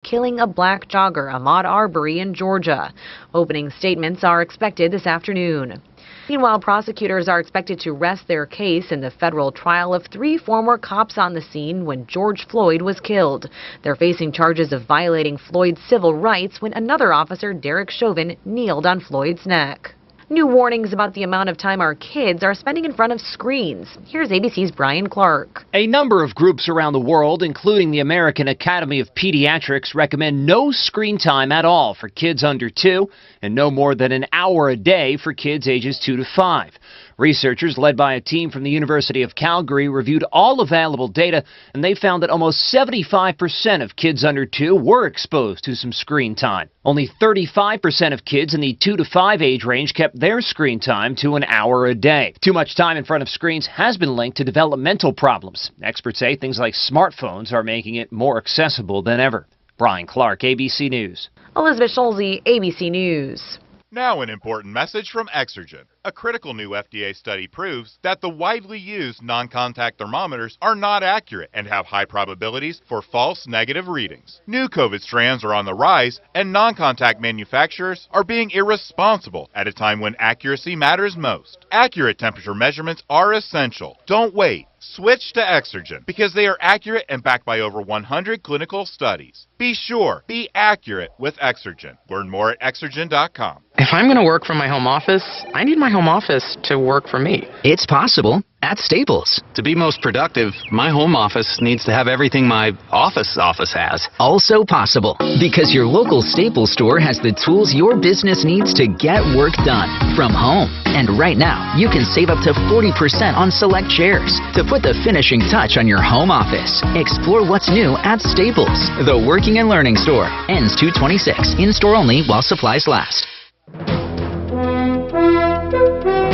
killing a black jogger, Ahmaud Arbery, in Georgia. Opening statements are expected this afternoon. Meanwhile, prosecutors are expected to rest their case in the federal trial of 3 former cops on the scene when George Floyd was killed. They're facing charges of violating Floyd's civil rights when another officer, Derek Chauvin, kneeled on Floyd's neck. New warnings about the amount of time our kids are spending in front of screens. Here's ABC's Brian Clark. A number of groups around the world, including the American Academy of Pediatrics, recommend no screen time at all for kids under 2 and no more than an hour a day for kids ages 2 to 5. Researchers led by a team from the University of Calgary reviewed all available data, and they found that almost 75% of kids under 2 were exposed to some screen time. Only 35% of kids in the 2 to 5 age range kept their screen time to an hour a day. Too much time in front of screens has been linked to developmental problems. Experts say things like smartphones are making it more accessible than ever. Brian Clark, ABC News. Elizabeth Schulze, ABC News. Now an important message from Exergen. A critical new FDA study proves that the widely used non-contact thermometers are not accurate and have high probabilities for false negative readings. New COVID strands are on the rise, and non-contact manufacturers are being irresponsible at a time when accuracy matters most. Accurate temperature measurements are essential. Don't wait. Switch to Exergen because they are accurate and backed by over 100 clinical studies. Be sure, be accurate with Exergen. Learn more at Exergen.com. If I'm going to work from my home office, I need my home office to work for me. It's possible at Staples. To be most productive, my home office needs to have everything my office has. Also possible because your local Staples store has the tools your business needs to get work done from home. And right now, you can save up to 40% on select chairs to put the finishing touch on your home office. Explore what's new at Staples, the working and learning store. Ends 2/26. In-store only while supplies last.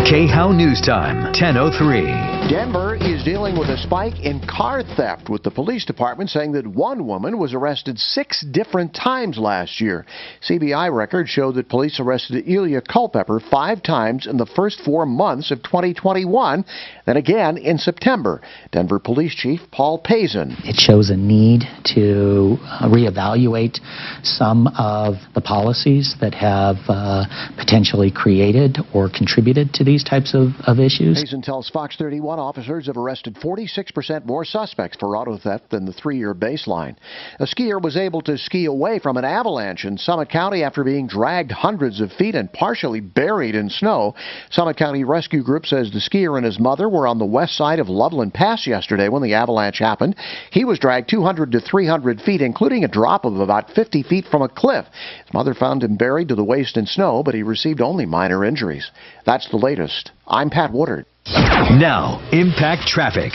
KHOW News Time, 10:03. Denver is dealing with a spike in car theft, with the police department saying that one woman was arrested 6 different times last year. CBI records show that police arrested Ilya Culpepper 5 times in the first 4 months of 2021, then again in September. Denver Police Chief Paul Pazin. It shows a need to reevaluate some of the policies that have potentially created or contributed to these types of issues. Pazin tells Fox 31 officers have arrested 46% more suspects for auto theft than the 3-year baseline. A skier was able to ski away from an avalanche in Summit County after being dragged hundreds of feet and partially buried in snow. Summit County Rescue Group says the skier and his mother were on the west side of Loveland Pass yesterday when the avalanche happened. He was dragged 200 to 300 feet, including a drop of about 50 feet from a cliff. His mother found him buried to the waist in snow, but he received only minor injuries. That's the latest. I'm Pat Woodard. Now, Impact Traffic.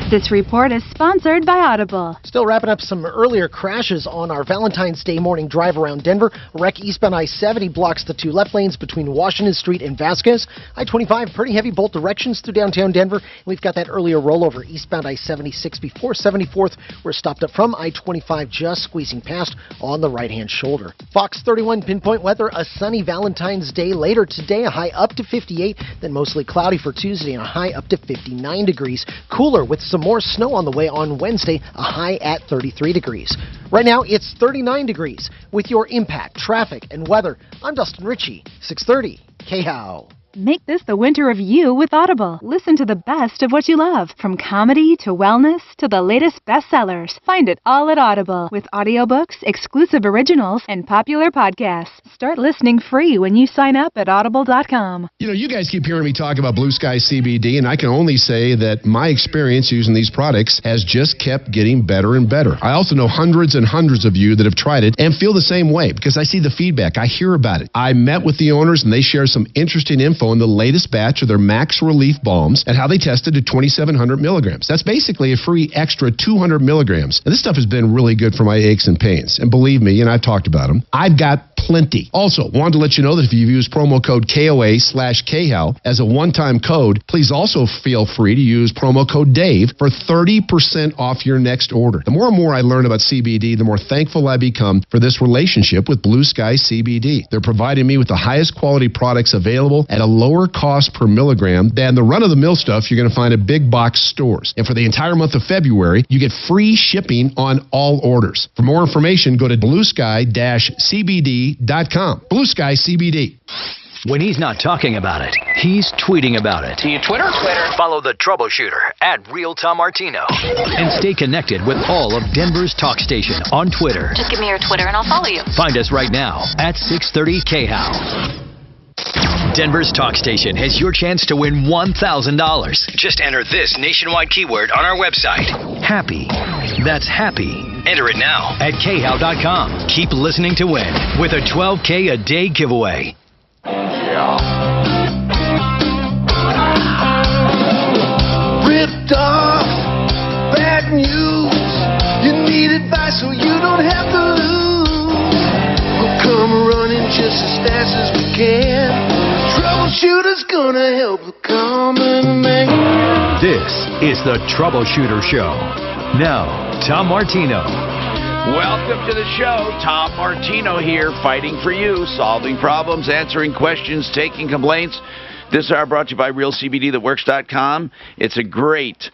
This report is sponsored by Audible. Still wrapping up some earlier crashes on our Valentine's Day morning drive around Denver. A wreck eastbound I-70 blocks the 2 left lanes between Washington Street and Vasquez. I-25 pretty heavy both directions through downtown Denver. We've got that earlier rollover eastbound I-76 before 74th. We're stopped up from I-25 just squeezing past on the right-hand shoulder. Fox 31 pinpoint weather, a sunny Valentine's Day later today, a high up to 58, then mostly cloudy for Tuesday and a high up to 59 degrees. Cooler with some more snow on the way on Wednesday, a high at 33 degrees. Right now, it's 39 degrees. With your impact, traffic, and weather, I'm Dustin Ritchie, 630 KHOW. Make this the winter of you with Audible. Listen to the best of what you love, from comedy to wellness to the latest bestsellers. Find it all at Audible, with audiobooks, exclusive originals, and popular podcasts. Start listening free when you sign up at audible.com. You know, you guys keep hearing me talk about Blue Sky CBD, and I can only say that my experience using these products has just kept getting better and better. I also know hundreds and hundreds of you that have tried it and feel the same way because I see the feedback. I hear about it. I met with the owners, and they share some interesting info in the latest batch of their Max Relief Balms and how they tested at 2,700 milligrams. That's basically a free extra 200 milligrams. And this stuff has been really good for my aches and pains. And believe me, and I've talked about them, I've got plenty. Also, wanted to let you know that if you use promo code KOA/KHOW as a one-time code, please also feel free to use promo code Dave for 30% off your next order. The more and more I learn about CBD, the more thankful I become for this relationship with Blue Sky CBD. They're providing me with the highest quality products available at a lower cost per milligram than the run-of-the-mill stuff you're going to find at big box stores. And for the entire month of February, you get free shipping on all orders. For more information, go to bluesky-cbd.com. Blue Sky CBD. When he's not talking about it, he's tweeting about it. Do you Twitter? Follow the Troubleshooter at Real Tom Martino. And stay connected with all of Denver's talk station on Twitter. Just give me your Twitter and I'll follow you. Find us right now at 630 KHOW. Denver's talk station has your chance to win $1,000. Just enter this nationwide keyword on our website. Happy. That's happy. Enter it now at khow.com. Keep listening to win with a $12K a day giveaway. Ripped off, bad news. You need advice so you don't have to lose. We'll come running just as fast as we can. Troubleshooter's gonna help the common man. This is the Troubleshooter Show. Now, Tom Martino. Welcome to the show. Tom Martino here, fighting for you, solving problems, answering questions, taking complaints. This hour brought to you by RealCBDThatWorks.com. It's a great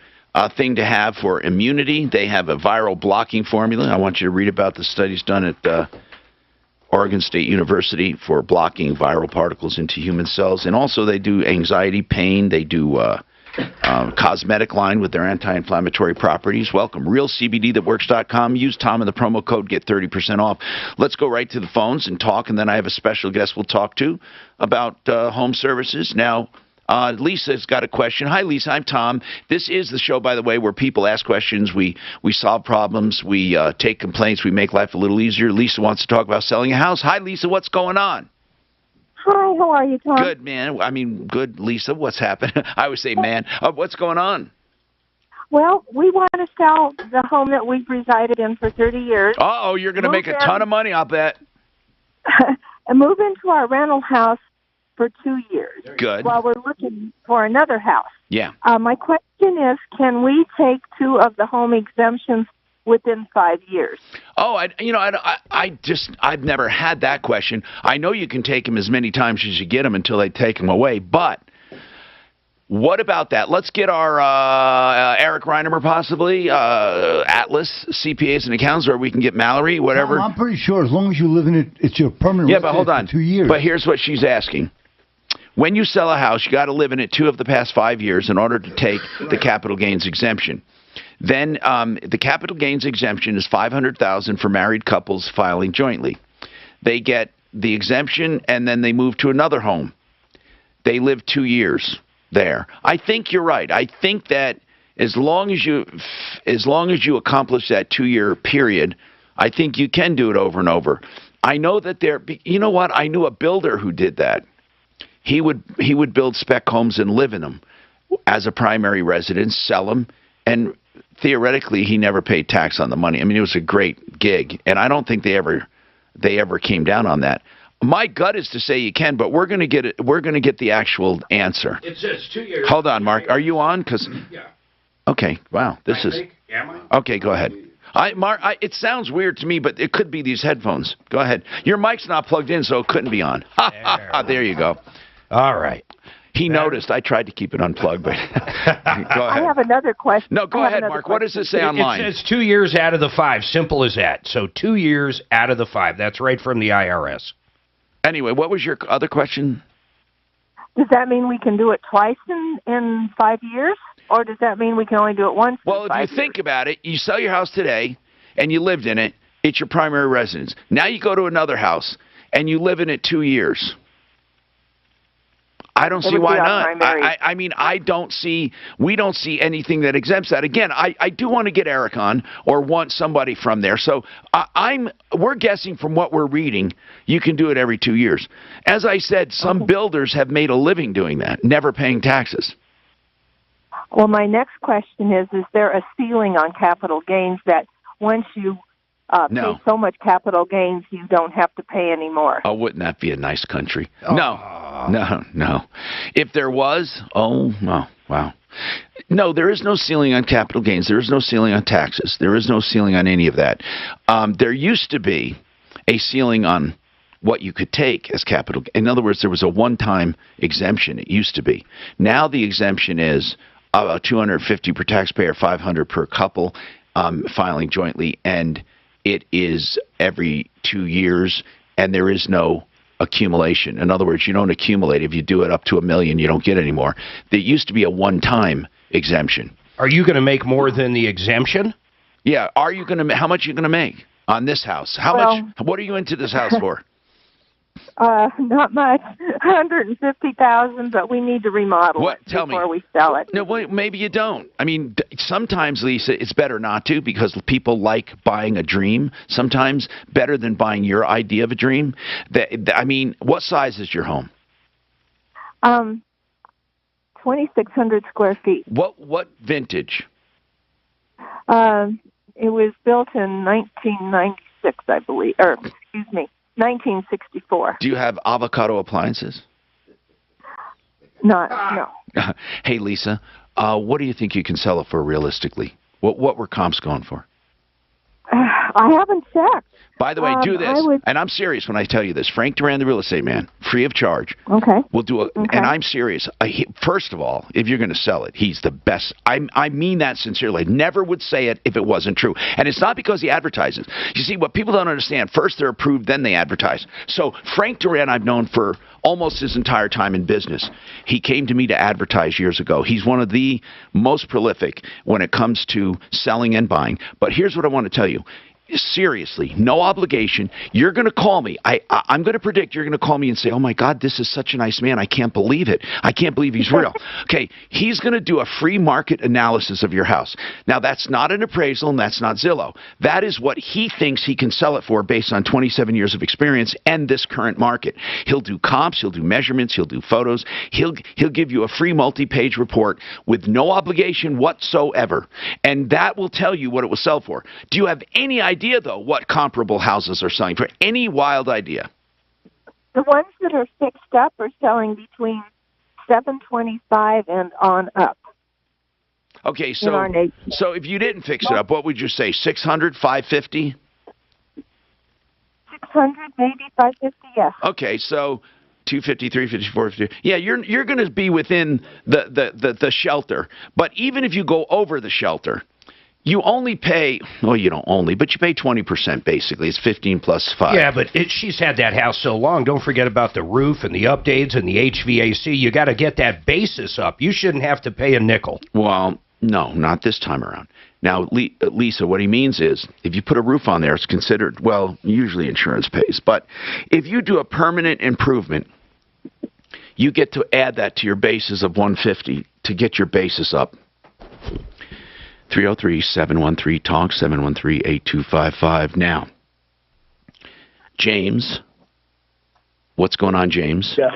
thing to have for immunity. They have a viral blocking formula. I want you to read about the studies done at Oregon State University for blocking viral particles into human cells. And also they do anxiety, pain. They do cosmetic line with their anti-inflammatory properties. Welcome. RealCBDThatWorks.com. Use Tom in the promo code. Get 30% off. Let's go right to the phones and talk, and then I have a special guest we'll talk to about home services. Now, Lisa's got a question. Hi, Lisa. I'm Tom. This is the show, by the way, where people ask questions. We solve problems. We take complaints. We make life a little easier. Lisa wants to talk about selling a house. Hi, Lisa. What's going on? Hi, how are you, Tom? Good, man. I mean, good, Lisa. What's happening? I would say, man. What's going on? Well, we want to sell the home that we've resided in for 30 years. Uh-oh, you're going to make a ton of money, I'll bet. And move into our rental house for 2 years. Good. While we're looking for another house. Yeah. My question is, can we take 2 of the home exemptions within 5 years? Oh, I've never had that question. I know you can take them as many times as you get them until they take them away, but what about that? Let's get our Eric Reinemer, possibly, Atlas, CPAs and Accountants, or we can get Mallory, whatever. I'm pretty sure as long as you live in it, it's your permanent residence. Yeah, but hold on. For 2 years. But here's what she's asking. When you sell a house, you got to live in it 2 of the past 5 years in order to take the capital gains exemption. Then the capital gains exemption is $500,000 for married couples filing jointly. They get the exemption, and then they move to another home. They live 2 years there. I think you're right. I think that as long as you accomplish that 2-year period, I think you can do it over and over. I know that you know what? I knew a builder who did that. He would build spec homes and live in them as a primary residence, sell them, and theoretically he never paid tax on the money. I mean, it was a great gig, and I don't think they ever came down on that. My gut is to say you can, but we're going to get it. We're going to get the actual answer. It says 2 years. Hold on, Mark. Are you on? Yeah. Okay. Wow. Am I? Okay. Go ahead. Mark, it sounds weird to me, but it could be these headphones. Go ahead. Your mic's not plugged in, so it couldn't be on. There you go. All right. He noticed. I tried to keep it unplugged, but go ahead. I have another question. No, go ahead, Mark. What does it say online? It says 2 years out of the 5. Simple as that. So 2 years out of the 5. That's right from the IRS. Anyway, what was your other question? Does that mean we can do it twice in 5 years? Or does that mean we can only do it once? Well, if you think about it, you sell your house today and you lived in it, it's your primary residence. Now you go to another house and you live in it 2 years. I don't see why not. I mean, we don't see anything that exempts that. Again, I do want to get Eric on or want somebody from there. So we're guessing from what we're reading, you can do it every 2 years. As I said, some builders have made a living doing that, never paying taxes. Well, my next question is there a ceiling on capital gains that once you No. pay so much capital gains you don't have to pay anymore. Oh, wouldn't that be a nice country? Oh. No. If there was, wow. No, there is no ceiling on capital gains. There is no ceiling on taxes. There is no ceiling on any of that. There used to be a ceiling on what you could take as capital. In other words, there was a one-time exemption. It used to be. Now the exemption is $250 per taxpayer, $500 per couple filing jointly, and it is every 2 years, and there is no accumulation. In other words, you don't accumulate. If you do it up to $1 million, you don't get any more. There used to be a one-time exemption. Are you going to make more than the exemption? Yeah. Are you going to? How much are you going to make on this house? How much? What are you into this house for? Not much, $150,000, but we need to remodel it before we sell it. No, wait, maybe you don't. I mean, sometimes, Lisa, it's better not to because people like buying a dream. Sometimes better than buying your idea of a dream. I mean, what size is your home? 2,600 square feet. What vintage? It was built in 1996, I believe, or excuse me, 1964. Do you have avocado appliances? No. Hey, Lisa, what do you think you can sell it for realistically? What were comps going for? I haven't checked. By the way, do this, and I'm serious when I tell you this. Frank Duran, the real estate man, free of charge. Okay. We'll do it, and I'm serious. First of all, if you're going to sell it, he's the best. I mean that sincerely. I never would say it if it wasn't true, and it's not because he advertises. You see, what people don't understand, first they're approved, then they advertise. So Frank Duran, I've known for almost his entire time in business. He came to me to advertise years ago. He's one of the most prolific when it comes to selling and buying. But here's what I want to tell you. Seriously, no obligation. You're going to call me. I'm going to predict you're going to call me and say, oh, my God, this is such a nice man. I can't believe it. I can't believe he's real. Okay, he's going to do a free market analysis of your house. Now, that's not an appraisal, and that's not Zillow. That is what he thinks he can sell it for based on 27 years of experience and this current market. He'll do comps. He'll do measurements. He'll do photos. He'll give you a free multi-page report with no obligation whatsoever, and that will tell you what it will sell for. Do you have any idea, though, what comparable houses are selling for? Any wild idea? The ones that are fixed up are selling between $725 and on up. Okay, so if you didn't fix it up, what would you say? 600, 550? 600, maybe 550. Yes. Okay, so 250, 350, 450. Yeah, you're going to be within the shelter. But even if you go over the shelter, you only pay, well, you don't only, but you pay 20% basically. It's 15 plus 5. Yeah, but she's had that house so long. Don't forget about the roof and the updates and the HVAC. You got to get that basis up. You shouldn't have to pay a nickel. Well, no, not this time around. Now, Lisa, what he means is if you put a roof on there, it's considered, well, usually insurance pays. But if you do a permanent improvement, you get to add that to your basis of 150 to get your basis up. 303-713-TALK, 713-8255. Now, James, what's going on, James? Yeah.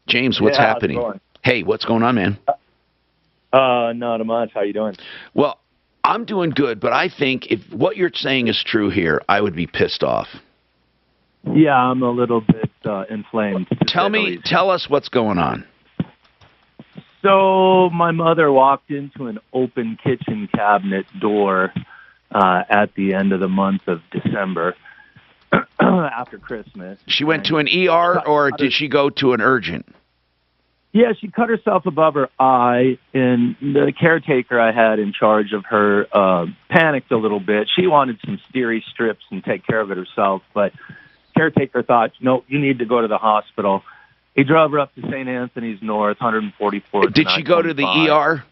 James, what's happening? Hey, what's going on, man? Not much. How you doing? Well, I'm doing good, but I think if what you're saying is true here, I would be pissed off. Yeah, I'm a little bit inflamed. Tell us what's going on. So my mother walked into an open kitchen cabinet door at the end of the month of December after Christmas. She went to an ER or did she go to an urgent? Yeah, she cut herself above her eye, and the caretaker I had in charge of her panicked a little bit. She wanted some steri strips and take care of it herself, but caretaker thought, no, you need to go to the hospital. He drove her up to St. Anthony's North, 144th. Did she go to the ER?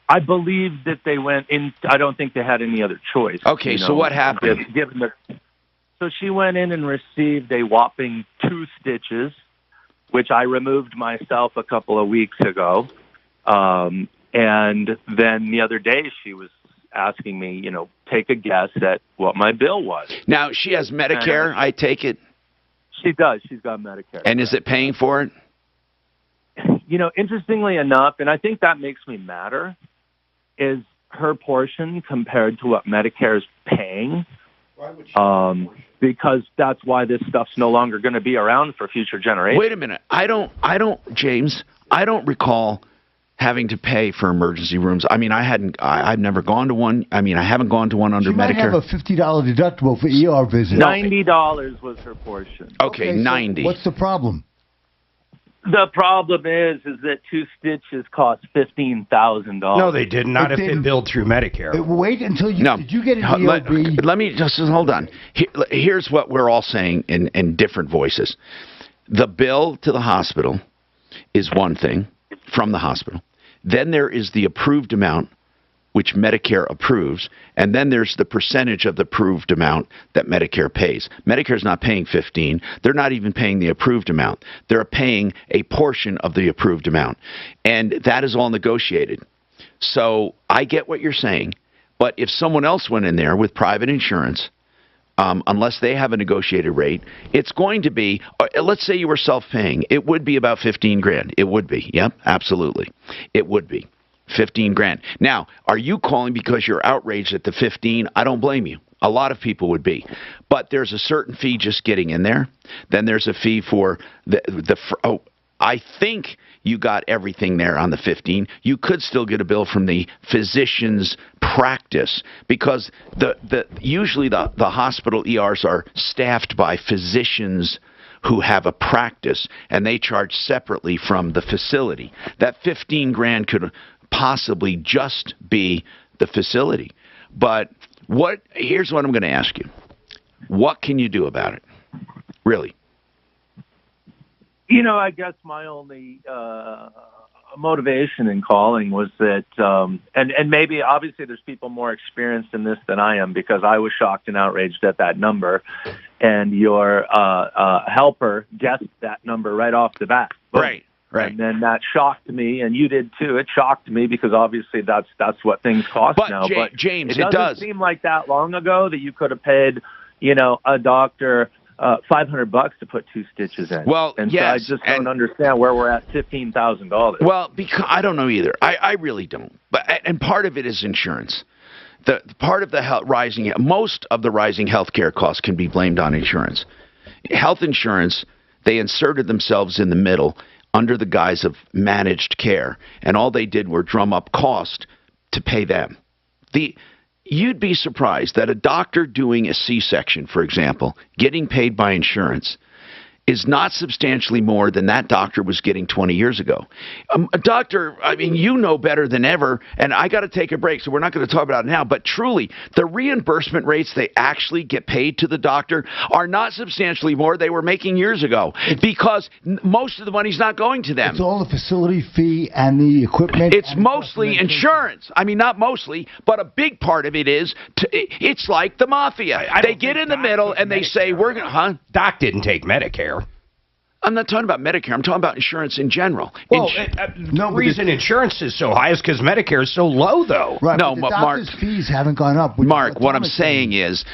I believe that they went in. I don't think they had any other choice. Okay, so what happened? So she went in and received a whopping 2 stitches, which I removed myself a couple of weeks ago. And then the other day she was asking me, take a guess at what my bill was. Now, she has Medicare, I take it? She does. She's got Medicare. And is it paying for it? Interestingly enough, and I think that makes me matter, is her portion compared to what Medicare is paying because that's why this stuff's no longer going to be around for future generations. Wait a minute. James, I don't recall having to pay for emergency rooms. I mean, I've never gone to one. I mean, I haven't gone to one under She Medicare. might have a $50 deductible for ER visit. $90 was her portion. Okay, 90. So what's the problem? The problem is that 2 stitches cost $15,000. No, they did not if it billed through Medicare. Wait until you... No. Did you get an EOB? Let me just hold on. Here's what we're all saying in different voices. The bill to the hospital is one thing from the hospital. Then there is the approved amount, which Medicare approves, and then there's the percentage of the approved amount that Medicare pays. Medicare's not paying 15. They're not even paying the approved amount. They're paying a portion of the approved amount, and that is all negotiated. So I get what you're saying, but if someone else went in there with private insurance, unless they have a negotiated rate, it's going to be, let's say you were self-paying, it would be about $15,000. It would be. Yep, absolutely. It would be. $15,000. Now, are you calling because you're outraged at the 15? I don't blame you. A lot of people would be. But there's a certain fee just getting in there. Then there's a fee for I think you got everything there on the 15. You could still get a bill from the physician's practice because usually the hospital ERs are staffed by physicians who have a practice, and they charge separately from the facility. That $15,000 could possibly just be the facility. But here's what I'm going to ask you. What can you do about it? Really? You know, I guess my only motivation in calling was that, and maybe obviously there's people more experienced in this than I am, because I was shocked and outraged at that number, and your helper guessed that number right off the bat. Right. And then that shocked me, and you did too. It shocked me because obviously that's what things cost now. But James, it doesn't seem like that long ago that you could have paid, a doctor $500 to put 2 stitches in. Well, and yes, so I just don't understand where we're at $15,000. Well, because I don't know either. I really don't. And part of it is insurance. The part of the most of the rising healthcare costs can be blamed on insurance. Health insurance, they inserted themselves in the middle under the guise of managed care, and all they did were drum up cost to pay them. You'd be surprised that a doctor doing a C-section, for example, getting paid by insurance, is not substantially more than that doctor was getting 20 years ago. A doctor, I mean, you know better than ever, and I got to take a break, so we're not going to talk about it now, but truly, the reimbursement rates they actually get paid to the doctor are not substantially more they were making years ago, because most of the money's not going to them. It's all the facility fee and the equipment. It's mostly insurance. I mean, not mostly, but a big part of it is, it's like the mafia. They get in the middle and they say, we're going to, Doc didn't take Medicare. I'm not talking about Medicare. I'm talking about insurance in general. Well, the reason insurance is so high is because Medicare is so low, though. Right, no, but the Mark, doctor's fees haven't gone up. Mark, what I'm saying is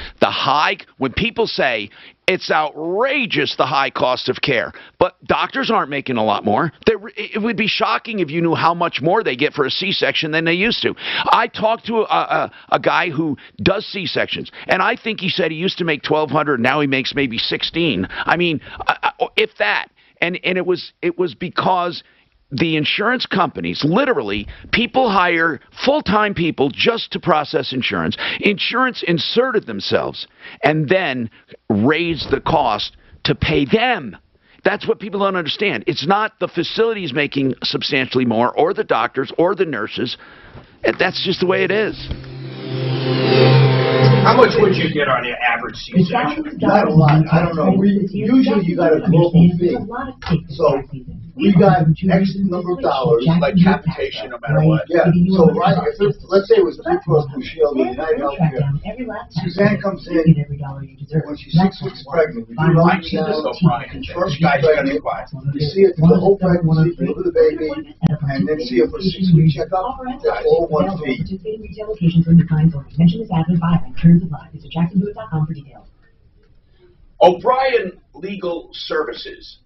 when people say it's outrageous, the high cost of care, but doctors aren't making a lot more. It would be shocking if you knew how much more they get for a C-section than they used to. I talked to a guy who does C-sections, and I think he said he used to make $1,200, now he makes maybe $16. I mean, if that. And it was because the insurance companies, literally, people hire full-time people just to process insurance. Insurance inserted themselves and then raised the cost to pay them. That's what people don't understand. It's not the facilities making substantially more, or the doctors, or the nurses. That's just the way it is. How much would you get on your average C-section? Not a lot. I don't know. Usually you got a global fee. So we got X number of dollars. Like capitation no matter what. Yeah. So let's say it was Blue Cross Blue Shield or United Healthcare. Suzanne comes in when she's 6 weeks pregnant. We do ultrasound. First guys got to be quiet. We see it for the whole pregnancy, deliver the baby, and then see it for a 6-week checkup. That's all one fee. Visit jacksonbooth.com for details. O'Brien Legal Services.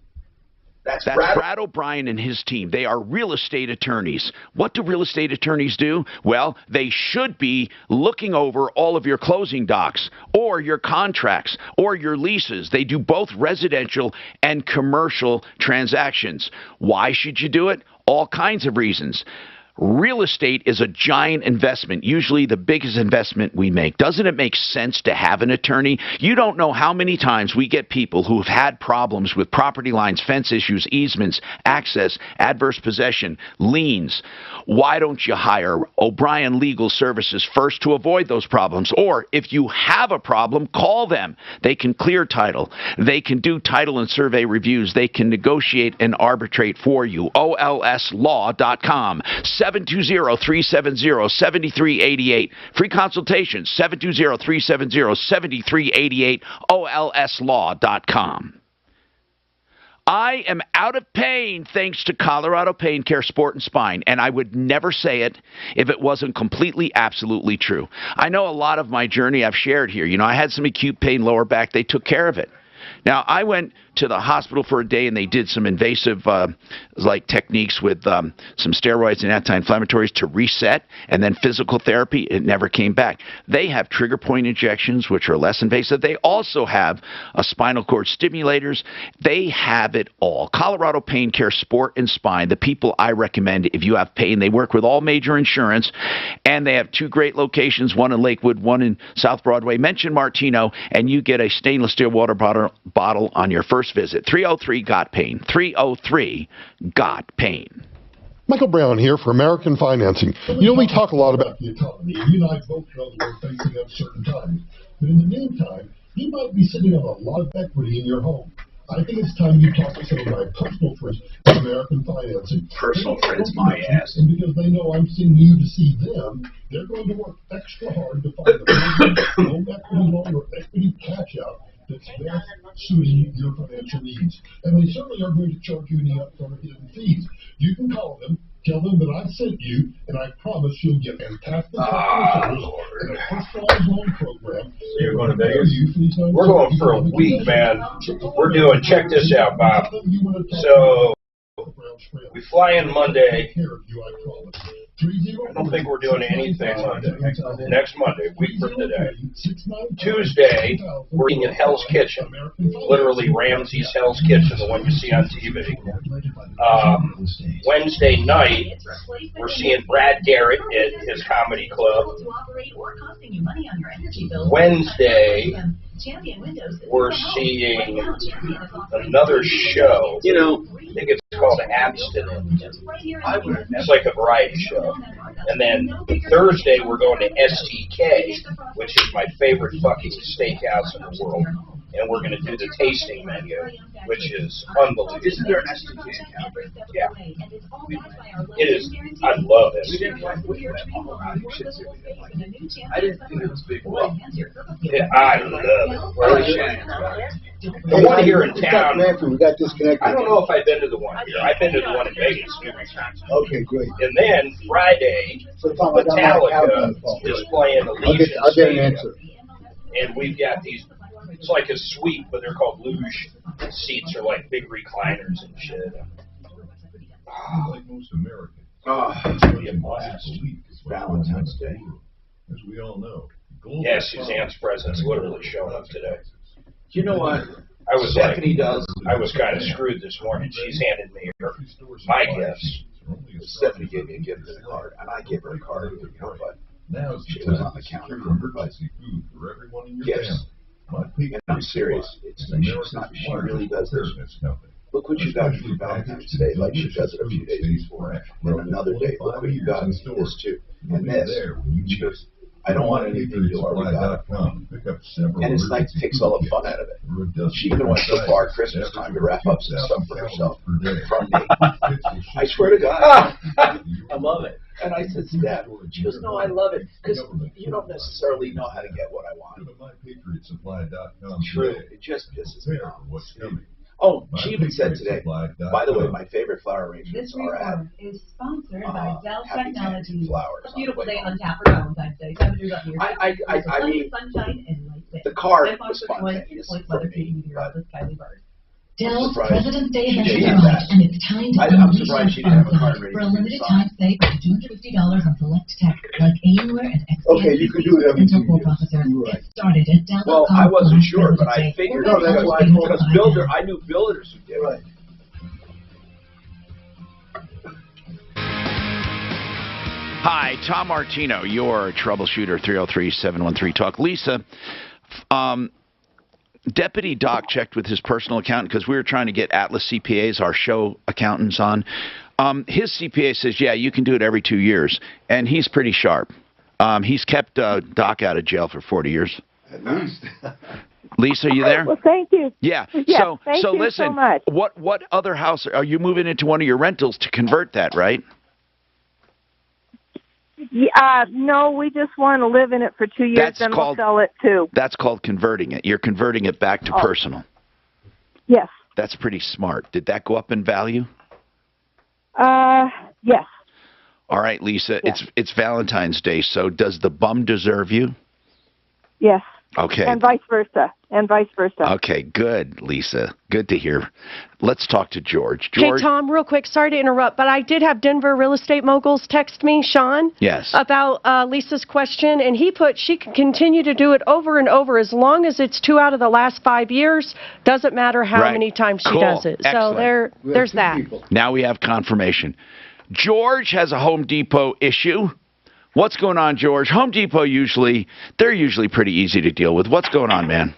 That's Brad O'Brien and his team. They are real estate attorneys. What do real estate attorneys do? Well, they should be looking over all of your closing docs or your contracts or your leases. They do both residential and commercial transactions. Why should you do it? All kinds of reasons. Real estate is a giant investment, usually the biggest investment we make. Doesn't it make sense to have an attorney? You don't know how many times we get people who have had problems with property lines, fence issues, easements, access, adverse possession, liens. Why don't you hire O'Brien Legal Services first to avoid those problems? Or if you have a problem, call them. They can clear title. They can do title and survey reviews. They can negotiate and arbitrate for you. olslaw.com. 720-370-7388. Free consultation, 720-370-7388, olslaw.com. I am out of pain thanks to Colorado Pain Care Sport and Spine, and I would never say it if it wasn't completely, absolutely true. I know a lot of my journey I've shared here. You know, I had some acute pain, lower back. They took care of it. Now, I went to the hospital for a day, and they did some invasive techniques with some steroids and anti-inflammatories to reset, and then physical therapy. It never came back. They have trigger point injections, which are less invasive. They also have spinal cord stimulators. They have it all. Colorado Pain Care Sport and Spine, the people I recommend if you have pain. They work with all major insurance, and they have 2 great locations, one in Lakewood, one in South Broadway. Mention Martino, and you get a stainless steel water bottle on your first visit. 303-GOT-PAIN. 303-GOT-PAIN. Michael Brown here for American Financing. You know, we talk a lot about the economy. You and I both know that we're facing uncertain times. But in the meantime, you might be sitting on a lot of equity in your home. I think it's time you talk to some of my personal friends at American Financing. Personal friends, my ass. And because they know I'm seeing you to see them, they're going to work extra hard to find a home equity loan or equity cash-out that's best suiting your financial needs. And they certainly are going to charge you any upfront hidden fees. You can call them, tell them that I sent you, and I promise you'll get fantastic customer service and a personalized loan program. You're going to Vegas? We're going for a week, man. We're doing, check this out, Bob. So, we fly in Monday. I don't think we're doing anything Monday. Next Monday, week from today. Tuesday, we're eating at Hell's Kitchen. Literally Ramsey's Hell's Kitchen, the one you see on TV. Wednesday night, we're seeing Brad Garrett at his comedy club. Wednesday, we're seeing another show. You know, I think it's called Abstinent. It's like a variety show. And then Thursday, we're going to STK, which is my favorite fucking steakhouse in the world. And we're going to do the tasting menu, which is unbelievable. Isn't there an STK in Calgary? Yeah. It is. I love it. I didn't think it was big. Yeah, I love it. The one here in town, we got disconnected. I don't know if I've been to the one here. I've been to the one in Vegas numerous times. Okay, great. And then Friday, Metallica is playing Elysian I'll get an answer. And we've got these, it's like a suite, but they're called luge seats, or like big recliners and shit. Like most Americans, It's going to be a blast. Valentine's Day. as we all know. Yeah, Suzanne's presence literally showed up today. You know what? I was Stephanie does. I was kind of screwed this morning. She's handed me my gifts. Stephanie gave me a gift and a card, and I gave her a card, but she was on the counter for emergency food for everyone in your family. And I'm serious. She really does this. Look what you got for Valentine's Day, like she does it a few days before. And another day, look what you got this too. And this. She goes, I don't want anything you already got. And it's like, takes all the fun out of it. She even went so far at Christmas time to wrap up some stuff for herself from me. I swear to God. I love it. And I said, Steph, she goes, no, I love it. Because you don't necessarily know how to get what I want. True. It just pisses me off. Oh, she even said today, by the way, my favorite flower arrangements are at is sponsored by Dell Technologies. Flowers. A beautiful day on tap for Valentine's Day. 7 years up here. I mean, sunshine and light. the card was spontaneous for me, but Dell's surprised President's Day she event did has arrived, that. and it's time to I'm unleash surprised your she didn't have a fun card side. ready For a to limited sign. time, save up to $250 on select tech like Alienware and XP. Okay, you could do it every 2 Intel Core years. processor. You're right. Get started at Dell.com. Well, I wasn't sure, but President's I Day. figured Or that's why eligible because buy now. I knew builders who did it. Hi, Tom Martino, your troubleshooter, 303-713-TALK. Lisa, Deputy Doc checked with his personal accountant because we were trying to get Atlas CPAs, our show accountants, on. His CPA says, yeah, you can do it every 2 years, and he's pretty sharp. He's kept Doc out of jail for 40 years. At least. Lisa, are you there? Well, thank you. Yeah. Yes, so thank you listen, so much. what other house are you moving into? One of your rentals to convert that, right? No, we just want to live in it for 2 years, That's then called- we'll sell it too. That's called converting it. You're converting it back to personal. Yes. That's pretty smart. Did that go up in value? Yes. All right, Lisa. It's Valentine's Day, so does the bum deserve you? Yes. Okay. And vice versa. Okay, good, Lisa. Good to hear. Let's talk to George. Hey, Tom, real quick, sorry to interrupt, but I did have Denver real estate moguls text me, Sean, Yes. about Lisa's question, and he put she can continue to do it over and over as long as it's 2 out of the last 5 years. Doesn't matter how Right. many times she Cool. does it. Excellent. So there's that. Now we have confirmation. George has a Home Depot issue. What's going on, George? Home Depot they're usually pretty easy to deal with. What's going on, man?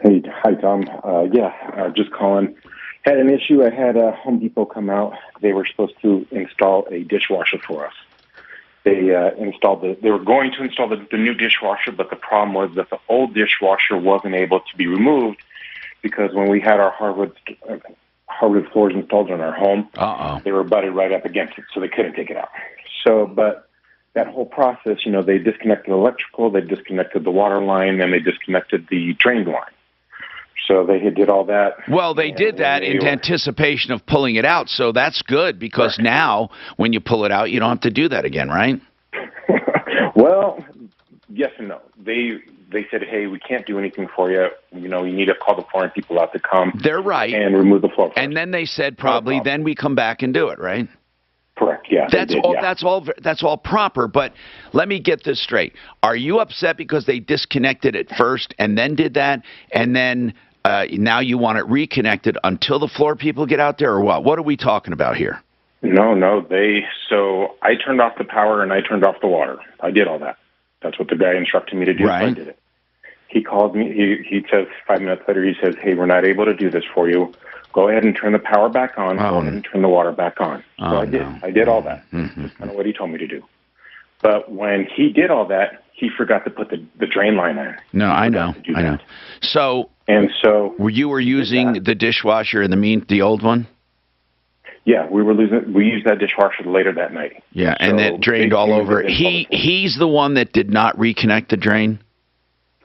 Hey, hi, Tom. Just calling. Had an issue. I had Home Depot come out. They were supposed to install a dishwasher for us. They were going to install the new dishwasher, but the problem was that the old dishwasher wasn't able to be removed because when we had our hardwood floors installed in our home, they were butted right up against it, so they couldn't take it out. But that whole process, they disconnected the electrical, they disconnected the water line, and they disconnected the drain line. So they did all that. Well, they did that in anticipation of pulling it out, so that's good because now when you pull it out, you don't have to do that again, right? Well, yes and no. They said, hey, we can't do anything for you. You need to call the flooring people out to come. They're right. And remove the floor. And then they said probably then we come back and do it, right? Correct. Yeah. That's all proper. But let me get this straight. Are you upset because they disconnected it first and then did that, and then now you want it reconnected until the floor people get out there, or what? What are we talking about here? No. So I turned off the power and I turned off the water. I did all that. That's what the guy instructed me to do. Right. So I did it. He called me. He says 5 minutes later, he says, hey, we're not able to do this for you. Go ahead and turn the power back on. Go ahead and turn the water back on. So I did. I did all that. That's kind of what he told me to do. But when he did all that, he forgot to put the drain line in. No, I know. So were you using the dishwasher in the old one? Yeah, we used that dishwasher later that night. Yeah, and it drained all over. He's the one that did not reconnect the drain?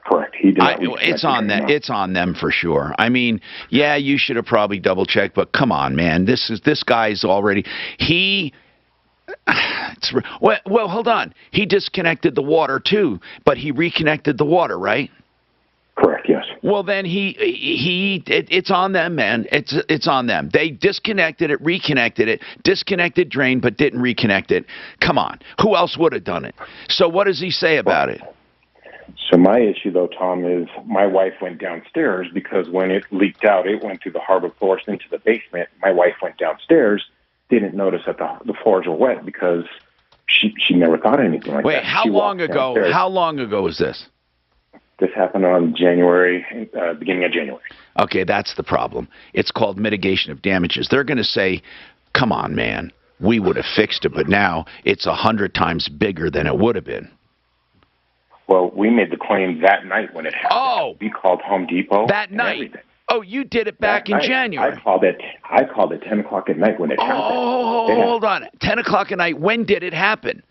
Correct. He did not it's on them. It's on them for sure. I mean, yeah, you should have probably double checked, but come on, man. This guy's already well, hold on. He disconnected the water too, but he reconnected the water, right? Correct. Yes. Well, then it's on them, man. It's on them. They disconnected it, reconnected it, disconnected drain, but didn't reconnect it. Come on. Who else would have done it? So what does he say about it? So my issue, though, Tom, is my wife went downstairs because when it leaked out, it went through the hardwood floors into the basement. My wife went downstairs, didn't notice that the floors were wet because she never thought anything like that. Wait, how long ago? How long ago was this? This happened on beginning of January. Okay, that's the problem. It's called mitigation of damages. They're going to say, come on, man, we would have fixed it, but now it's 100 times bigger than it would have been. Well, we made the claim that night when it happened. Oh! We called Home Depot. That night? Everything. Oh, you did it back in January. I called it 10 o'clock at night when it happened. Oh, hold on. 10 o'clock at night. When did it happen?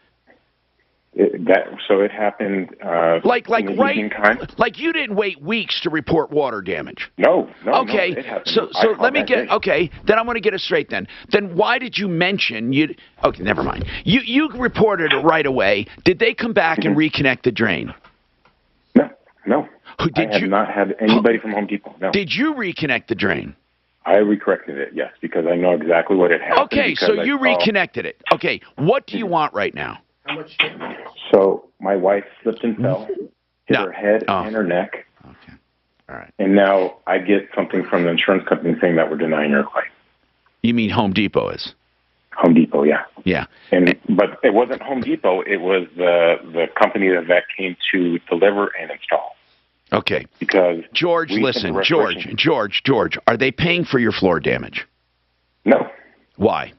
It happened like in the evening time. Like you didn't wait weeks to report water damage. No. Okay. No, it happened. So let me get okay. Then I'm going to get it straight. Then why did you mention you? Okay, never mind. You reported it right away. Did they come back and reconnect the drain? No. I have not had anybody from Home Depot. No. Did you reconnect the drain? I recorrected it, yes, because I know exactly what had happened. Okay, so you reconnected it. Okay, what do you want right now? So my wife slipped and fell, hit her head and her neck. Okay, all right. And now I get something from the insurance company saying that we're denying her claim. You mean Home Depot is? Home Depot, yeah. Yeah. But it wasn't Home Depot. It was the company that came to deliver and install. Okay. Because George, listen, George, are they paying for your floor damage? No. Why?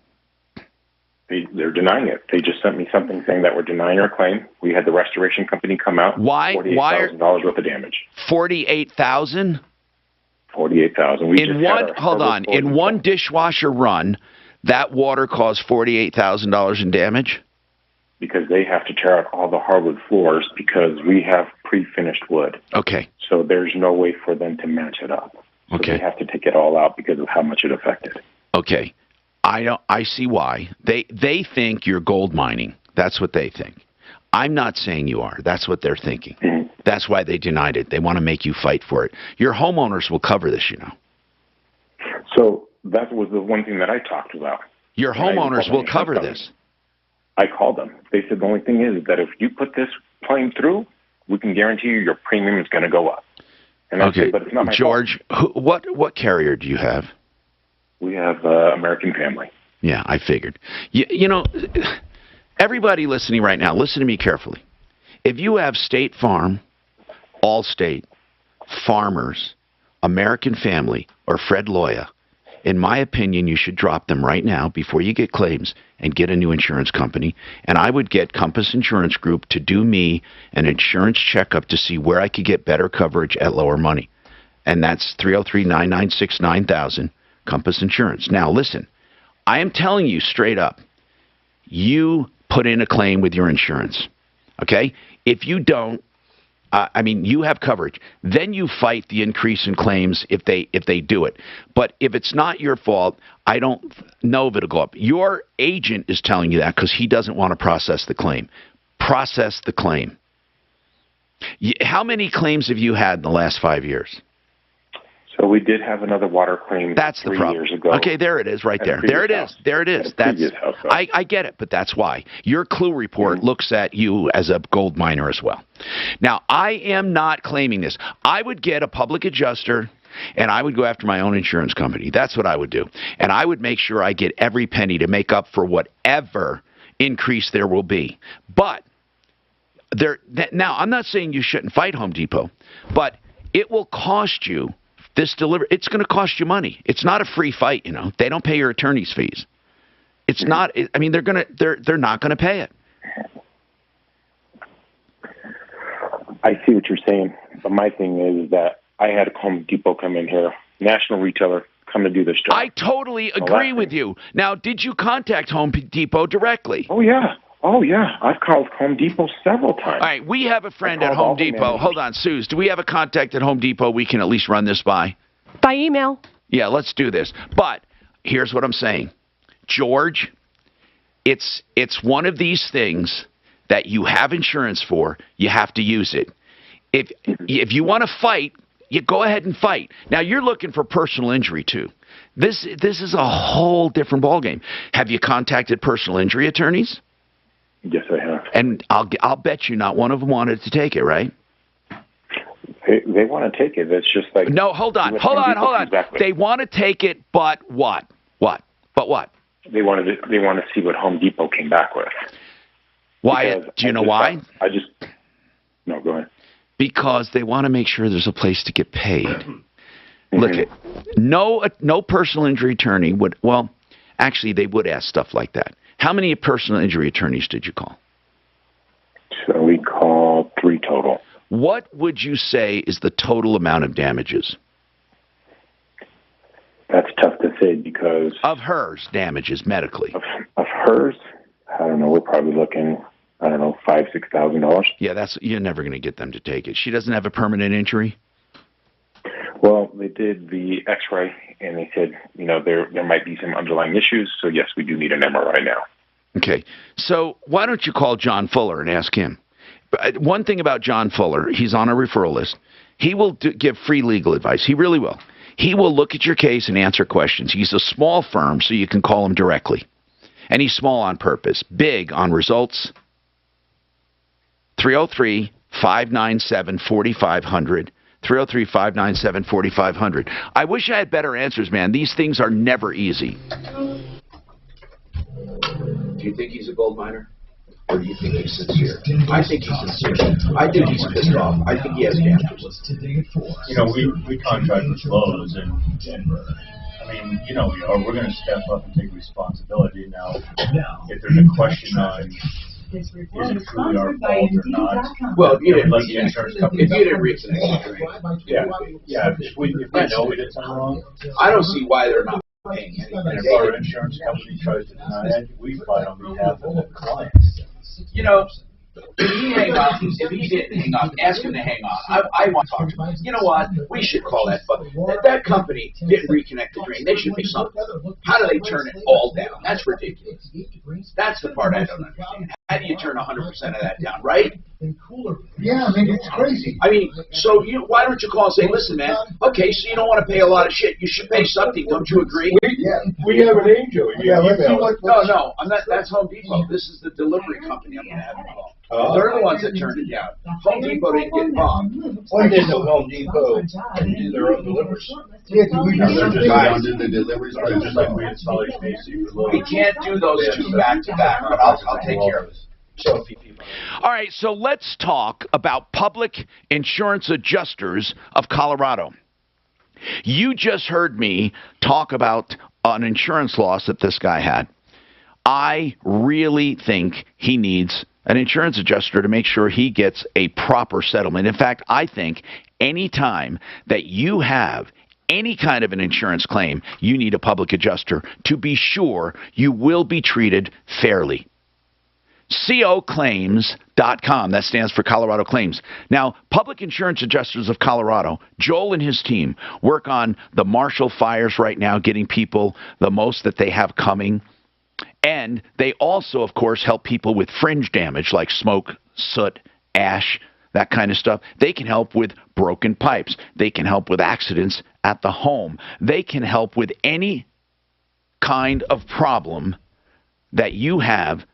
They're denying it. They just sent me something saying that we're denying our claim. We had the restoration company come out. Why? $48,000 worth of damage. 48,000. 48,000. In one dishwasher run, that water caused $48,000 in damage. Because they have to tear out all the hardwood floors because we have pre-finished wood. Okay. So there's no way for them to match it up. So Okay. They have to take it all out because of how much it affected. Okay. I see why. They think you're gold mining. That's what they think. I'm not saying you are. That's what they're thinking. Mm-hmm. That's why they denied it. They want to make you fight for it. Your homeowners will cover this, you know. So that was the one thing that I talked about. Your homeowners will cover this. I called them. They said the only thing is that if you put this claim through, we can guarantee you your premium is going to go up. And I said, but it's not my George, what carrier do you have? We have American Family. Yeah, I figured. You know, everybody listening right now, listen to me carefully. If you have State Farm, Allstate, Farmers, American Family, or Fred Loya, in my opinion, you should drop them right now before you get claims and get a new insurance company. And I would get Compass Insurance Group to do me an insurance checkup to see where I could get better coverage at lower money. And that's 303-996-9000, Compass Insurance. Now, listen, I am telling you straight up, you put in a claim with your insurance, okay? If you don't, you have coverage. Then you fight the increase in claims if they do it. But if it's not your fault, I don't know if it'll go up. Your agent is telling you that because he doesn't want to process the claim. Process the claim. How many claims have you had in the last 5 years? So we did have another water claim. That's the 3 problem. years ago. Okay, there it is, right there. There it is. There it is. I get it, but that's why your Clue report looks at you as a gold miner as well. Now, I am not claiming this. I would get a public adjuster, and I would go after my own insurance company. That's what I would do, and I would make sure I get every penny to make up for whatever increase there will be. But now, I'm not saying you shouldn't fight Home Depot, but it will cost you. It's going to cost you money. It's not a free fight, you know. They don't pay your attorney's fees. It's not. I mean, they're not going to pay it. I see what you're saying, but my thing is that I had Home Depot come in here, national retailer, come to do this job. I totally agree with you. Now, did you contact Home Depot directly? Oh yeah. I've called Home Depot several times. All right, we have a friend at Home Depot. Hold on, Suze. Do we have a contact at Home Depot we can at least run this by? By email. Yeah, let's do this. But here's what I'm saying. George, it's one of these things that you have insurance for. You have to use it. If you want to fight, you go ahead and fight. Now, you're looking for personal injury, too. This is a whole different ballgame. Have you contacted personal injury attorneys? Yes, I have. And I'll bet you not one of them wanted to take it, right? They want to take it. It's just like... No, hold on. They want to take it, but what? But what? They want to see what Home Depot came back with. Why? Do you know why? No, go ahead. Because they want to make sure there's a place to get paid. Look, no personal injury attorney would... Well, actually, they would ask stuff like that. How many personal injury attorneys did you call? So we called 3 total. What would you say is the total amount of damages? That's tough to say because... Of hers, damages medically. Of hers? I don't know. We're probably looking, $5,000, $6,000. Yeah, you're never going to get them to take it. She doesn't have a permanent injury? Well, they did the X-ray, and they said, there might be some underlying issues. So, yes, we do need an MRI now. Okay. So why don't you call John Fuller and ask him? One thing about John Fuller, he's on a referral list. He will give free legal advice. He really will. He will look at your case and answer questions. He's a small firm, so you can call him directly. And he's small on purpose, big on results. 303-597-4500. 303-597-4500. I wish I had better answers, man. These things are never easy. Do you think he's a gold miner? Or do you think he's sincere? I think he's sincere. I think he's pissed off. I think he has damages. You know, we contract with Lowe's in Denver. I mean, you know, we're going to step up and take responsibility. Now, if there's a question on is it truly our fault or not? Well, if you didn't let the insurance company reconnect, if we know we did something wrong, I don't see why they're not paying anything. And if our insurance company tries to deny it, we fight on behalf of the clients. You know, if he hang up, if he didn't hang up, ask him to hang on. I want to talk to him. You know what? We should call that. That company didn't reconnect the drain. They should be something. How do they turn it all down? That's ridiculous. That's the part I don't understand. How do you turn 100% of that down, right? Yeah, I mean, it's crazy. I mean, so why don't you call and say, listen, man, okay, so you don't want to pay a lot of shit. You should pay something. Don't you agree? We have an angel. No, I'm not. That's Home Depot. This is the delivery company I'm going to have to call. They're the ones that turned it down. Home Depot didn't get bombed. Why didn't Home Depot do their own deliveries? Yeah, they're just do the deliveries, but just like we install HVAC for Lowe's. We can't do those two back to back, but I'll take care of it. All right, so let's talk about Public Insurance Adjusters of Colorado. You just heard me talk about an insurance loss that this guy had. I really think he needs an insurance adjuster to make sure he gets a proper settlement. In fact, I think any time that you have any kind of an insurance claim, you need a public adjuster to be sure you will be treated fairly. COClaims.com. That stands for Colorado Claims. Now, Public Insurance Adjusters of Colorado, Joel and his team work on the Marshall fires right now, getting people the most that they have coming. And they also, of course, help people with fringe damage like smoke, soot, ash, that kind of stuff. They can help with broken pipes. They can help with accidents at the home. They can help with any kind of problem that you have.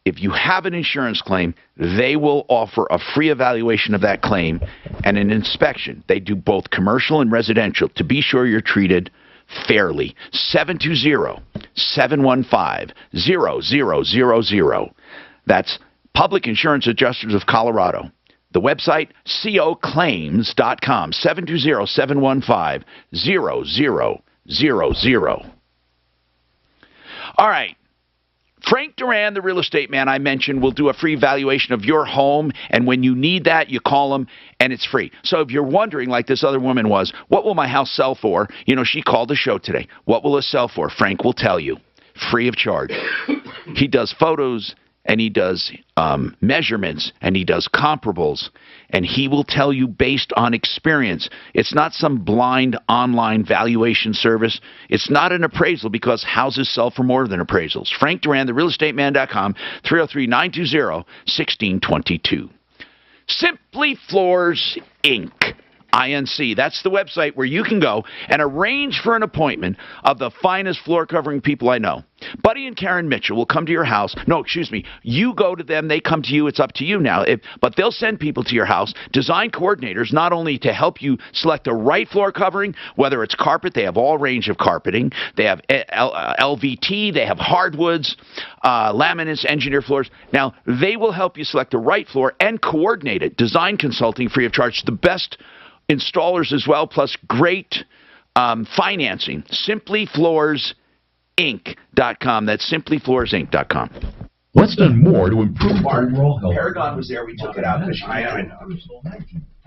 If you have an insurance claim, they will offer a free evaluation of that claim and an inspection. They do both commercial and residential to be sure you're treated fairly. 720-715-0000. That's Public Insurance Adjusters of Colorado. The website, COClaims.com. 720-715-0000. All right. Frank Duran, the real estate man I mentioned, will do a free valuation of your home, and when you need that, you call him, and it's free. So if you're wondering, like this other woman was, what will my house sell for? You know, she called the show today. What will it sell for? Frank will tell you, free of charge. He does photos, and he does measurements, and he does comparables, and he will tell you based on experience. It's not some blind online valuation service. It's not an appraisal because houses sell for more than appraisals. Frank Duran, therealestateman.com, 303-920-1622. Simply Floors, Inc., INC. That's the website where you can go and arrange for an appointment of the finest floor covering people I know. Buddy and Karen Mitchell will come to your house. No, excuse me. You go to them. They come to you. It's up to you now. But they'll send people to your house, design coordinators, not only to help you select the right floor covering, whether it's carpet. They have all range of carpeting. They have LVT. They have hardwoods, laminates, engineered floors. Now, they will help you select the right floor and coordinate it. Design consulting free of charge. The best installers as well, plus great financing. SimplyFloorsInc.com. That's SimplyFloorsInc.com. What's done more to improve overall health? Paragon was there. We took it out. I know.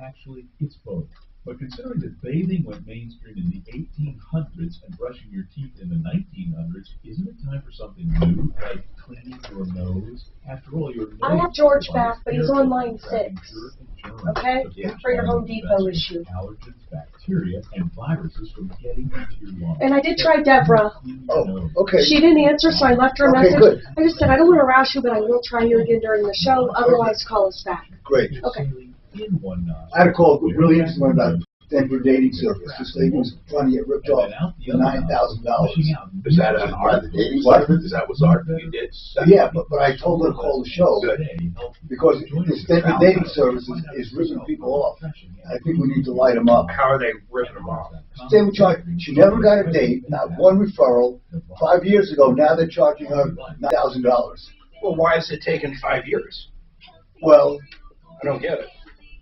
Actually, it's both. But considering that bathing went mainstream in the 1800s and brushing your teeth in the 1900s, isn't it time for something new, like cleaning your nose? After all, your nose... I have George back, but he's on line 6. Okay? For your Home Depot issue. Allergens, bacteria, and viruses from getting into your lungs. And I did try Deborah. Oh, okay. She didn't answer, so I left her a message. Good. I just said, I don't want to harass you, but I will try you again during the show. Otherwise, call us back. Great. Okay. I had a call, a really interesting one about Denver dating service. This lady was trying to get ripped off for $9,000. Is that an art? What? Is that was art you did? Yeah, but I told her to call the show because this Denver dating service is ripping people off. I think we need to light them up. How are they ripping them off? They were charging. She never got a date, not one referral. 5 years ago, now they're charging her $9,000. Well, why is it taking 5 years? Well, I don't get it.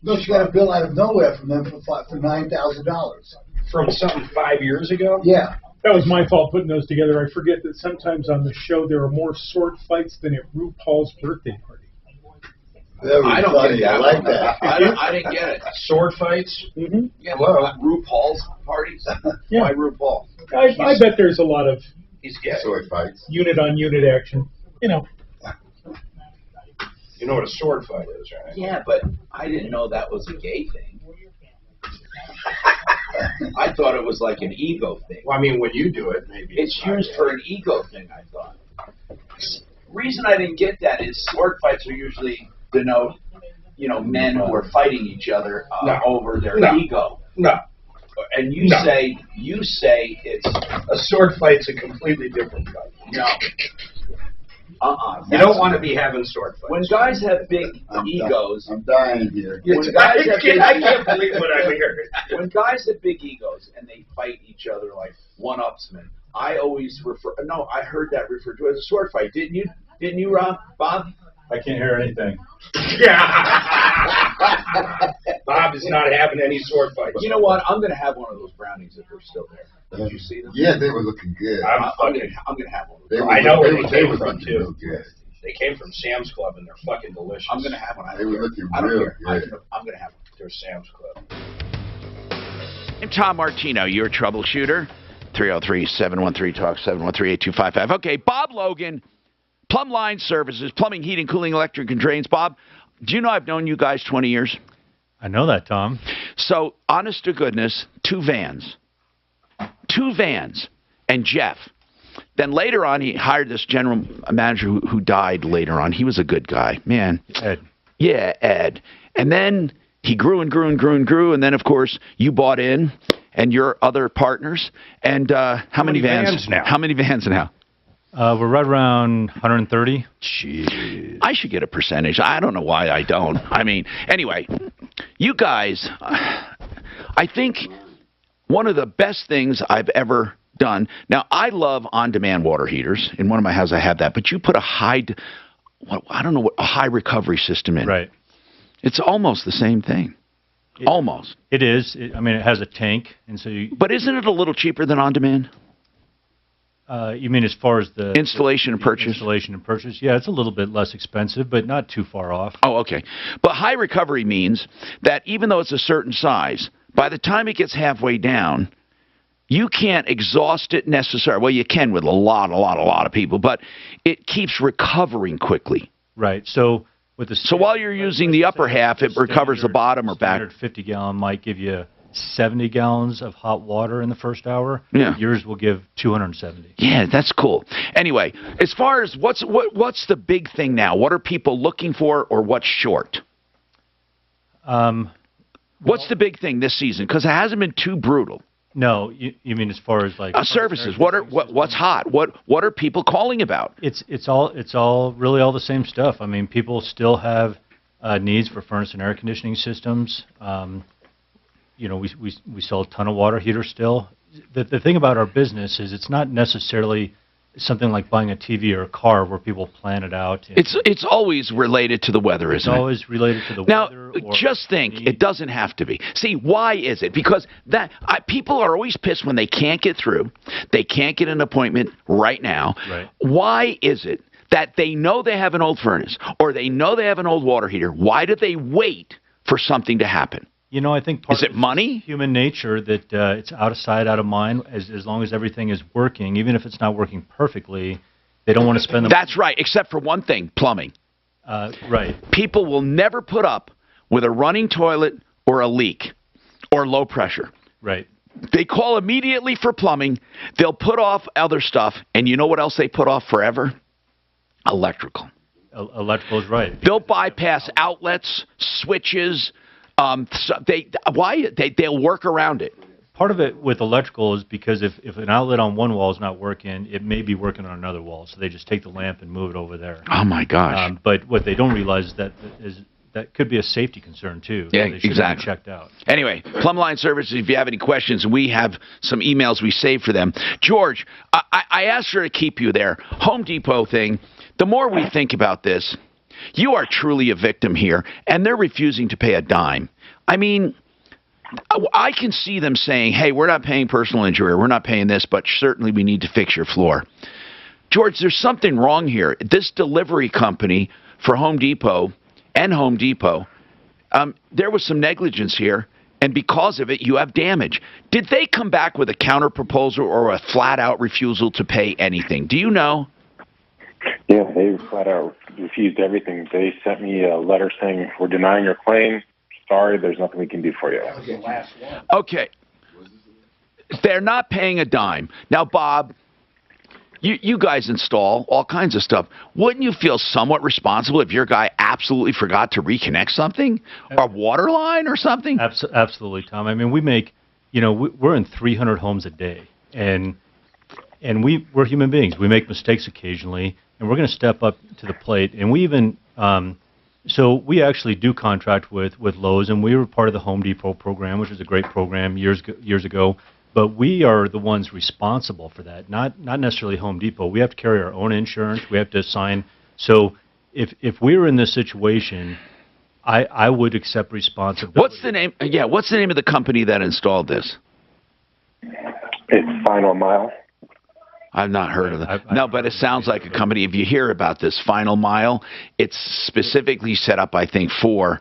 no, she got a bill out of nowhere from them for $9,000. From something 5 years ago? Yeah. That was my fault putting those together. I forget that sometimes on the show there are more sword fights than at RuPaul's birthday party. I don't funny. get that. I like that. I didn't get it. Sword fights? Mm-hmm. Yeah, well, RuPaul's parties? Yeah. Why RuPaul? I bet there's a lot of He's gay. Sword fights. unit on unit action. You know. You know what a sword fight is, right? Yeah, but I didn't know that was a gay thing. I thought it was like an ego thing. Well, I mean, when you do it, maybe. It's used for an ego thing, I thought. Reason I didn't get that is sword fights are usually denote, men who are fighting each other over their ego. No. And you say it's a sword fight's a completely different fight. No. You don't want to be having sword fights. When guys have big egos, I'm dying here. When guys have big, I can't believe what I'm hearing. When guys have big egos and they fight each other like one-upsmen, I always refer. No, I heard that referred to as a sword fight. Didn't you? Didn't you, Bob? I can't hear anything. Bob is not having any sword fights. You know what? I'm going to have one of those brownies if they're still there. Did you see them? Yeah, they were looking good. I'm going to have one. I know where they came were from, looking too. real good. They came from Sam's Club, and they're fucking delicious. I'm going to have one. They were looking I don't real care. good. I'm going to have one. They're Sam's Club. I'm Tom Martino, your troubleshooter. 303-713-TALK, 713-8255. Okay, Bob Logan, Plumb Line Services, plumbing, heating, cooling, electric, and drains. Bob, do you know I've known you guys 20 years? I know that, Tom. So, honest to goodness, 2 vans. 2 vans. And Jeff. Then later on, he hired this general manager who died later on. He was a good guy. Man. Ed. Yeah, Ed. And then he grew and grew and grew and grew. And then, of course, you bought in and your other partners. And how many vans now? How many vans now? We're right around 130. Jeez. I should get a percentage. I don't know why I don't. I mean, anyway, you guys, I think one of the best things I've ever done. Now, I love on-demand water heaters. In one of my houses, I have that. But you put a high recovery system in. Right. It's almost the same thing. Almost. It is. I mean, it has a tank, and so. But isn't it a little cheaper than on-demand? You mean as far as the installation and purchase? Installation and purchase. Yeah, it's a little bit less expensive, but not too far off. Oh, okay. But high recovery means that even though it's a certain size, by the time it gets halfway down, you can't exhaust it necessarily. Well, you can with a lot of people, but it keeps recovering quickly. Right. So with the so while you're using the upper half, it recovers the bottom or back. 50-gallon might give you 70 gallons of hot water in the first hour. Yeah. Yours will give 270. Yeah, that's cool. Anyway, as far as what's the big thing now? What are people looking for, or what's short? What's the big thing this season? Because it hasn't been too brutal. No, you mean as far as like services? What's hot? What are people calling about? It's all really all the same stuff. I mean, people still have needs for furnace and air conditioning systems. We sell a ton of water heaters still. The thing about our business is it's not necessarily something like buying a TV or a car where people plan it out. It's always related to the weather, isn't it? It's always related to the weather. Now, just think, it doesn't have to be. See, why is it? Because people are always pissed when they can't get through. They can't get an appointment right now. Right. Why is it that they know they have an old furnace or they know they have an old water heater? Why do they wait for something to happen? I think part is it money? Human nature that it's out of sight, out of mind. As long as everything is working, even if it's not working perfectly, they don't want to spend the money. That's right, except for one thing, plumbing. Right. People will never put up with a running toilet or a leak or low pressure. Right. They call immediately for plumbing. They'll put off other stuff, and you know what else they put off forever? Electrical. Electrical is right. They'll bypass outlets, switches, They'll work around it. Part of it with electrical is because if an outlet on one wall is not working, it may be working on another wall. So they just take the lamp and move it over there. Oh my gosh! But what they don't realize is that could be a safety concern too. Yeah, so they should exactly. be checked out. Anyway, Plumb Line Services, if you have any questions, we have some emails we saved for them. George, I asked her to keep you there. Home Depot thing, the more we think about this, you are truly a victim here, and they're refusing to pay a dime. I mean, I can see them saying, hey, we're not paying personal injury, we're not paying this, but certainly we need to fix your floor. George, there's something wrong here. This delivery company for Home Depot and Home Depot, there was some negligence here, and because of it, you have damage. Did they come back with a counter proposal or a flat-out refusal to pay anything? Do you know? Yeah, they flat-out refused everything. They sent me a letter saying, we're denying your claim. Sorry, there's nothing we can do for you. Okay. They're not paying a dime. Now, Bob, you guys install all kinds of stuff. Wouldn't you feel somewhat responsible if your guy absolutely forgot to reconnect something? Or a water line or something? Absolutely, Tom. I mean, we make, we're in 300 homes a day. And we're human beings. We make mistakes occasionally, and we're going to step up to the plate. And we even... So we actually do contract with Lowe's, and we were part of the Home Depot program, which was a great program years ago. But we are the ones responsible for that, not necessarily Home Depot. We have to carry our own insurance. We have to sign. So if we were in this situation, I would accept responsibility. What's the name? Yeah, what's the name of the company that installed this? It's Final Mile. I've not heard of it. No, but it sounds like a company. If you hear about this Final Mile, it's specifically set up, I think, for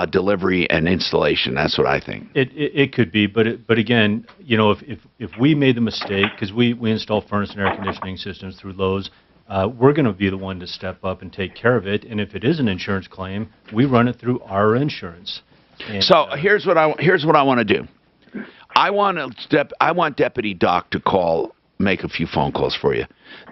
delivery and installation. That's what I think. It could be, but again, if we made the mistake, because we install furnace and air conditioning systems through Lowe's, we're going to be the one to step up and take care of it. And if it is an insurance claim, we run it through our insurance. And, so here's what I want to do. I want Deputy Doc to make a few phone calls for you.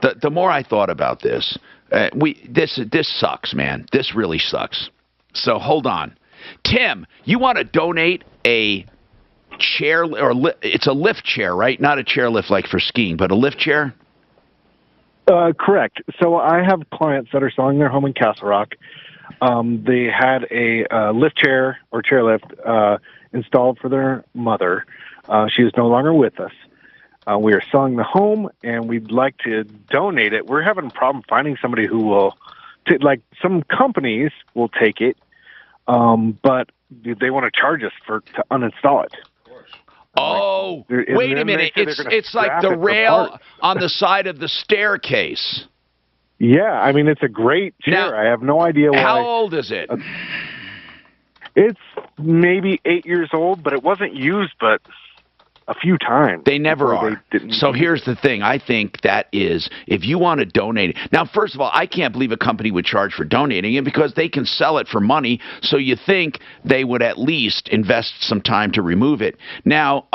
The more I thought about this, this sucks, man. This really sucks. So hold on. Tim, you want to donate a chair, it's a lift chair, right? Not a chair lift like for skiing, but a lift chair? Correct. So I have clients that are selling their home in Castle Rock. They had a lift chair or chairlift installed for their mother. She is no longer with us. We are selling the home, and we'd like to donate it. We're having a problem finding somebody who will, some companies will take it, but they want to charge us to uninstall it. Oh, wait a minute. It's like the rail on the side of the staircase. Yeah, I mean, it's a great chair. I have no idea why. How old is it? It's maybe 8 years old, but it wasn't used but a few times. They never are. So here's the thing. I think that is, if you want to donate it. Now, first of all, I can't believe a company would charge for donating it because they can sell it for money. So you think they would at least invest some time to remove it. Now,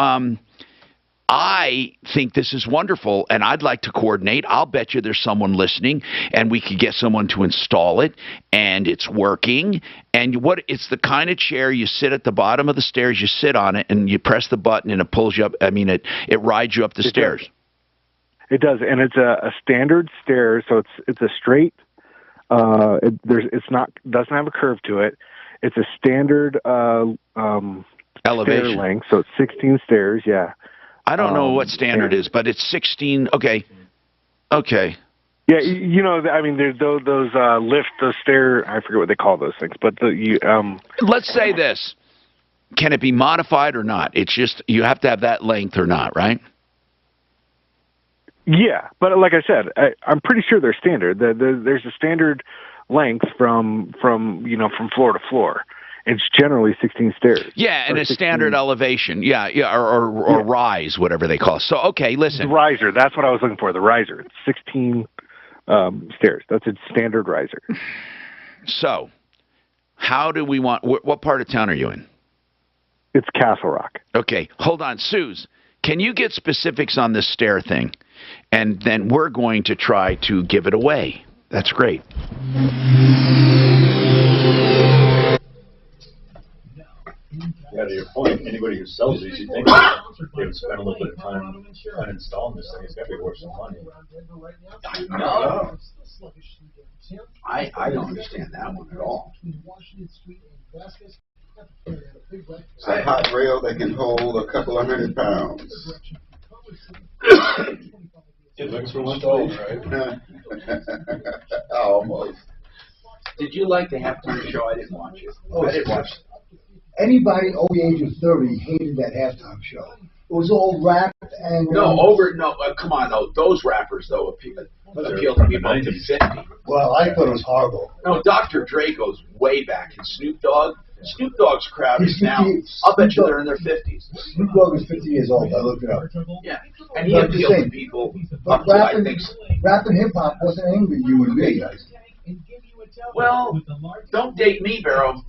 I think this is wonderful, and I'd like to coordinate. I'll bet you there's someone listening, and we could get someone to install it, and it's working. And it's the kind of chair you sit at the bottom of the stairs, you sit on it, and you press the button, and it pulls you up. I mean, it rides you up the stairs. It does, and it's a standard stair, so it's a straight. Doesn't have a curve to it. It's a standard elevation stair length, so it's 16 stairs. Yeah. I don't know what standard is, but it's 16. Okay. Okay. Yeah, I mean, there's those those stair. I forget what they call those things, but let's say this: can it be modified or not? It's just you have to have that length or not, right? Yeah, but like I said, I'm pretty sure they're standard. There's a standard length from floor to floor. It's generally 16 stairs. Yeah, and a standard elevation. Yeah, or rise, whatever they call it. So, okay, listen. The riser, that's what I was looking for, the riser. It's 16 stairs. That's a standard riser. So, how do we want, what part of town are you in? It's Castle Rock. Okay, hold on. Suze, can you get specifics on this stair thing? And then we're going to try to give it away. That's great. Yeah, to your point, anybody who sells these, you think they would spend a little bit of time uninstalling this thing. It's got to be worth some money. No. I don't understand that one at all. It's a hot rail that can hold a couple of 100 pounds. It looks for one right? Almost. Did you like the halftime show? I didn't watch it. Oh, I didn't watch it. Anybody over the age of 30 hated that halftime show. It was all rap and... Come on, though. Those rappers, though, appeal to people up to 50. Well, I thought it was horrible. No, Dr. Dre goes way back. And Snoop Dogg's crowd is now, I'll bet you they're in their 50s. Snoop Dogg is 50 years old. I looked it up. Yeah, and he appealed to people up to, I think... Rap and hip-hop wasn't aimed at you and me. Well, don't date me, Barrow.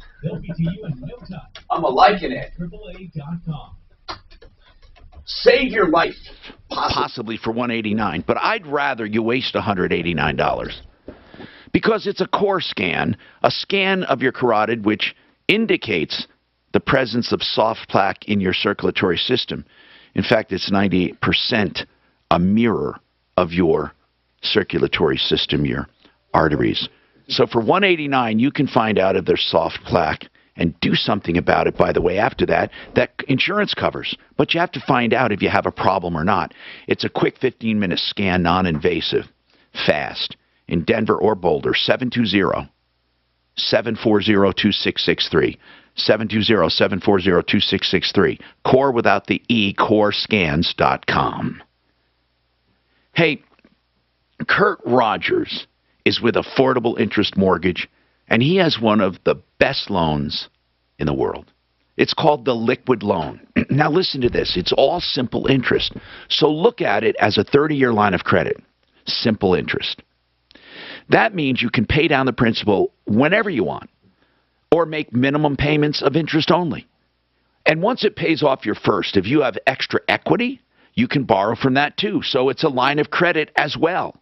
I'm a liking it. Save your life, possibly for $189, but I'd rather you waste $189 because it's a core scan, a scan of your carotid, which indicates the presence of soft plaque in your circulatory system. In fact, it's 98% a mirror of your circulatory system, your arteries. So for $189, you can find out if there's soft plaque and do something about it, by the way, after that insurance covers. But you have to find out if you have a problem or not. It's a quick 15-minute scan, non-invasive, fast, in Denver or Boulder, 720-740-2663. 720-740-2663. Core without the E, corescans.com. Hey, Kurt Rogers is with Affordable Interest Mortgage, and he has one of the best loans in the world. It's called the Liquid Loan. Now listen to this. It's all simple interest. So look at it as a 30-year line of credit. Simple interest. That means you can pay down the principal whenever you want or make minimum payments of interest only. And once it pays off your first, if you have extra equity, you can borrow from that too. So it's a line of credit as well.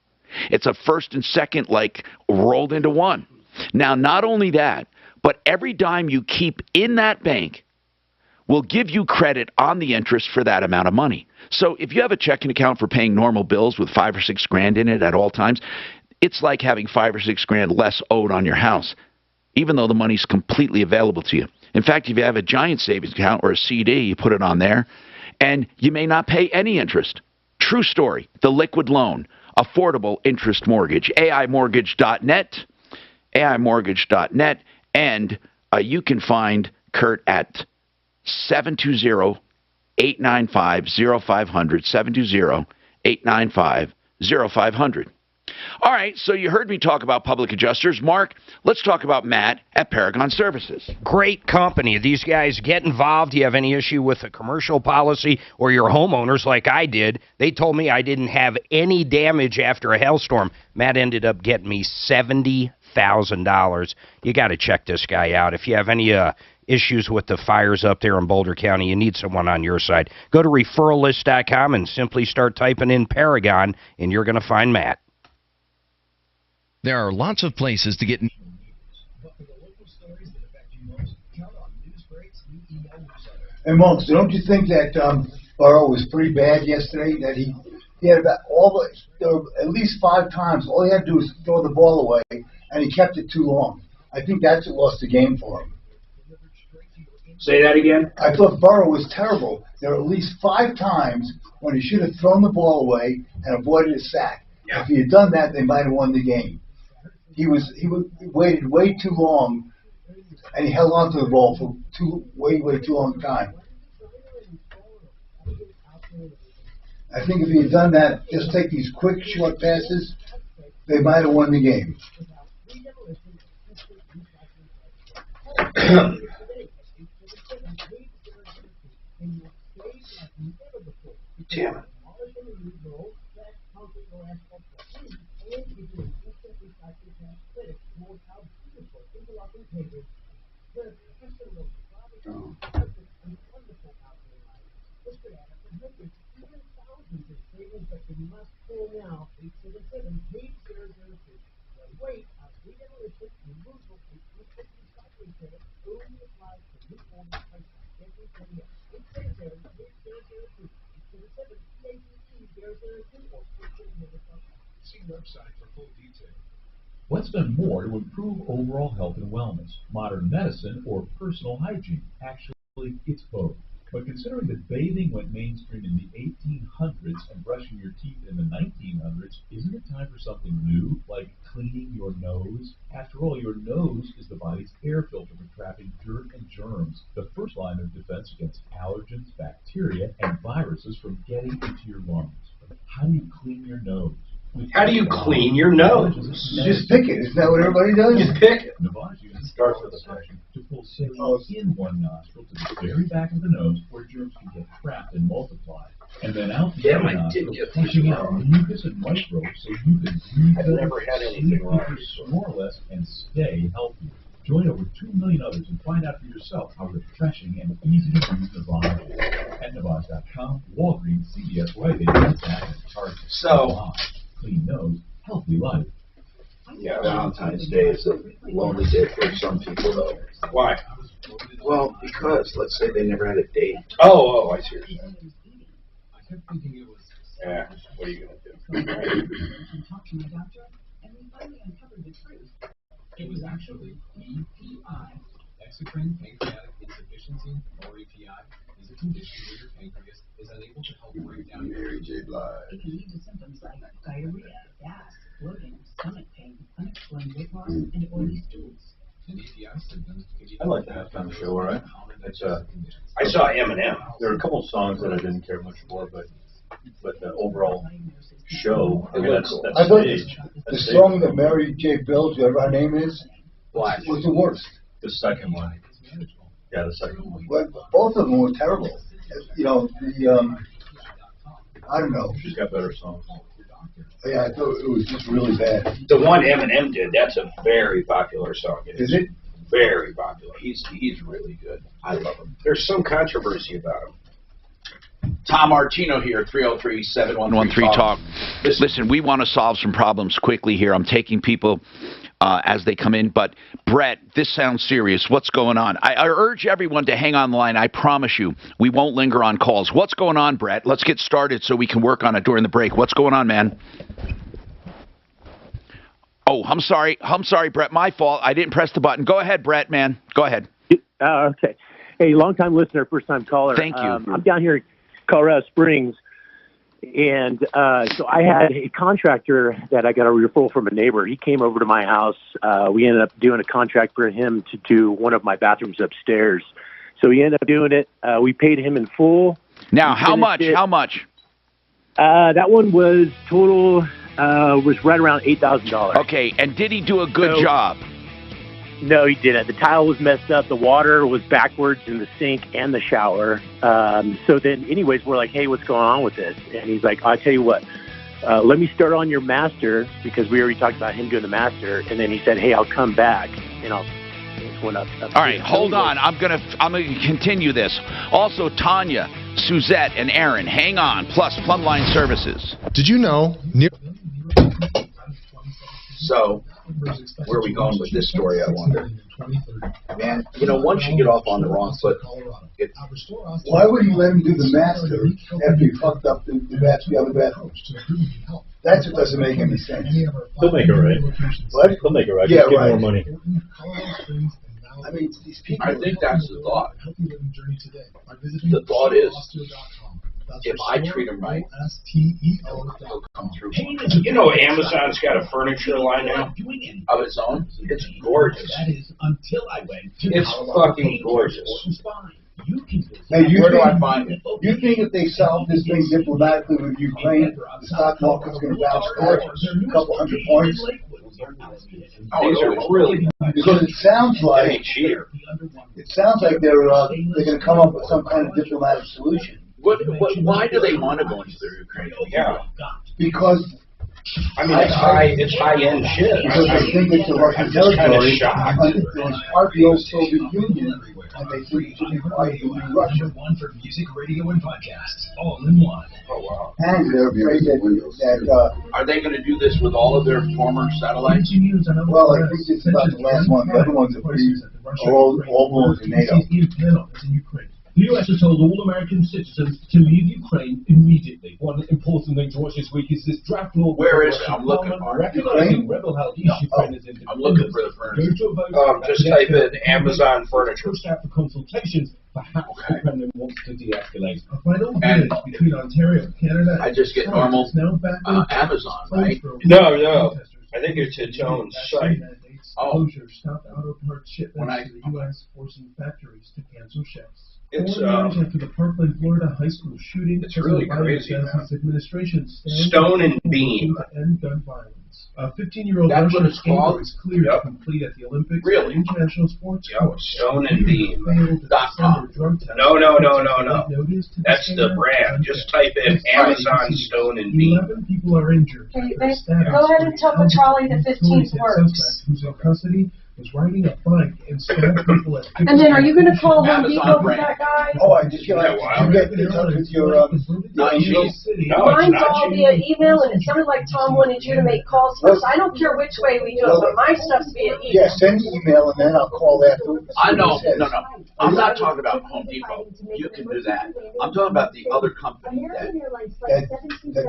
It's a first and second, like, rolled into one. Now, not only that, but every dime you keep in that bank will give you credit on the interest for that amount of money. So if you have a checking account for paying normal bills with $5 or $6 grand in it at all times, it's like having $5 or $6 grand less owed on your house, even though the money's completely available to you. In fact, if you have a giant savings account or a CD, you put it on there, and you may not pay any interest. True story. The Liquid Loan. Affordable Interest Mortgage. AIMortgage.net. AIMortgage.net. And you can find Kurt at 720-895-0500. 720-895-0500. All right, so you heard me talk about public adjusters. Mark, let's talk about Matt at Paragon Services. Great company. These guys get involved. You have any issue with a commercial policy or your homeowners like I did, they told me I didn't have any damage after a hailstorm. Matt ended up getting me $70,000. You got to check this guy out. If you have any issues with the fires up there in Boulder County, you need someone on your side. Go to referrallist.com and simply start typing in Paragon, and you're going to find Matt. There are lots of places to get... Hey, Monks, don't you think that Burrow was pretty bad yesterday? That he had about at least 5 times, all he had to do was throw the ball away, and he kept it too long. I think that's what lost the game for him. Say that again? I thought Burrow was terrible. There were at least 5 times when he should have thrown the ball away and avoided a sack. Yeah. If he had done that, they might have won the game. He waited way too long, and he held on to the ball for way too long time. I think if he had done that, just take these quick, short passes, they might have won the game. Damn it. See website for full details. What's done more to improve overall health and wellness? Modern medicine or personal hygiene? Actually, it's both. But considering that bathing went mainstream in the 1800s and brushing your teeth in the 1900s, isn't it time for something new, like cleaning your nose? After all, your nose is the body's air filter for trapping dirt and germs, the first line of defense against allergens, bacteria, and viruses from getting into your lungs. How do you clean your nose? How do you clean your nose? Just pick it. Isn't that what everybody does? Just pick it. Starts with a session to pull saline in one nostril to the very back of the nose where germs can get trapped and multiply. And then out the other nostril, pushing out mucus and microbes so you can breathe I've never had anything wrong. more or less and stay healthy. Join over 2 million others and find out for yourself how refreshing and easy to use Navage is. At Navage.com, Walgreens, CVS, Rite Aid, and Target. So, clean nose, healthy life. Yeah, Valentine's Day is a lonely day for some people, though. Why? Well, because let's say they never had a date. Oh, I see what you're saying. Yeah, what are you going to do? It was actually EPI, exocrine pancreatic insufficiency, or EPI, is a condition where your pancreas is unable to help break down Mary J. Blige. It can lead to symptoms like diarrhea, gas, bloating, stomach pain, unexplained weight loss, and oily stools. And EPI symptoms can be I like that kind of show, all right? It's I saw Eminem. There are a couple of songs that I didn't care much for, but the overall show, I mean, that's I thought stage. the song that Mary J. Bilge, whatever her name is, was the worst. The second one. Yeah, the second one. But both of them were terrible. You know, I don't know. She's got better songs. Yeah, I thought it was just really bad. The one Eminem did, that's a very popular song. Is it? Very popular. He's really good. I love him. There's some controversy about him. Tom Martino here, 303-713-TALK. Listen, we want to solve some problems quickly here. I'm taking people as they come in. But, Brett, this sounds serious. What's going on? I urge everyone to hang on the line. I promise you, we won't linger on calls. What's going on, Brett? Let's get started so we can work on it during the break. What's going on, man? Oh, I'm sorry. Brett. My fault. I didn't press the button. Go ahead, Brett, man. Go ahead. Okay. Hey, long-time listener, first-time caller. Thank you. I'm down here in Colorado Springs, and so I had a contractor that I got a referral from a neighbor. He came over to my house. We ended up doing a contract for him to do one of my bathrooms upstairs. So he ended up doing it. We paid him in full. Now, how much? How much? That one was total was right around $8,000. Okay, and did he do a good job? No, he didn't. The tile was messed up. The water was backwards in the sink and the shower. So then, anyways, we're like, hey, what's going on with this? And he's like, I'll tell you what. Let me start on your master, because we already talked about him doing the master. And then he said, hey, I'll come back, and I'll went up. All right, hold on. I'm gonna continue this. Also, Tanya, Suzette, and Aaron, hang on. Plus, Plumline Services. Did you know? So, where are we going with this story, I wonder? Man, you know, once you get off on the wrong foot, why would you let him do the master after he fucked up the other bathroom? That's what doesn't make any sense. They'll make it right. What? They'll make it right. Yeah, Just give right. more money. I mean, these people. I think that's the thought. The thought is, if I treat him right, he'll come through. You know, Amazon's got a furniture line now Of its own, it's gorgeous. It's fucking gorgeous. Hey, Where do I find it? You think if they solve this thing diplomatically with Ukraine, the stock market's going to bounce back a couple hundred points? These are really Because it sounds like they're going to come up with some kind of diplomatic solution. Why do they want to go into the Ukraine? Yeah. Because I mean, it's high-end shit. Because they think it's a Russian I'm just kind of territory. shocked. It was part of the old Soviet Union, and they think it should be part of Russia. One for music, radio, and podcasts, all in one. Oh, wow. And they're afraid that Are they going to do this with all of their former satellites? well, I think it's about the last one. The other ones are all belong to NATO. The U.S. has told all American citizens to leave Ukraine immediately. One important thing to watch this week is this draft law. Where is it? I'm looking for it. Recognizing rebel held Ukraine as independent. I'm looking for the furniture. Go to a vote. Just type in Amazon furniture. Pushed out for consultations. Perhaps the Kremlin wants to de-escalate. A final bridge between Ontario and Canada. I just get normal Amazon, right? No. I think it's its own site. Closure stopped auto parts shipments to the U.S., forcing factories to cancel shifts. It's 4 years after the Parkland, Florida high school shooting, it's really crazy. His administration Stone and Beam. To end gun violence. A 15-year-old That's what Russian it's called? skater is cleared to complete at the Olympics. Really? International sports. Stone and Beam. .com. No. That's the brand. Just type in Amazon Stone and Beam. 11 people are injured. Go ahead and tell Petrali the 15th works. Who's in custody was riding a bike and stabbed people at. And then are you going to call Home Depot for that guy? Oh, I just got to get in touch with your, Mine's all via email, and it sounded like Tom wanted you to make calls first. I don't care which way we do it, but my stuff's via email. Yeah, send the email and then I'll call that. I know, no. I'm not talking about Home Depot. You can do that. I'm talking about the other company that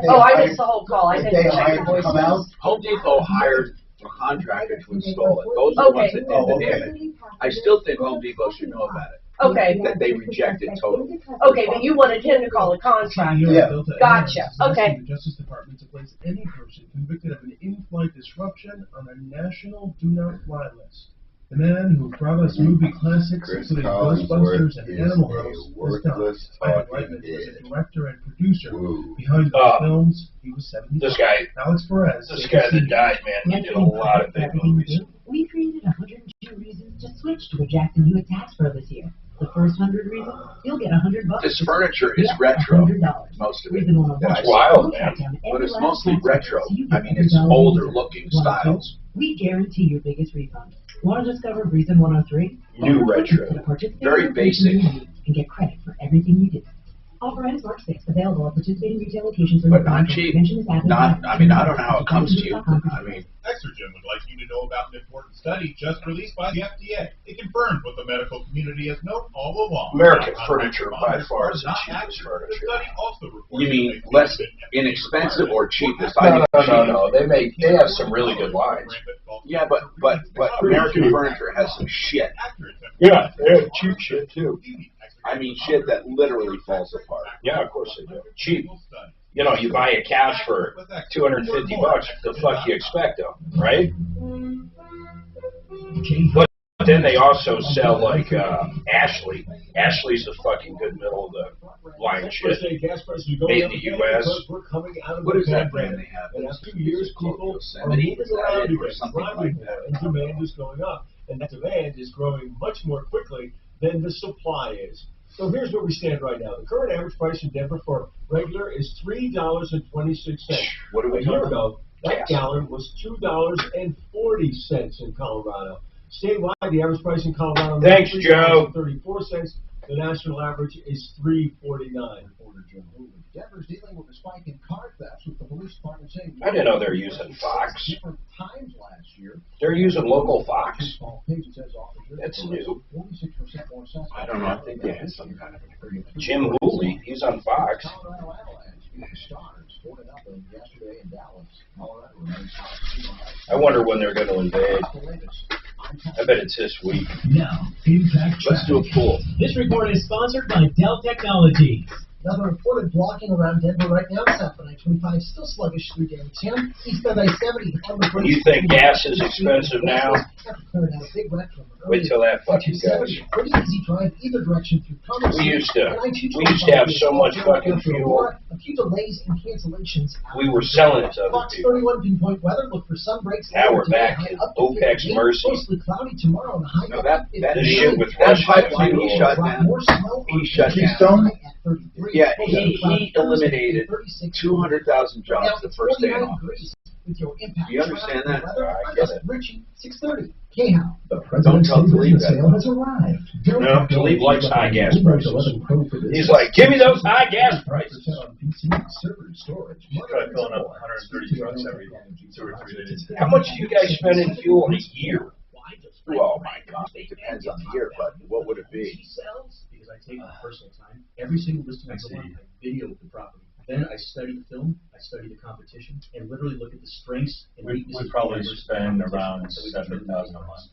Oh, I missed the whole call. I didn't check the voicemail. Home Depot hired a contractor to install it. Those are the ones that did the damage. I still think Home Depot should know about it. Okay. That they rejected totally. Okay, but you wanted him to call a contractor. Yeah. Gotcha. Okay. The Justice Department to place any person convicted of an in-flight disruption on a national do-not-fly list. The man who brought us movie classics including Ghostbusters and Animal House is done. Ivan Reitman was a director and producer behind those films. He was 70. This guy, Alex Perez. this guy that died, man, he did a lot of big movies. We created 102 reasons to switch to a Jackson Hewitt Tax Pro this year. The first 100 reasons, you'll get $100. This furniture is retro, most of it. That's wild, man. But it's mostly retro. I mean, it's older looking styles. We guarantee your biggest refund. Want to discover Reason 103? New retro. Very basic. And get credit for everything you do. Offer ends March 6th. Available at participating retail locations. But not cheap. Not, I mean, I don't know how it comes to you. I mean, Exergen would like you to know about an important study just released by the FDA. It confirms what the medical community has known all along. American furniture by far is the cheapest furniture. you mean less inexpensive or cheapest? No. They have some really good lines. Yeah, but American furniture has some shit. Yeah, they have cheap shit too. I mean, shit that literally falls apart. Yeah, of course they do. Cheap. You know, you buy a couch for $250. The fuck you expect them, right? But then they also sell like Ashley. Ashley's a fucking good middle of the line shit. Made in the U.S. What is that brand they have? In the last 2 years, people are moving around again, driving more, and demand is going up. And that demand is growing much more quickly than the supply is. So here's where we stand right now. The current average price in Denver for regular is $3.26. What are we A year ago, that gallon was $2.40 in Colorado. Statewide, the average price in Colorado Thanks, is Joe. $3.34. The national average is $3.49. Denver's dealing with a spike in car thefts, with the police department saying I didn't know they're using Fox. different times last year. They're using local Fox. That's new. 46% more suspects. I don't know. I think they had some kind of Jim Hooley, he's on Fox. Colorado Avalanche beat the Stars 4-0 yesterday in Dallas. Colorado remains top. I wonder when they're going to invade. I bet it's this week. Now, Impact Let's do a pool. This report is sponsored by Dell Technologies. Another reported blocking around Denver right now. South of I-25 still sluggish through downtown. East of I-70 on the bridge. You think gas is expensive now? Wait till that fucking goes. Pretty easy drive either direction through Commerce. We used to have so much fucking fuel. A few delays and cancellations. We were selling it to other Fox people. 31 pinpoint weather. Look for some breaks. Now we're back in OPEC's mercy. Mostly cloudy tomorrow on the high. No, that shit with that Russia. pipeline he shut down. He shut down. Yeah, he eliminated 200,000 jobs the first day in office. Do you understand that? I get it. Richie, 6:30. K-How. Don't tell Talib that. Has arrived. No, Talib likes high gas prices. He's like, give me those high gas prices. Storage. Try filling up 130 trucks every 2 or 3 days. How much do you guys spend in fuel in a year? Well, my God, it depends on the year, but what would it be? because I take my personal time. Every single listing I go on, I video the property. Then I study the film, I study the competition, and literally look at the strengths and weaknesses. We probably spend around $70,000 a month.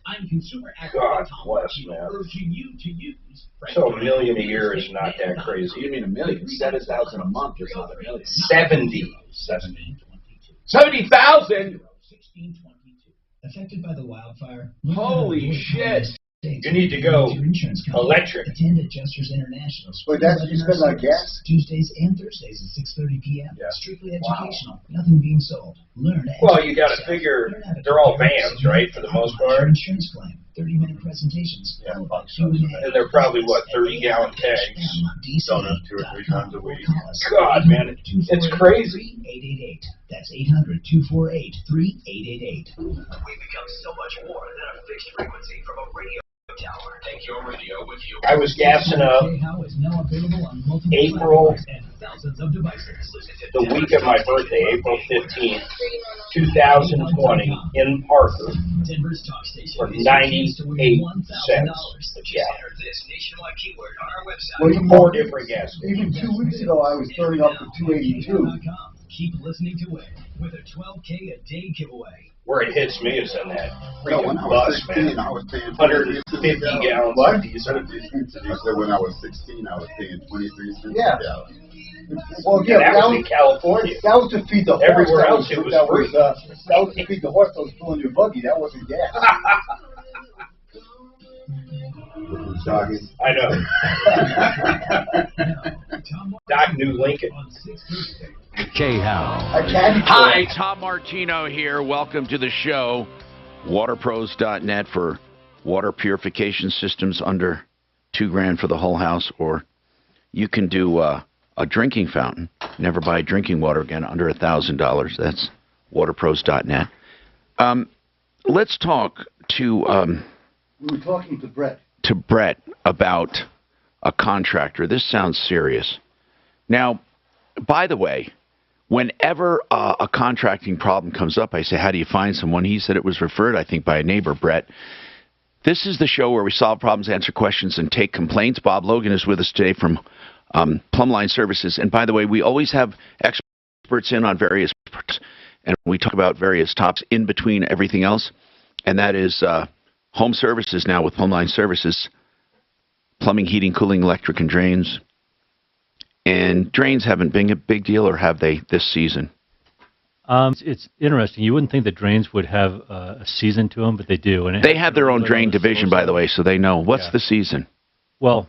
I'm consumer God bless, man. urging you to use. So $1 million a year is not that crazy. You mean $1 million? 7,000 a month is not $1 million. 70,000. Affected by the wildfire. Holy shit! You need to go electric. Attend Adjusters International. But that's what you spend on gas? Tuesdays and Thursdays at 6:30 p.m. Yeah. Strictly educational. Nothing being sold. Learn. Well, you got to figure they're all vans, right, for the most part. Insurance claim. 30-minute presentations. Yeah, And they're probably, what, 30-gallon tanks? Done them 2 or 3 times a week. God, man, it's crazy. 888. That's 800-248-3888. We've become so much more than a fixed frequency from a radio tower. Take your radio with you. I was gassing up April, the week of my birthday, April 15th, 2020, in Parker, for 98 cents a gallon. Well, 4 different gas stations. Even 2 weeks ago, I was turning up to 282. Keep listening to it with a 12K a day giveaway. Where it hits me is in that No, when freaking I was bus, 16, man. I was paying 150 gallons of diesel. I said when I was 16, I was paying 23 cents Yeah. a gallon. Well, Yeah, that was in California. That was to feed the horse. Everywhere that else was, it was that free. that was to feed the horse that was pulling your buggy. That wasn't gas. I know. Doc knew Lincoln. K-How. Hi, Tom Martino here. Welcome to the show. Waterpros.net for water purification systems under $2,000 for the whole house, or you can do a drinking fountain. Never buy drinking water again under $1,000. That's waterpros.net. Let's talk to We were talking to Brett. Brett about a contractor. This sounds serious. Now, by the way, whenever a contracting problem comes up, I say, how do you find someone? He said it was referred, I think, by a neighbor, Brett. This is the show where we solve problems, answer questions, and take complaints. Bob Logan is with us today from Plumline Services. And by the way, we always have experts in on various parts, and we talk about various topics in between everything else. And that is home services now with Plumline Services, plumbing, heating, cooling, electric, and drains. And drains haven't been a big deal, or have they this season? It's interesting. You wouldn't think that drains would have a season to them, but they do. And they have their own drain division, by the way, so they know. What's the season? Well,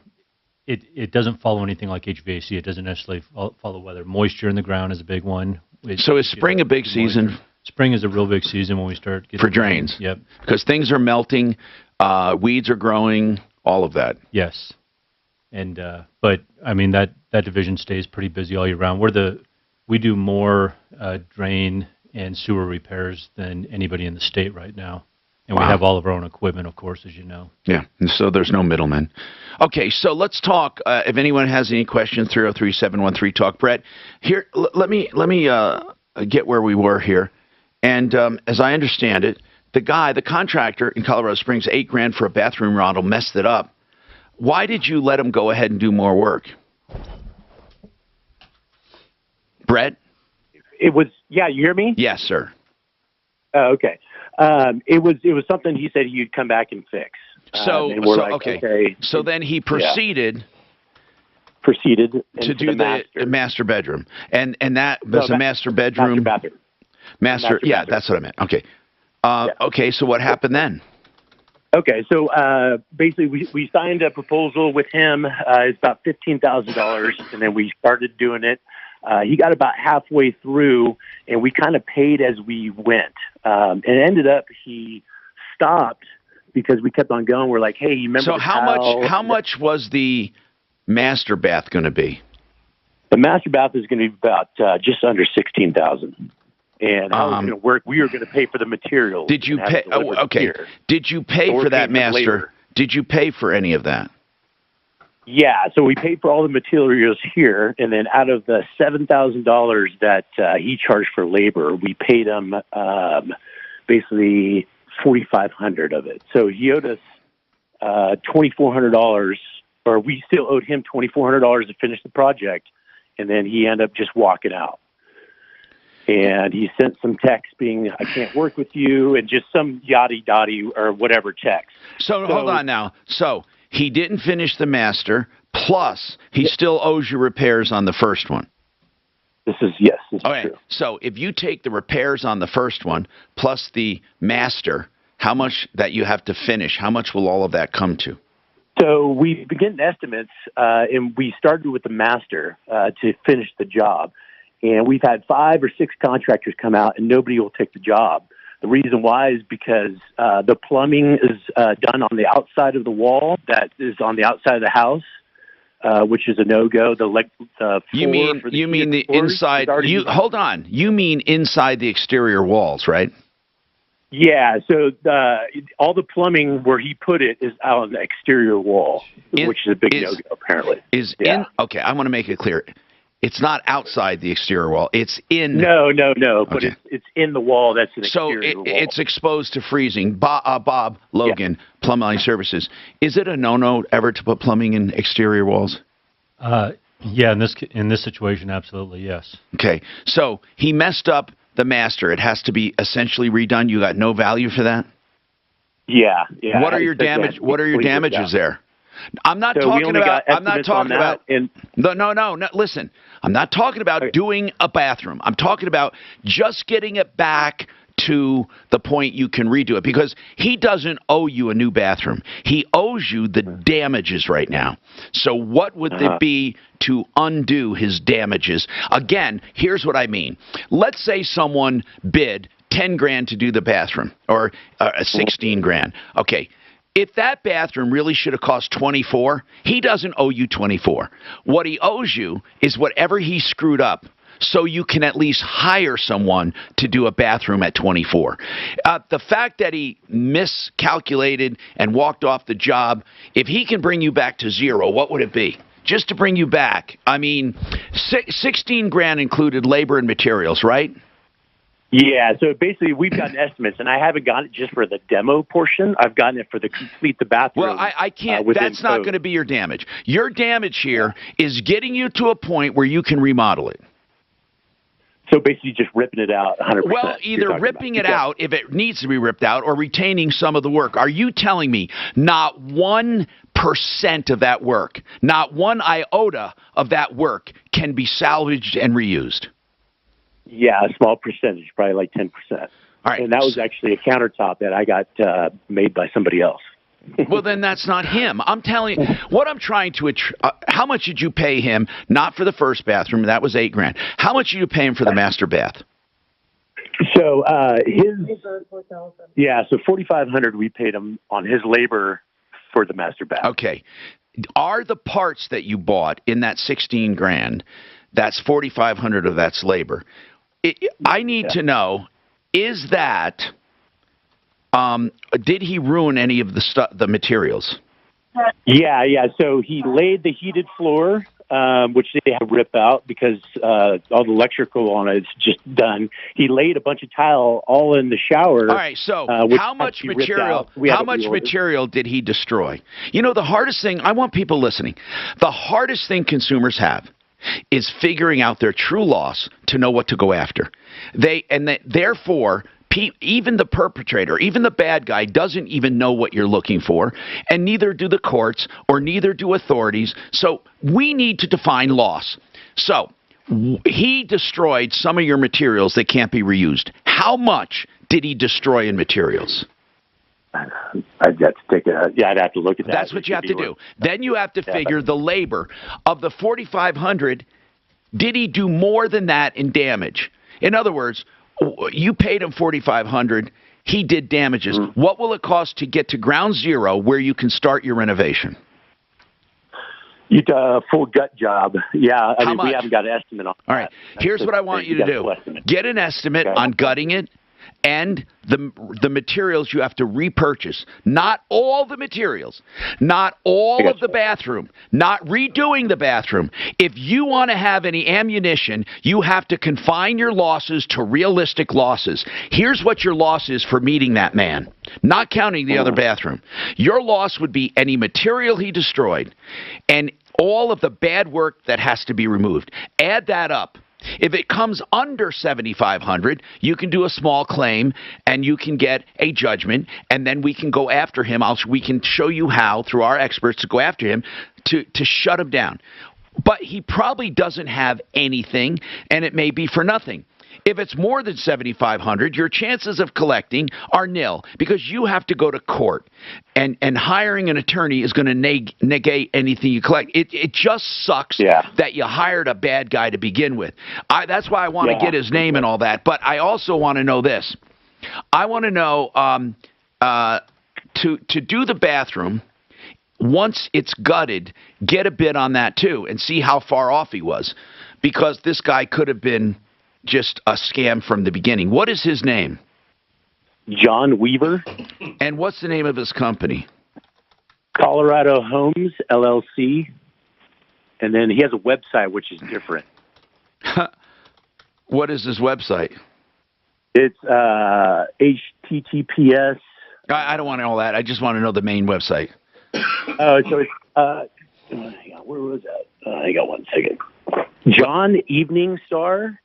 it doesn't follow anything like HVAC. It doesn't necessarily follow weather. Moisture in the ground is a big one. So is spring a big season? Spring is a real big season when we start getting for drains. Yep. Because things are melting, weeds are growing, all of that. Yes. And but I mean that division stays pretty busy all year round. We do more drain and sewer repairs than anybody in the state right now. And we have all of our own equipment, of course, as you know. Yeah, and so there's no middlemen. Okay, so let's talk. If anyone has any questions, 303-713-TALK. Brett, here, let me get where we were here. And as I understand it, the contractor in Colorado Springs, $8,000 for a bathroom remodel, messed it up. Why did you let him go ahead and do more work? Brett? It was, yeah, you hear me? Yes, sir. Okay. It was something he said he'd come back and fix. Okay. So then he proceeded to do the master bedroom. And that was a master bedroom. Master bathroom. Yeah, that's what I meant. Okay. Okay, so what happened then? Okay, so basically we signed a proposal with him. It's about $15,000, and then we started doing it. He got about halfway through, and we kind of paid as we went. And it ended up he stopped because we kept on going. We're like, hey, you remember? So how much was the master bath going to be? The master bath is going to be about just under $16,000. And how it's going to work? We are going to pay for the materials. Did you pay? Oh, okay. Here. Did you pay for that master? Did you pay for any of that? Yeah, so we paid for all the materials here, and then out of the $7,000 that he charged for labor, we paid him basically $4,500 of it. So he owed us $2,400 or we still owed him $2,400 to finish the project, and then he ended up just walking out. And he sent some text being, I can't work with you, and just some yada-yada or whatever text. So hold on now. So he didn't finish the master, plus he still owes you repairs on the first one. This is true. So if you take the repairs on the first one, plus the master, how much that you have to finish, how much will all of that come to? So we began estimates, and we started with the master to finish the job. And we've had 5 or 6 contractors come out, and nobody will take the job. The reason why is because the plumbing is done on the outside of the wall that is on the outside of the house, which is a no-go. You mean the inside? Hold on. You mean inside the exterior walls, right? Yeah. So all the plumbing where he put it is out on the exterior wall, which is a big no-go apparently. Okay, I want to make it clear. It's not outside the exterior wall. It's in. No. But it's in the wall. That's an exterior wall. It's exposed to freezing. Bob Logan, Plumbing Services. Is it a no-no ever to put plumbing in exterior walls? Yeah, in this situation, absolutely, yes. Okay, so he messed up the master. It has to be essentially redone. You got no value for that? Yeah. What are your damage? What are your damages there? I'm not talking about. No. Listen, I'm not talking about doing a bathroom. I'm talking about just getting it back to the point you can redo it, because he doesn't owe you a new bathroom. He owes you the damages right now. So what would it be to undo his damages? Again, here's what I mean. Let's say someone bid 10 grand to do the bathroom, or 16 grand. Okay. If that bathroom really should have cost 24, he doesn't owe you 24. What he owes you is whatever he screwed up, so you can at least hire someone to do a bathroom at 24. The fact that he miscalculated and walked off the job, if he can bring you back to zero, what would it be? Just to bring you back. I mean, 16 grand included labor and materials, right? Yeah, so basically we've gotten estimates, and I haven't gotten it just for the demo portion. I've gotten it for the complete the bathroom. Well, I can't. That's not going to be your damage. Your damage here is getting you to a point where you can remodel it. So basically just ripping it out 100%. Well, either ripping it out if it needs to be ripped out, or retaining some of the work. Are you telling me not 1% of that work, not one iota of that work can be salvaged and reused? Yeah, a small percentage, probably like 10%. All right. And that was actually a countertop that I got made by somebody else. Well, then that's not him. I'm telling you, what I'm trying to, how much did you pay him, not for the first bathroom, that was $8 grand. How much did you pay him for the master bath? So so $4,500 we paid him on his labor for the master bath. Okay. Are the parts that you bought in that 16 grand, that's $4,500 of that's labor. I need to know, is that, did he ruin any of the materials? Yeah. So he laid the heated floor, which they had to rip out because all the electrical on it is just done. He laid a bunch of tile all in the shower. All right, so how much material? How much material did he destroy? You know, the hardest thing, I want people listening, the hardest thing consumers have is figuring out their true loss to know what to go after. Therefore, even the perpetrator, even the bad guy, doesn't even know what you're looking for, and neither do the courts or neither do authorities. So we need to define loss. So he destroyed some of your materials that can't be reused. How much did he destroy in materials? I'd have to take it. Yeah, I'd have to look at that. That's what you have to do. Then you have to figure the labor of the $4,500. Did he do more than that in damage? In other words, you paid him $4,500. He did damages. What will it cost to get to ground zero where you can start your renovation? You a full gut job. Yeah, I mean, we haven't got an estimate on that. All right. Here's what I want you to do. Get an estimate on gutting it. and the materials you have to repurchase. Not all the materials, not all of the bathroom, not redoing the bathroom. If you want to have any ammunition, you have to confine your losses to realistic losses. Here's what your loss is for meeting that man, not counting the other bathroom. Your loss would be any material he destroyed and all of the bad work that has to be removed. Add that up. If it comes under $7,500, you can do a small claim and you can get a judgment, and then we can go after him. We can show you how, through our experts, to go after him to shut him down. But he probably doesn't have anything, and it may be for nothing. If it's more than $7,500, your chances of collecting are nil because you have to go to court, and hiring an attorney is going to negate anything you collect. It just sucks that you hired a bad guy to begin with. That's why I want to get his name and all that. But I also want to know this. I want to know to do the bathroom. Once it's gutted, get a bid on that too and see how far off he was, because this guy could have been just a scam from the beginning. What is his name? John Weaver. And what's the name of his company? Colorado Homes, LLC. And then he has a website, which is different. What is his website? It's HTTPS. I don't want all that. I just want to know the main website. So it's, hang on, where was that? Hang on one second. John Eveningstar.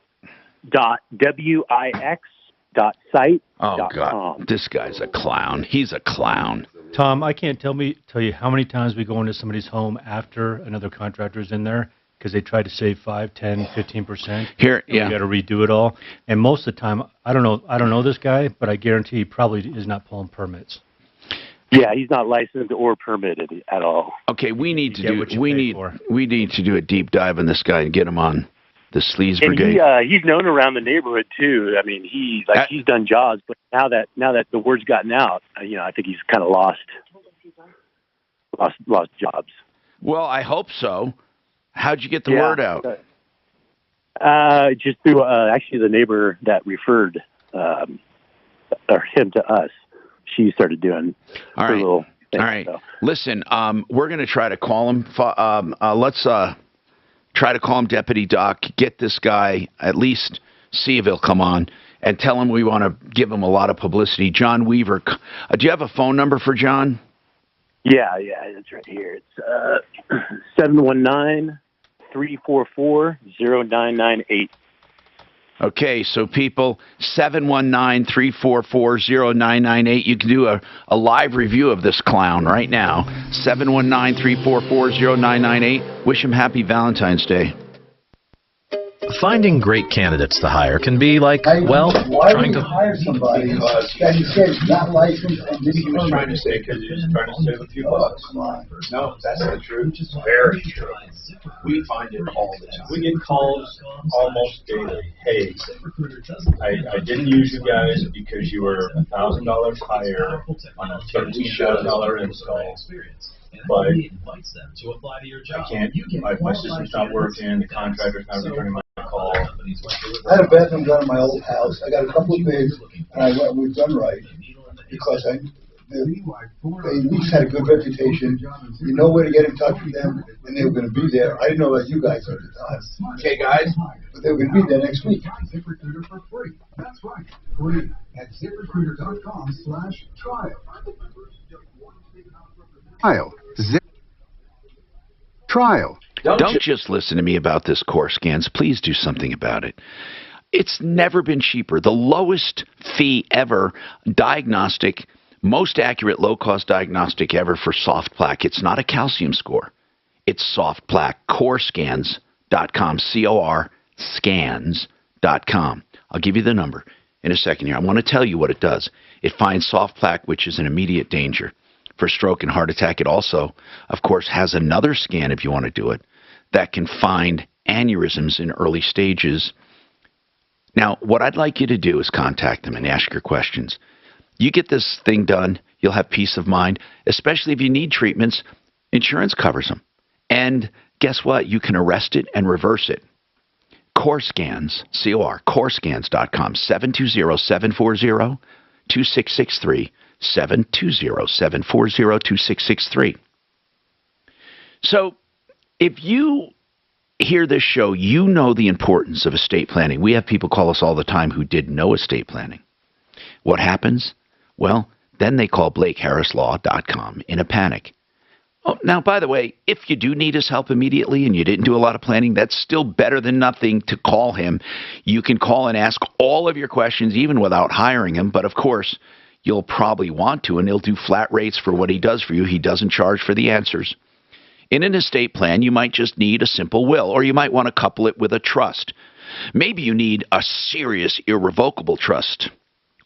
.wix.site. Oh, God. This guy's a clown. He's a clown. Tom, I can't tell you how many times we go into somebody's home after another contractor's in there because they try to save 5, 10, 15%. Here, We got to redo it all. And most of the time, I don't know this guy, but I guarantee he probably is not pulling permits. Yeah, he's not licensed or permitted at all. Okay, we need to do a deep dive on this guy and get him on the Sleaze Brigade. He's known around the neighborhood too. I mean, he's done jobs, but now that the word's gotten out, I think he's kind of lost jobs. Well, I hope so. How'd you get the word out? Just through actually the neighbor that referred him to us. She started doing her little thing. All right. So. Listen, we're going to try to call him. Let's try to call him Deputy Doc, get this guy, at least see if he'll come on, and tell him we want to give him a lot of publicity. John Weaver. Do you have a phone number for John? Yeah, it's right here. It's 719-344-0998. Okay, so people, 719-344-0998. You can do a live review of this clown right now. 719-344-0998. Wish him happy Valentine's Day. Finding great candidates to hire can be like, why trying to hire somebody that he said is not licensed and didn't He was trying to say because he was trying to save a few bucks. No, that's not true. It's very true. We find it all the time. We get calls almost daily. Hey, I didn't use you guys because you were $1,000 higher on a $13,000 install. But I can't. My system's not working. The contractor's not returning my call. I had a bathroom done in my old house. I got a couple of bids, and we've done right because they at least had a good reputation. You know where to get in touch with them, and they were going to be there. I didn't know about you guys at the time. Okay, guys. But they were going to be there next week. ZipRecruiter for free. That's right, free at ZipRecruiter.com/trial. Trial. Don't just listen to me about this core scans. Please do something about it. It's never been cheaper. The lowest fee ever diagnostic, most accurate low-cost diagnostic ever for soft plaque. It's not a calcium score. It's soft plaque. Corescans.com. C-O-R scans.com. I'll give you the number in a second here. I want to tell you what it does. It finds soft plaque, which is an immediate danger for stroke and heart attack. It also, of course, has another scan, if you want to do it, that can find aneurysms in early stages. Now, what I'd like you to do is contact them and ask your questions. You get this thing done, you'll have peace of mind, especially if you need treatments. Insurance covers them. And guess what? You can arrest it and reverse it. Core Scans, C-O-R, corescans.com, 720-740-2663, 720-740-2663. So if you hear this show, you know the importance of estate planning. We have people call us all the time who didn't know estate planning. What happens? Well, then they call BlakeHarrisLaw.com in a panic. Oh, now, by the way, if you do need his help immediately and you didn't do a lot of planning, that's still better than nothing to call him. You can call and ask all of your questions, even without hiring him. But, of course, you'll probably want to, and he'll do flat rates for what he does for you. He doesn't charge for the answers. In an estate plan, you might just need a simple will, or you might want to couple it with a trust. Maybe you need a serious irrevocable trust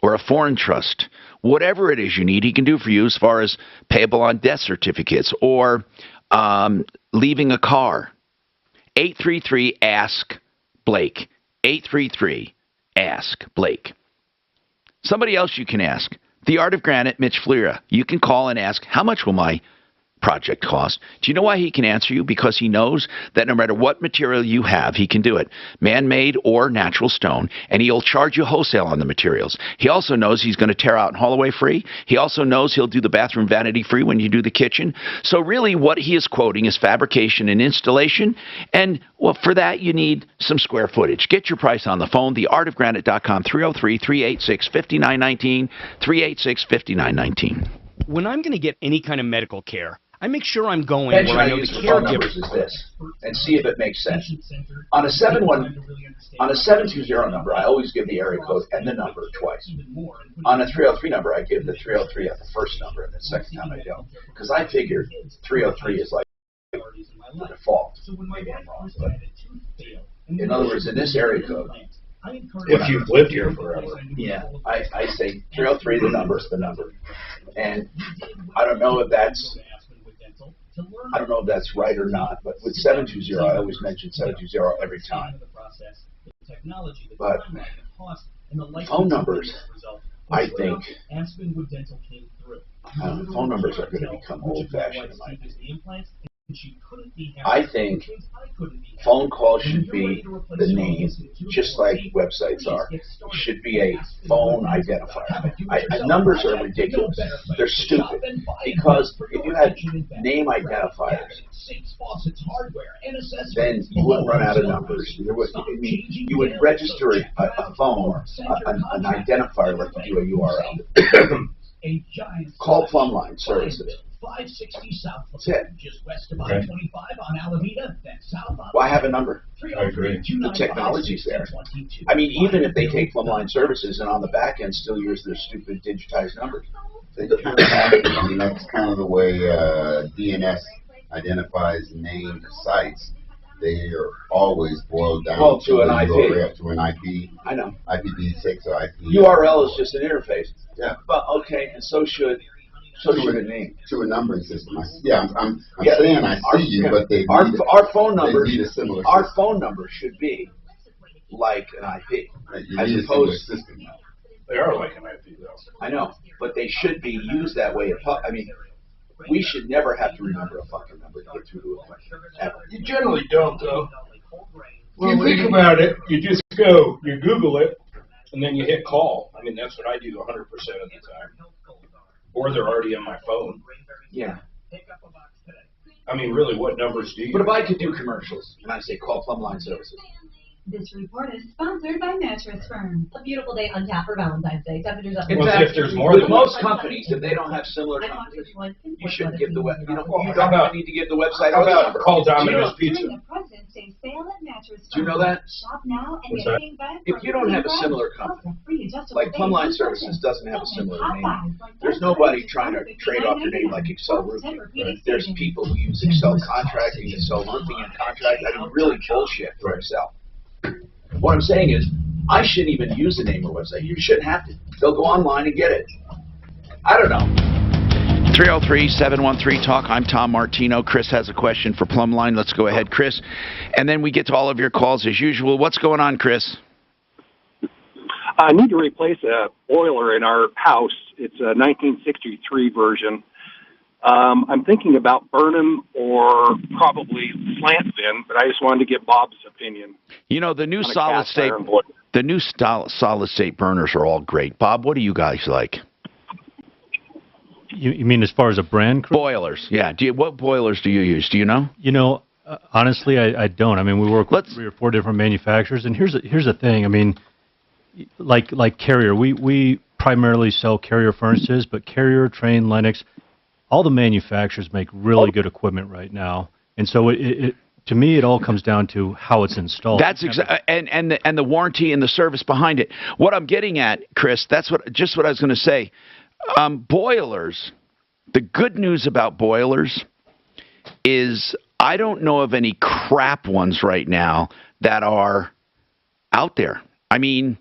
or a foreign trust. Whatever it is you need, he can do for you as far as payable on death certificates or leaving a car. 833-ASK-BLAKE. 833-ASK-BLAKE. Somebody else you can ask. The Art of Granite, Mitch Flera. You can call and ask, how much will my project cost? Do you know why he can answer you? Because he knows that no matter what material you have, he can do it, man-made or natural stone, and he'll charge you wholesale on the materials. He also knows he's going to tear out and haul away free. He also knows he'll do the bathroom vanity free when you do the kitchen. So really what he is quoting is fabrication and installation, and well, for that you need some square footage. Get your price on the phone, theartofgranite.com, 303-386-5919, 386-5919. When I'm going to get any kind of medical care, I make sure I'm going Mention where I I know the use the phone caregiver. numbers is this, and see if it makes sense. On a 720 number, I always give the area code and the number twice. On a 303 number, I give the 303 at the first number, and the second time I don't, because I figured 303 is like the default. Maybe I'm wrong, but in other words, in this area code, If you've lived here forever. yeah, I say 303, the number's the number, and I don't know if that's right or not, but with 720, I always mention 720 every time. But phone numbers, I think, phone numbers are going to become old-fashioned in my opinion. I think phone calls should be the name, just like websites are. It should be a phone identifier. Numbers are ridiculous. They're stupid. Because if you had name identifiers, then you wouldn't run out of numbers. You would register a phone, an identifier like you do a URL. Call Plumline Services. 560 South. That's it. Just west of I-25 on Alameda, then south on. Why have a number? I agree. The technology's there. I mean, even if they take Plumline Services and on the back end still use their stupid digitized numbers. They kind of have it. I mean, that's kind of the way DNS identifies named sites. They are always boiled down to an IP. To an IP. I know. IPv6 or IP. URL is just an interface. Yeah. But okay, and so should a name. To a numbering system. I'm saying I see you, but our phone number. They need a similar our system. phone number should be like an IP. Right, you as need opposed, a similar system. They are like an IP though. I know, but they should be used that way. I mean, we should never have to remember a fucking number to get through to a question. Ever. You generally don't though. If you think about it, you just go, you Google it, and then you hit call. I mean, that's what I do 100% of the time. Or they're already on my phone. Yeah. I mean, really, what numbers do you? But if I could do commercials, and I say call Plumline Services. This report is sponsored by Mattress Firm. A beautiful day on tap for Valentine's Day. Temperatures up. In fact, if there's more than most companies, if they don't have similar companies, you shouldn't give the web. You don't need to give the website. How about call Domino's Pizza? During the President's Day sale at Mattress Firm. Do you know that? Shop now and What's get that? paying back. If you don't have a similar company, like Plumline Services doesn't have a similar name, there's nobody trying to trade off your name like Excel Roofing. There's people who use Excel contracting, Excel Roofing and contract. I mean, really bullshit for Excel. What I'm saying is, I shouldn't even use the name of the website. You shouldn't have to. They'll go online and get it. I don't know. 303-713-TALK. I'm Tom Martino. Chris has a question for Plumline. Let's go ahead, Chris. And then we get to all of your calls as usual. What's going on, Chris? I need to replace a boiler in our house. It's a 1963 version. I'm thinking about Burnham or probably slant fin, but I just wanted to get Bob's opinion. You know, the new on a solid cast state, iron boiler. the new solid state burners are all great. Bob, what do you guys like? You mean as far as a brand? Chris? Boilers, yeah. What boilers do you use? Do you know? You know, honestly, I don't. I mean, we work with 3 or 4 different manufacturers, and here's the thing. I mean, like Carrier, we primarily sell Carrier furnaces, but Carrier, Trane, Lennox, all the manufacturers make really good equipment right now, and so to me, it all comes down to how it's installed. That's exactly, and the warranty and the service behind it. What I'm getting at, Chris, that's what I was going to say. Boilers. The good news about boilers is I don't know of any crap ones right now that are out there. I mean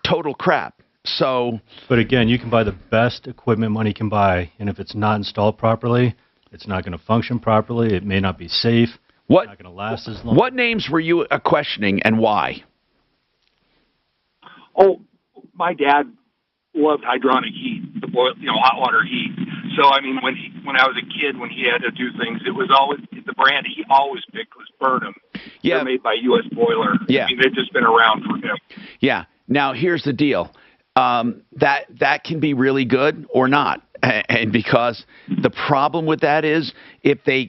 total crap. So, but again, you can buy the best equipment money can buy, and if it's not installed properly, it's not going to function properly. It may not be safe. It's not going to last as long. What names were you questioning, and why? Oh, my dad loved hydronic heat, hot water heat. So I mean, when I was a kid, when he had to do things, it was always the brand he always picked was Burnham. Yeah, they're made by U.S. Boiler. Yeah, I mean, they've just been around for him. Yeah. Now here's the deal. That can be really good or not, and because the problem with that is if they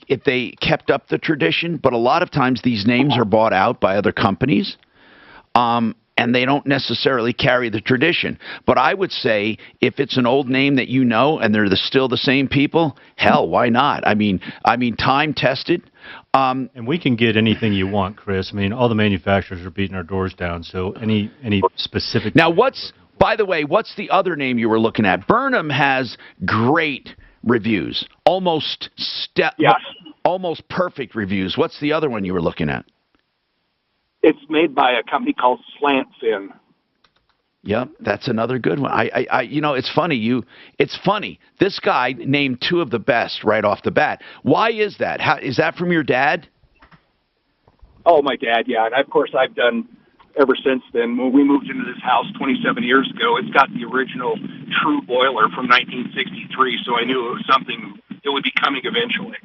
kept up the tradition, but a lot of times these names are bought out by other companies. And they don't necessarily carry the tradition. But I would say if it's an old name that you know and they're still the same people, hell, why not? I mean, time tested. And we can get anything you want, Chris. I mean, all the manufacturers are beating our doors down. So any specific. Now, by the way, what's the other name you were looking at? Burnham has great reviews, almost perfect reviews. What's the other one you were looking at? It's made by a company called Slant Fin. Yep, that's another good one. It's funny. It's funny. This guy named 2 of the best right off the bat. Why is that? Is that from your dad? Oh, my dad, yeah. And of course, I've done ever since then. When we moved into this house 27 years ago, it's got the original true boiler from 1963. So I knew it was something that would be coming eventually.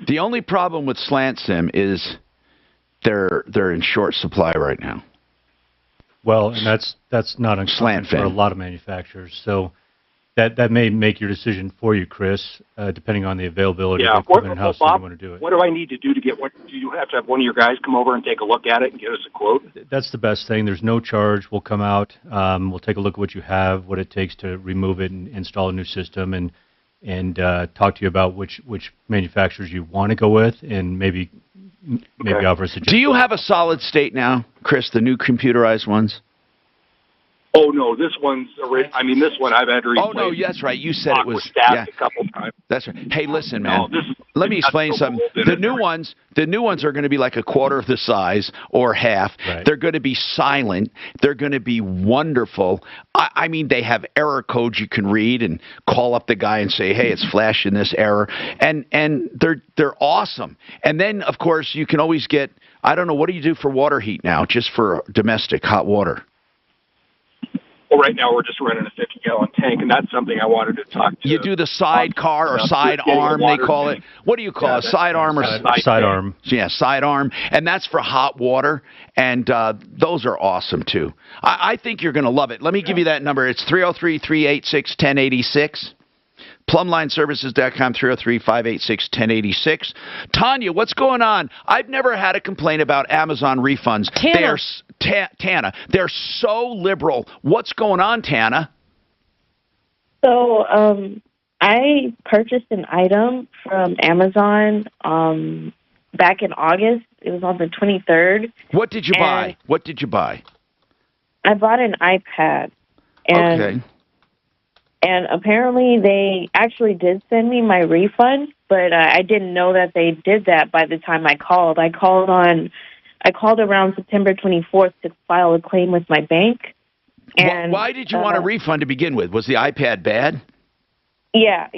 The only problem with Slant Sim is they're in short supply right now. Well, and that's not uncommon for a lot of manufacturers. So that may make your decision for you, Chris, depending on the availability of equipment and how soon you want to do it. What do I need to do to get one? Do you have to have one of your guys come over and take a look at it and give us a quote? That's the best thing. There's no charge. We'll come out. We'll take a look at what you have, what it takes to remove it and install a new system, and talk to you about which manufacturers you want to go with, and maybe offer a suggestion. Do you have a solid state now, Chris, the new computerized ones? Oh, no, this one's this one I've had to replace. Oh, no, that's right. You said it was stabbed a couple times. That's right. Hey, listen, man. Let me explain something. The new ones are going to be like a quarter of the size or half. Right. They're going to be silent. They're going to be wonderful. I mean, they have error codes you can read and call up the guy and say, "Hey, it's flashing this error," and they're awesome. And then, of course, you can always get. I don't know, what do you do for water heat now? Just for domestic hot water. Well, right now we're just running a 50-gallon tank, and that's something I wanted to talk to. You do the sidecar or sidearm, they call it. What do you call it? Sidearm or sidearm? Yeah, sidearm, and that's for hot water, and those are awesome too. I think you're going to love it. Let me give you that number. It's 303-386-1086. PlumlineServices.com, 303-586-1086. Tanya, what's going on? I've never had a complaint about Amazon refunds. Tana. Tana, they're so liberal. What's going on, Tana? So, I purchased an item from Amazon back in August. It was on the 23rd. What did you buy? What did you buy? I bought an iPad. And And apparently they actually did send me my refund, but I didn't know that they did that by the time I called. I called around September 24th to file a claim with my bank. And why did you want a refund to begin with? Was the iPad bad? Yeah.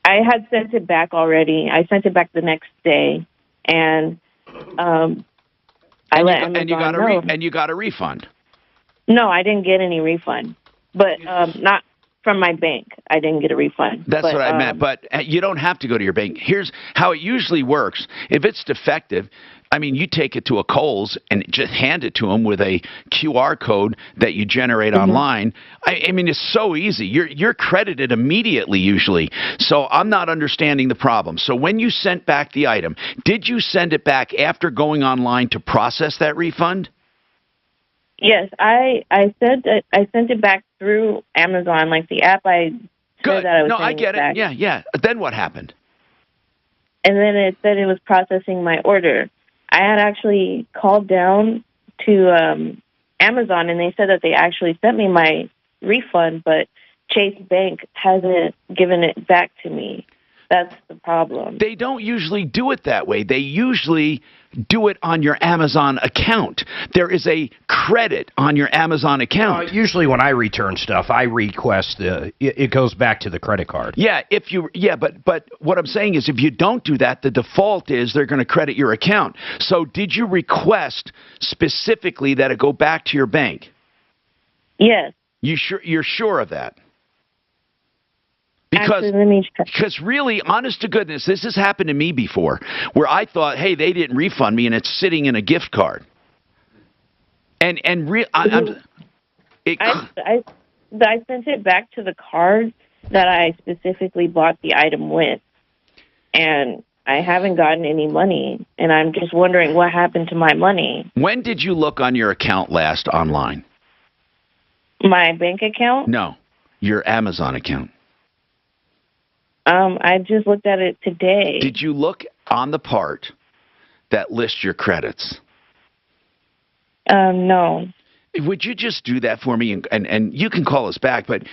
I had sent it back already. I sent it back the next day, and I let Amazon know. And you got a refund? No, I didn't get any refund. But not from my bank. I didn't get a refund. That's what I meant. But you don't have to go to your bank. Here's how it usually works. If it's defective, I mean, you take it to a Kohl's and just hand it to them with a QR code that you generate online. I mean, it's so easy. You're credited immediately usually. So I'm not understanding the problem. So when you sent back the item, did you send it back after going online to process that refund? Yes, I sent it back through Amazon, like the app. I Good. said that I was No, I sending get it. back. Yeah. Then what happened? And then it said it was processing my order. I had actually called down to Amazon, and they said that they actually sent me my refund, but Chase Bank hasn't given it back to me. That's the problem. They don't usually do it that way. They usually do it on your Amazon account. There is a credit on your Amazon account. Usually when I return stuff, I request it goes back to the credit card. But what I'm saying is if you don't do that, the default is they're going to credit your account. So did you request specifically that it go back to your bank? Yes. You're sure of that? Because really, honest to goodness, this has happened to me before, where I thought, hey, they didn't refund me, and it's sitting in a gift card. I sent it back to the card that I specifically bought the item with, and I haven't gotten any money, and I'm just wondering what happened to my money. When did you look on your account last online? My bank account? No, your Amazon account. I just looked at it today. Did you look on the part that lists your credits? No. Would you just do that for me? And you can call us back, but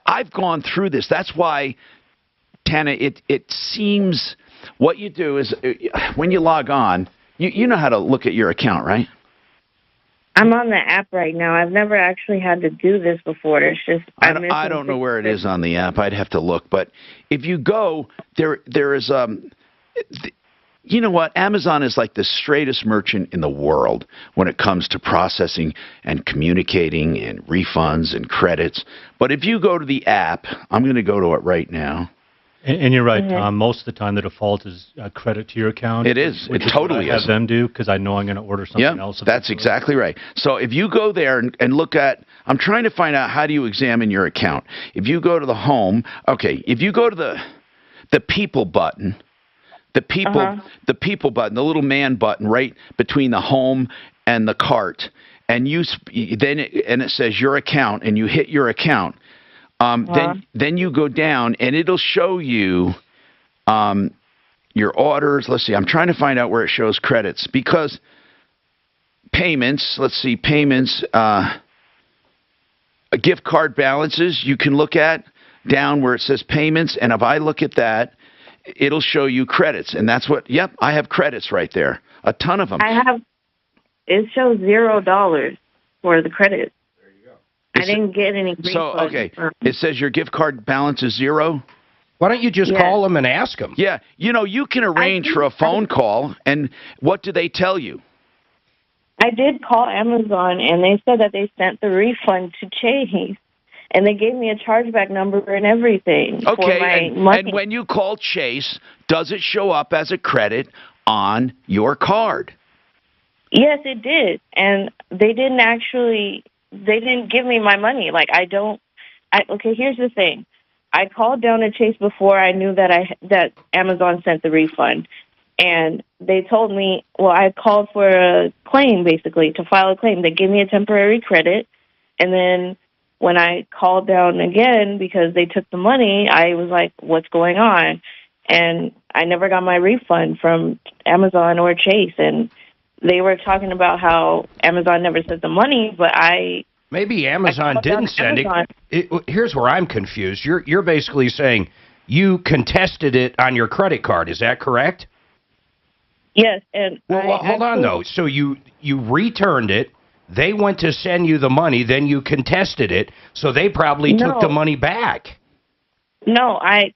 I've gone through this. That's why, Tana, it seems what you do is when you log on, you know how to look at your account, right? I'm on the app right now. I've never actually had to do this before. It's just I don't know where it is on the app. I'd have to look. But if you go, there is you know what? Amazon is like the straightest merchant in the world when it comes to processing and communicating and refunds and credits. But if you go to the app, I'm going to go to it right now. And you're right, Tom. Most of the time, the default is credit to your account. It is. Which It totally is. What I is. have them do because I know I'm going to order something else. That's exactly right. So if you go there and look at, I'm trying to find out how do you examine your account. If you go to the home, if you go to the people button, the people button, the little man button right between the home and the cart, and it says your account, and you hit your account. Then you go down, and it'll show you your orders. Let's see. I'm trying to find out where it shows credits because payments. Let's see. Payments. Gift card balances you can look at down where it says payments, and if I look at that, it'll show you credits, and that's what. Yep, I have credits right there. A ton of them. It shows $0 for the credit. I didn't get any refunds. So, it says your gift card balance is 0. Why don't you just call them and ask them? Yeah, you can arrange for a phone call, and what do they tell you? I did call Amazon, and they said that they sent the refund to Chase, and they gave me a chargeback number and everything for my money. And when you call Chase, does it show up as a credit on your card? Yes, it did, and they didn't give me my money. Okay, here's the thing. I called down to Chase before I knew that Amazon sent the refund. And they told me, I called for a claim, basically, to file a claim. They gave me a temporary credit. And then when I called down again because they took the money, I was like, what's going on? And I never got my refund from Amazon or Chase. And they were talking about how Amazon never sent the money, but maybe Amazon didn't send it. Here's where I'm confused. You're basically saying you contested it on your credit card. Is that correct? Yes, and hold on though. So you returned it. They went to send you the money, then you contested it. So they probably took the money back. No, I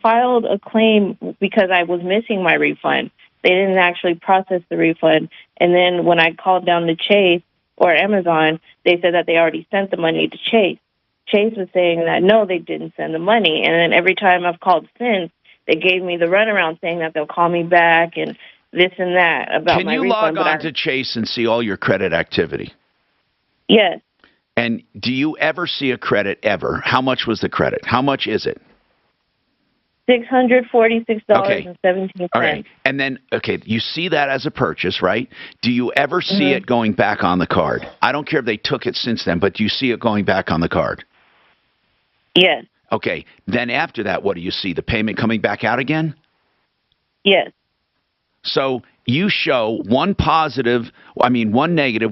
filed a claim because I was missing my refund. They didn't actually process the refund. And then when I called down to Chase or Amazon, they said that they already sent the money to Chase. Chase was saying that, no, they didn't send the money. And then every time I've called since, they gave me the runaround saying that they'll call me back and this and that about my refund. Can you log on to Chase and see all your credit activity? Yes. And do you ever see a credit ever? How much was the credit? How much is it? $646.17. All right. And then, okay, you see that as a purchase, right? Do you ever see it going back on the card? I don't care if they took it since then, but do you see it going back on the card? Yes. Okay. Then after that, what do you see? The payment coming back out again? Yes. So you show one negative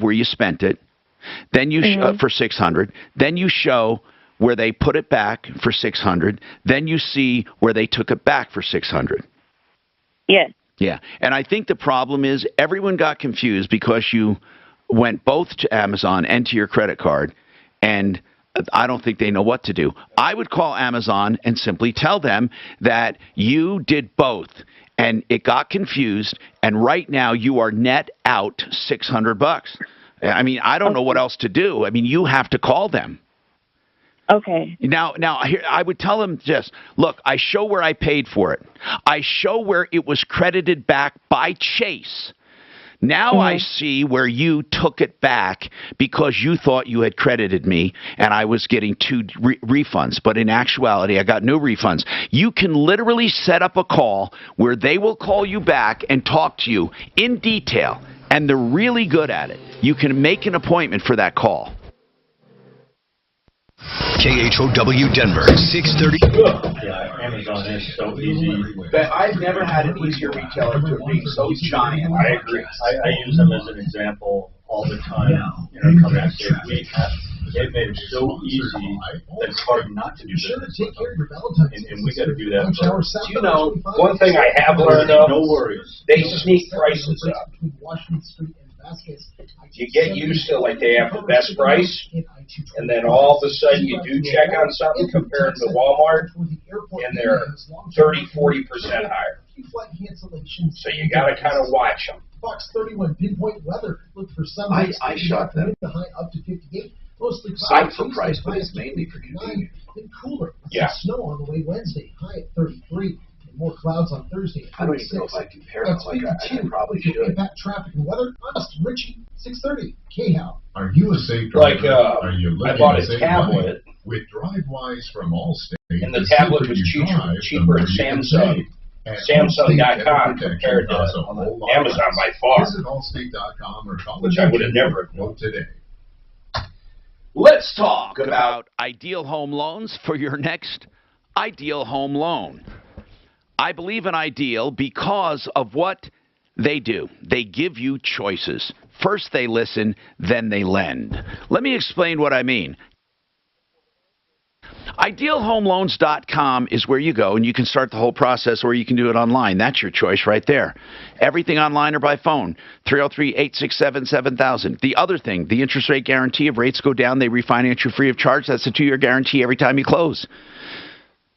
where you spent it, then you for $600, then you show where they put it back for $600, then you see where they took it back for $600. Yes. Yeah, and I think the problem is everyone got confused because you went both to Amazon and to your credit card, and I don't think they know what to do. I would call Amazon and simply tell them that you did both, and it got confused, and right now you are net out $600. I mean, I don't know what else to do. I mean, you have to call them. Okay. Now, here, I would tell them this. Look, I show where I paid for it. I show where it was credited back by Chase. Now I see where you took it back because you thought you had credited me and I was getting two refunds. But in actuality, I got no refunds. You can literally set up a call where they will call you back and talk to you in detail. And they're really good at it. You can make an appointment for that call. KHOW Denver, 630. Yeah, Amazon is so easy. But I've never had an easier retailer for being so giant. I agree. I use them as an example all the time. You know, coming and say, they've made it so easy that it's hard not to do business with them. And we got to do that first. You know, one thing I have learned though, no worries. They sneak prices up. You get used to like they have the best price, and then all of a sudden you do check on something compared to Walmart, and they're 30-40% higher. So you got to kind of watch them. Fox 31 pinpoint weather. Look for some. I shot them. The high up to 58. Mostly Site for price, but it's mainly for convenience. Then cooler. Yeah. Snow on the way Wednesday. High at 33. More clouds on Thursday. I don't even know if I compare them like I probably should. Impact traffic and weather. Honest, Richie, 6:30. KHOW. Are you a safe driver? Like, Are you I bought a tablet. With DriveWise from Allstate, and the tablet was cheaper at Samsung. Samsung.com compared to Amazon by far. Visit Allstate.com or call which I would have never known today. Let's talk about Ideal Home Loans for your next Ideal Home Loan. I believe in Ideal because of what they do. They give you choices. First they listen, then they lend. Let me explain what I mean. IdealHomeLoans.com is where you go, and you can start the whole process, or you can do it online. That's your choice right there. Everything online or by phone. 303-867-7000. The other thing, the interest rate guarantee. If rates go down, they refinance you free of charge. That's a 2-year guarantee every time you close.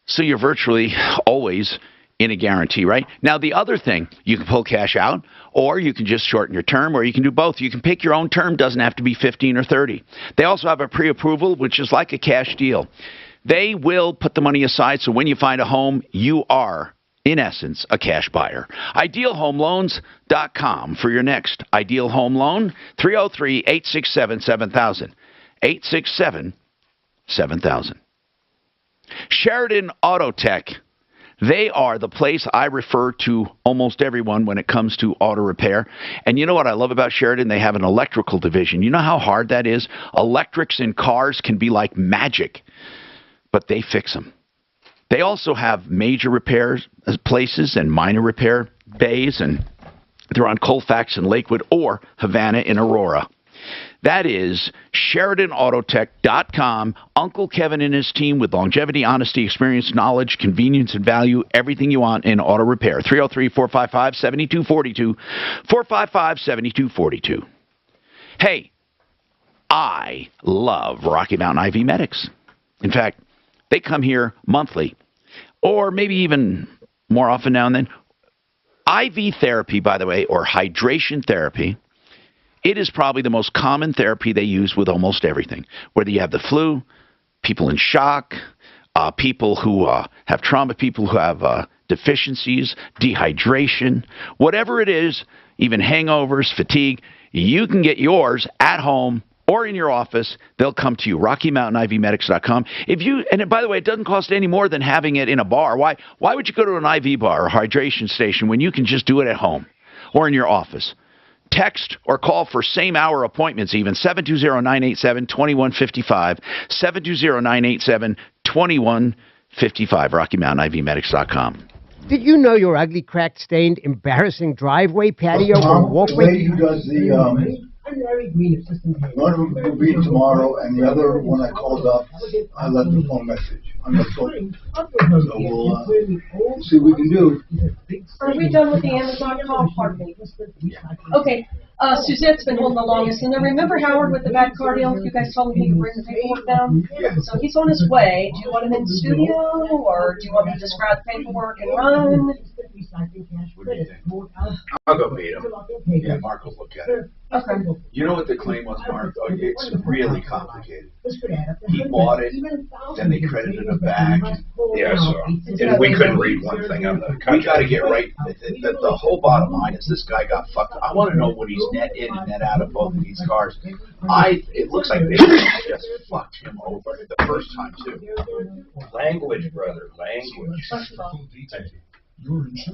So you're virtually always in a guarantee, right? Now, the other thing, you can pull cash out, or you can just shorten your term, or you can do both. You can pick your own term. Doesn't have to be 15 or 30. They also have a pre-approval, which is like a cash deal. They will put the money aside, so when you find a home, you are, in essence, a cash buyer. IdealHomeLoans.com for your next Ideal Home Loan, 303-867-7000. 867-7000. Sheridan Auto Tech. They are the place I refer to almost everyone when it comes to auto repair. And you know what I love about Sheridan? They have an electrical division. You know how hard that is? Electrics in cars can be like magic, but they fix them. They also have major repair places and minor repair bays, and they're on Colfax and Lakewood or Havana in Aurora. That is SheridanAutotech.com. Uncle Kevin and his team with longevity, honesty, experience, knowledge, convenience, and value. Everything you want in auto repair. 303-455-7242. 455-7242. Hey, I love Rocky Mountain IV Medics. In fact, they come here monthly, or maybe even more often now and then. IV therapy, by the way, or hydration therapy, it is probably the most common therapy they use with almost everything. Whether you have the flu, people in shock, people who have trauma, people who have deficiencies, dehydration, whatever it is, even hangovers, fatigue, you can get yours at home or in your office. They'll come to you. RockyMountainIVMedics.com. And by the way, it doesn't cost any more than having it in a bar. Why would you go to an IV bar or hydration station when you can just do it at home or in your office? Text or call for same-hour appointments even, 720-987-2155, 720-987-2155, RockyMountainIVMedics.com. Did you know your ugly, cracked, stained, embarrassing driveway, patio, or The walkway? lady who does the, one of them will be tomorrow, and the other one I called up, I left a phone message. I'm not talking. So we'll see what we can do. Are we done with the Amazon call? Pardon me. Okay. Suzette's been holding the longest, and then remember Howard with the bad car deal? You guys told him he could bring the paperwork down? Yeah. So he's on his way. Do you want him in the studio, or do you want me to just grab the paperwork and run? What do you think? I'll go meet him. Yeah, Mark will look at it. Okay. You know what the claim was, Mark? It's really complicated. He bought it, then they credited him back. Yeah, so and we couldn't read one thing on the contract. We got to get right. The whole bottom line is this guy got fucked up. I want to know what he's net in and net out of both of these cars. It looks like they just fucked him over the first time too. Language, brother, language. Thank you.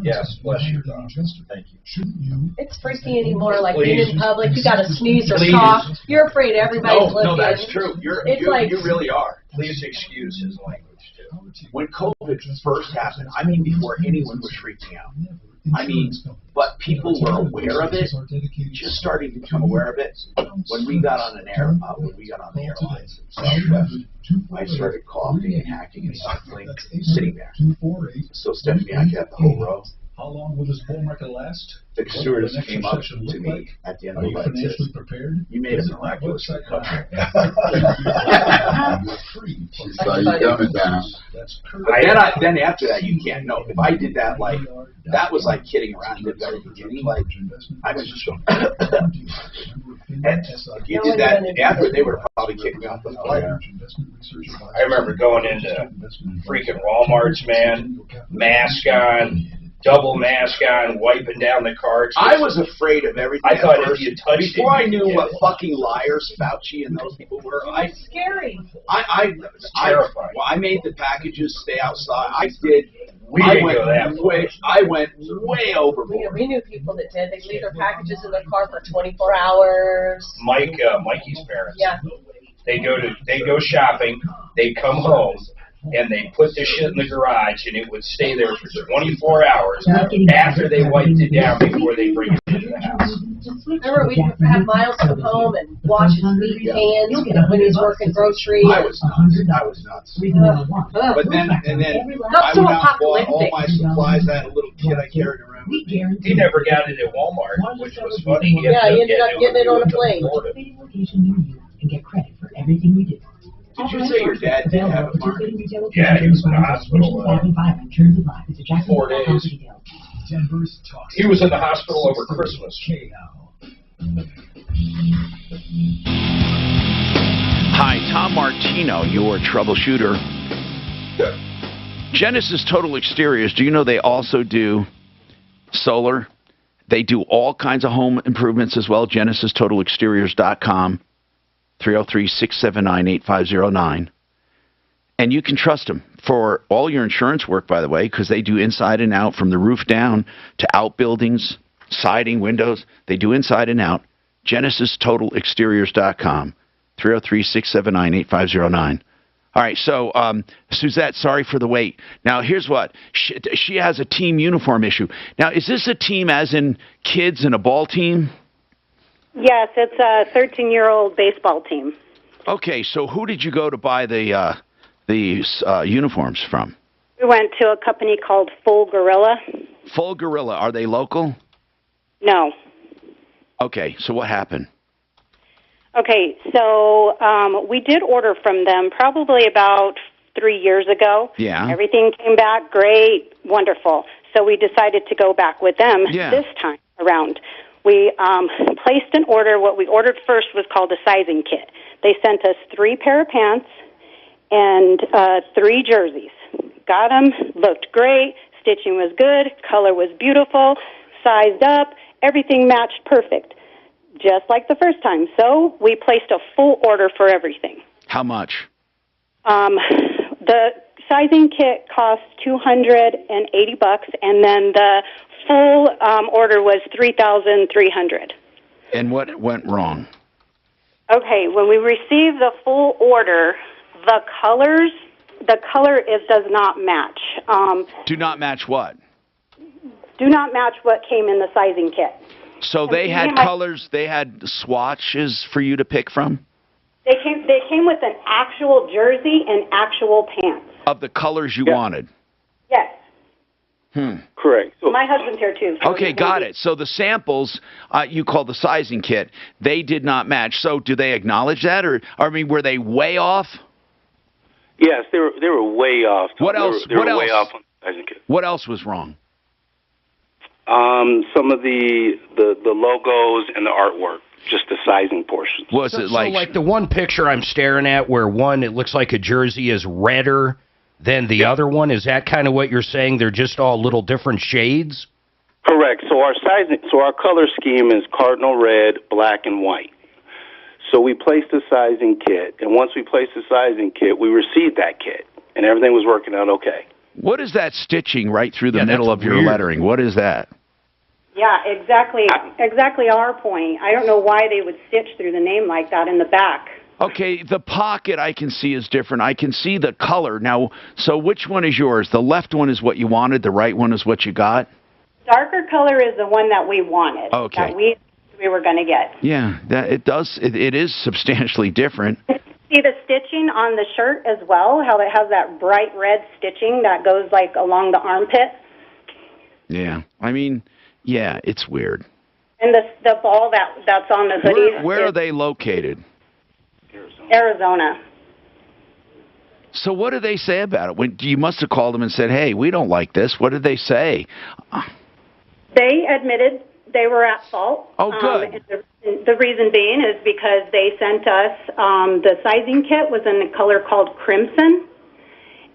Yes, bless you, Don. Thank you. It's freaky anymore, like being Please. in public. You got to sneeze or Please. cough. You're afraid everybody's looking. No, that's true. You really are. Please excuse his language, too. When COVID first happened, I mean, before anyone was freaking out, but people were aware of it, just starting to become aware of it. When we got on the airlines, I started coughing and hacking and snuffling, sitting there. So Stephanie, I kept the whole row. How long will this bull market last? The stewardess came up to me at the end of the flight and said, "You made a miraculous recovery." Then after that, you can't know. If I did that, that was like kidding around at the very beginning. I was just going. And if you did that after, they would have probably kicked me off the flight. I remember going into freaking Walmart's, man, mask on, double mask on, wiping down the carts. I was afraid of everything. I thought if you touched before it, I knew what fucking liars Fauci and those people were. It's scary. terrifying. I made the packages stay outside. I did. I went way overboard. We knew people that did. They leave their packages in their car for 24 hours. Mikey's parents. Yeah. They go shopping. They come home. And they put the shit in the garage, and it would stay there for 24 hours after they wiped it down before they bring it into the house. Remember, we had Miles come home and wash his hands when he was working groceries. I was nuts. But then I went out and bought all my supplies. I had a little kid I carried around with me. He never got it at Walmart, which was funny. He ended up getting it on a plane. And get credit for everything you do. Did you say your dad did have a farm? Yeah, he was in the hospital 4 days. He was in the hospital over Christmas. Hi, Tom Martino, your troubleshooter. Genesis Total Exteriors, do you know they also do solar? They do all kinds of home improvements as well. GenesisTotalExteriors.com. 303-679-8509. And you can trust them for all your insurance work, by the way, because they do inside and out from the roof down to outbuildings, siding, windows. They do inside and out. GenesisTotalExteriors.com. 303-679-8509. All right, so Suzette, sorry for the wait. Now, here's what. She has a team uniform issue. Now, is this a team as in kids in a ball team? Yes, it's a 13-year-old baseball team. Okay, so who did you go to buy the uniforms from? We went to a company called Full Gorilla. Full Gorilla. Are they local? No. Okay, so what happened? Okay, so we did order from them probably about 3 years ago. Yeah. Everything came back great, wonderful. So we decided to go back with them this time around. We placed an order. What we ordered first was called a sizing kit. They sent us 3 pair of pants and 3 jerseys. Got them, looked great, stitching was good, color was beautiful, sized up, everything matched perfect, just like the first time. So we placed a full order for everything. How much? The sizing kit cost $280, and then the full order was $3,300. And what went wrong? Okay, when we received the full order, the color does not match. Do not match what? Do not match what came in the sizing kit. So they had colors, they had swatches for you to pick from? They came with an actual jersey and actual pants. Of the colors you wanted? Yes. Correct. So, my husband's here too. So Okay, got it. So the samples you call the sizing kit, they did not match. So do they acknowledge that, or I mean, were they way off? Yes, they were way off. What else? They were what else? way off on the sizing kit. What else was wrong? Some of the logos and the artwork, just the sizing portions. Was it like the one picture I'm staring at where one, it looks like a jersey is redder than the other one? Is that kind of what you're saying? They're just all little different shades? Correct. So our color scheme is cardinal red, black, and white. So we placed the sizing kit, and once we placed the sizing kit, we received that kit, and everything was working out okay. What is that stitching right through the middle of your lettering? What is that? Yeah, exactly our point. I don't know why they would stitch through the name like that in the back. Okay, the pocket I can see is different. I can see the color. Now, so which one is yours? The left one is what you wanted, the right one is what you got? Darker color is the one that we wanted. Okay. That we were going to get. Yeah, it is substantially different. See the stitching on the shirt as well, how it has that bright red stitching that goes like along the armpit? Yeah, I mean, yeah, it's weird. And the ball that's on the hoodie. Where are they located? Arizona. So what do they say about it? You must have called them and said, hey, we don't like this. What did they say? They admitted they were at fault. Oh, good. The reason being is because they sent us, the sizing kit was in a color called crimson.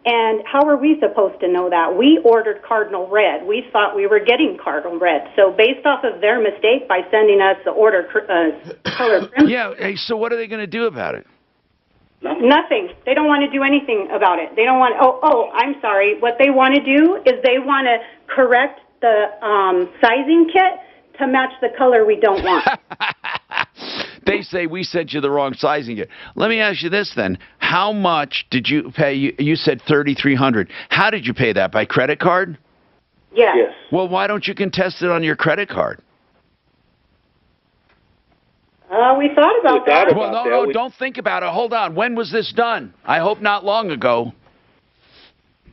And how are we supposed to know that? We ordered cardinal red. We thought we were getting cardinal red. So based off of their mistake by sending us the order color crimson. Yeah, hey, so what are they going to do about it? Nothing. They don't want to do anything about it. They don't want, I'm sorry. What they want to do is they want to correct the sizing kit to match the color we don't want. They say we sent you the wrong sizing kit. Let me ask you this then. How much did you pay? You said $3,300. How did you pay that? By credit card? Yes. Well, why don't you contest it on your credit card? We thought about that. Well, no, don't think about it. Hold on. When was this done? I hope not long ago.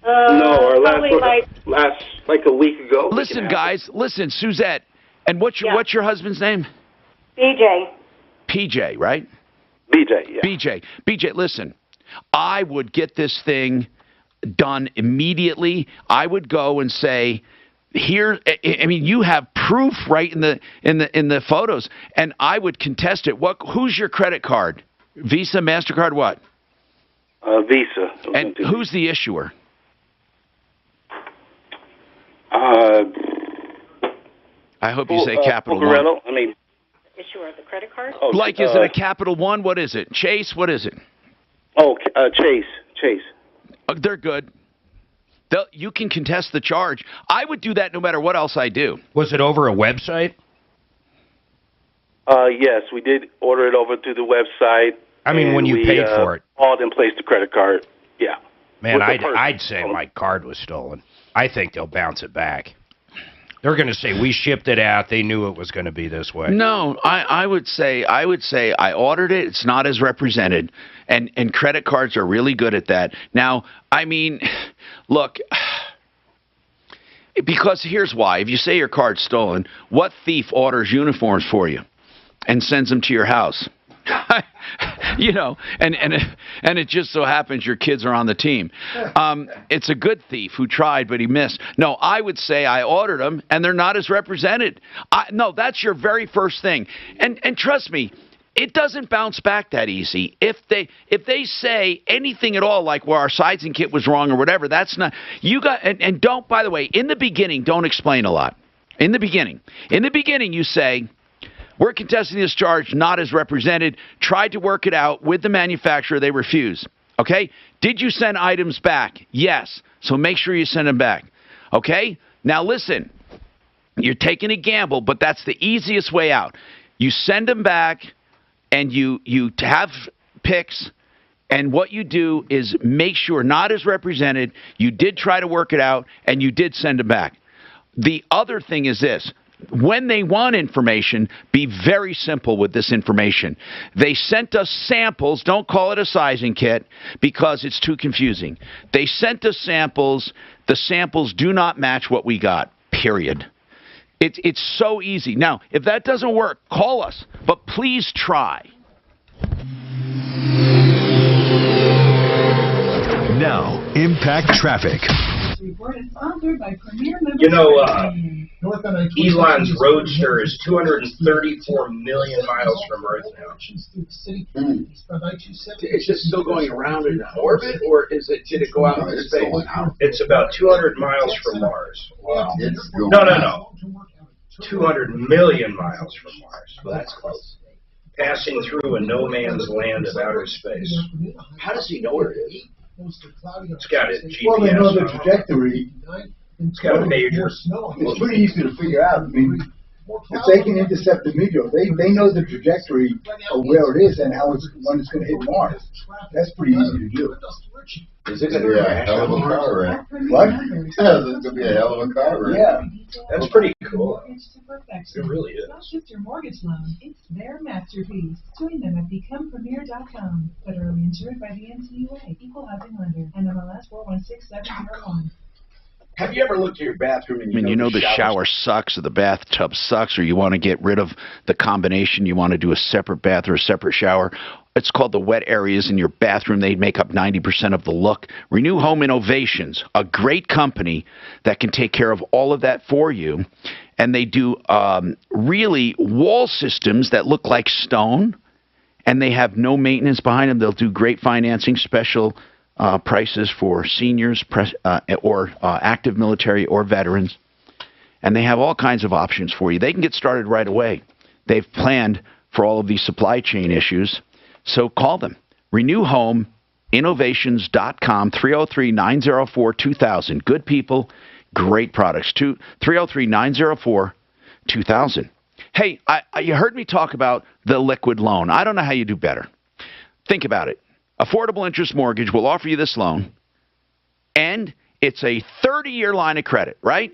No, our last like a week ago. Listen, guys. Listen, Suzette. And what's your husband's name? BJ. PJ, right? BJ, yeah. BJ, listen. I would get this thing done immediately. I would go and say, here, I mean, you have proof right in the photos, and I would contest it. Who's your credit card? Visa, MasterCard, what? Visa. And who's the issuer? I hope you say Capital One. I mean, issuer of the credit card. Is it a Capital One? What is it? Chase? What is it? Chase. They're good. You can contest the charge. I would do that no matter what else I do. Was it over a website? Yes, we did order it over through the website. I mean, when you paid for it. Called and placed the credit card. Yeah. Man, I'd say my card was stolen. I think they'll bounce it back. They're going to say we shipped it out. They knew it was going to be this way. No, I would say I ordered it. It's not as represented, and credit cards are really good at that. Now, I mean, look, because here's why: if you say your card's stolen, what thief orders uniforms for you and sends them to your house? You know, and it just so happens your kids are on the team. It's a good thief who tried, but he missed. No, I would say I ordered them, and they're not as represented. No, that's your very first thing. And trust me, It doesn't bounce back that easy. If they say anything at all, like, well, our sizing kit was wrong or whatever, that's not, you got, and don't, by the way, in the beginning, don't explain a lot. In the beginning, you say, we're contesting this charge not as represented, tried to work it out with the manufacturer, they refuse. Okay? Did you send items back? Yes. So make sure you send them back. Okay? Now listen, you're taking a gamble, but that's the easiest way out. You send them back, and you have pics, and what you do is make sure, not as represented, you did try to work it out, and you did send them back. The other thing is this. When they want information, be very simple with this information. They sent us samples. Don't call it a sizing kit because it's too confusing. They sent us samples. The samples do not match what we got, period. It's so easy. Now, if that doesn't work, call us, but please try. Now, Impact Traffic. You know, Elon's Roadster is 234 million miles from Earth now. Is it still going around in orbit, or did it go out into space? It's about 200 miles from Mars. Wow. No. 200 million miles from Mars. Well, that's close. Passing through a no man's land of outer space. How does he know where it is? It's got a GPS. Well, they know the trajectory. It's got a major. It's pretty easy to figure out. I mean, if they can intercept the meteor, they know the trajectory of where it is and when it's going to hit Mars. That's pretty easy to do. Is it going to be a hell of a car wreck? What? It's going to be a hell of a car wreck. Yeah. That's pretty cool. It really is. Don't shift your mortgage loan. It's their masterpiece. Join them at becomepremier.com. Federally insured by the NCUA. Equal housing lender. NMLS 416701. Have you ever looked at your bathroom and you know the shower sucks or the bathtub sucks, or you want to get rid of the combination, you want to do a separate bath or a separate shower? It's called the wet areas in your bathroom. They make up 90% of the look. Renew Home Innovations, a great company that can take care of all of that for you. And they do really wall systems that look like stone, and they have no maintenance behind them. They'll do great financing, special prices for seniors or active military or veterans. And they have all kinds of options for you. They can get started right away. They've planned for all of these supply chain issues. So call them. RenewHomeInnovations.com, 303-904-2000. Good people, great products. 303-904-2000. Hey, you heard me talk about the liquid loan. I don't know how you do better. Think about it. Affordable Interest Mortgage will offer you this loan, and it's a 30-year line of credit, right?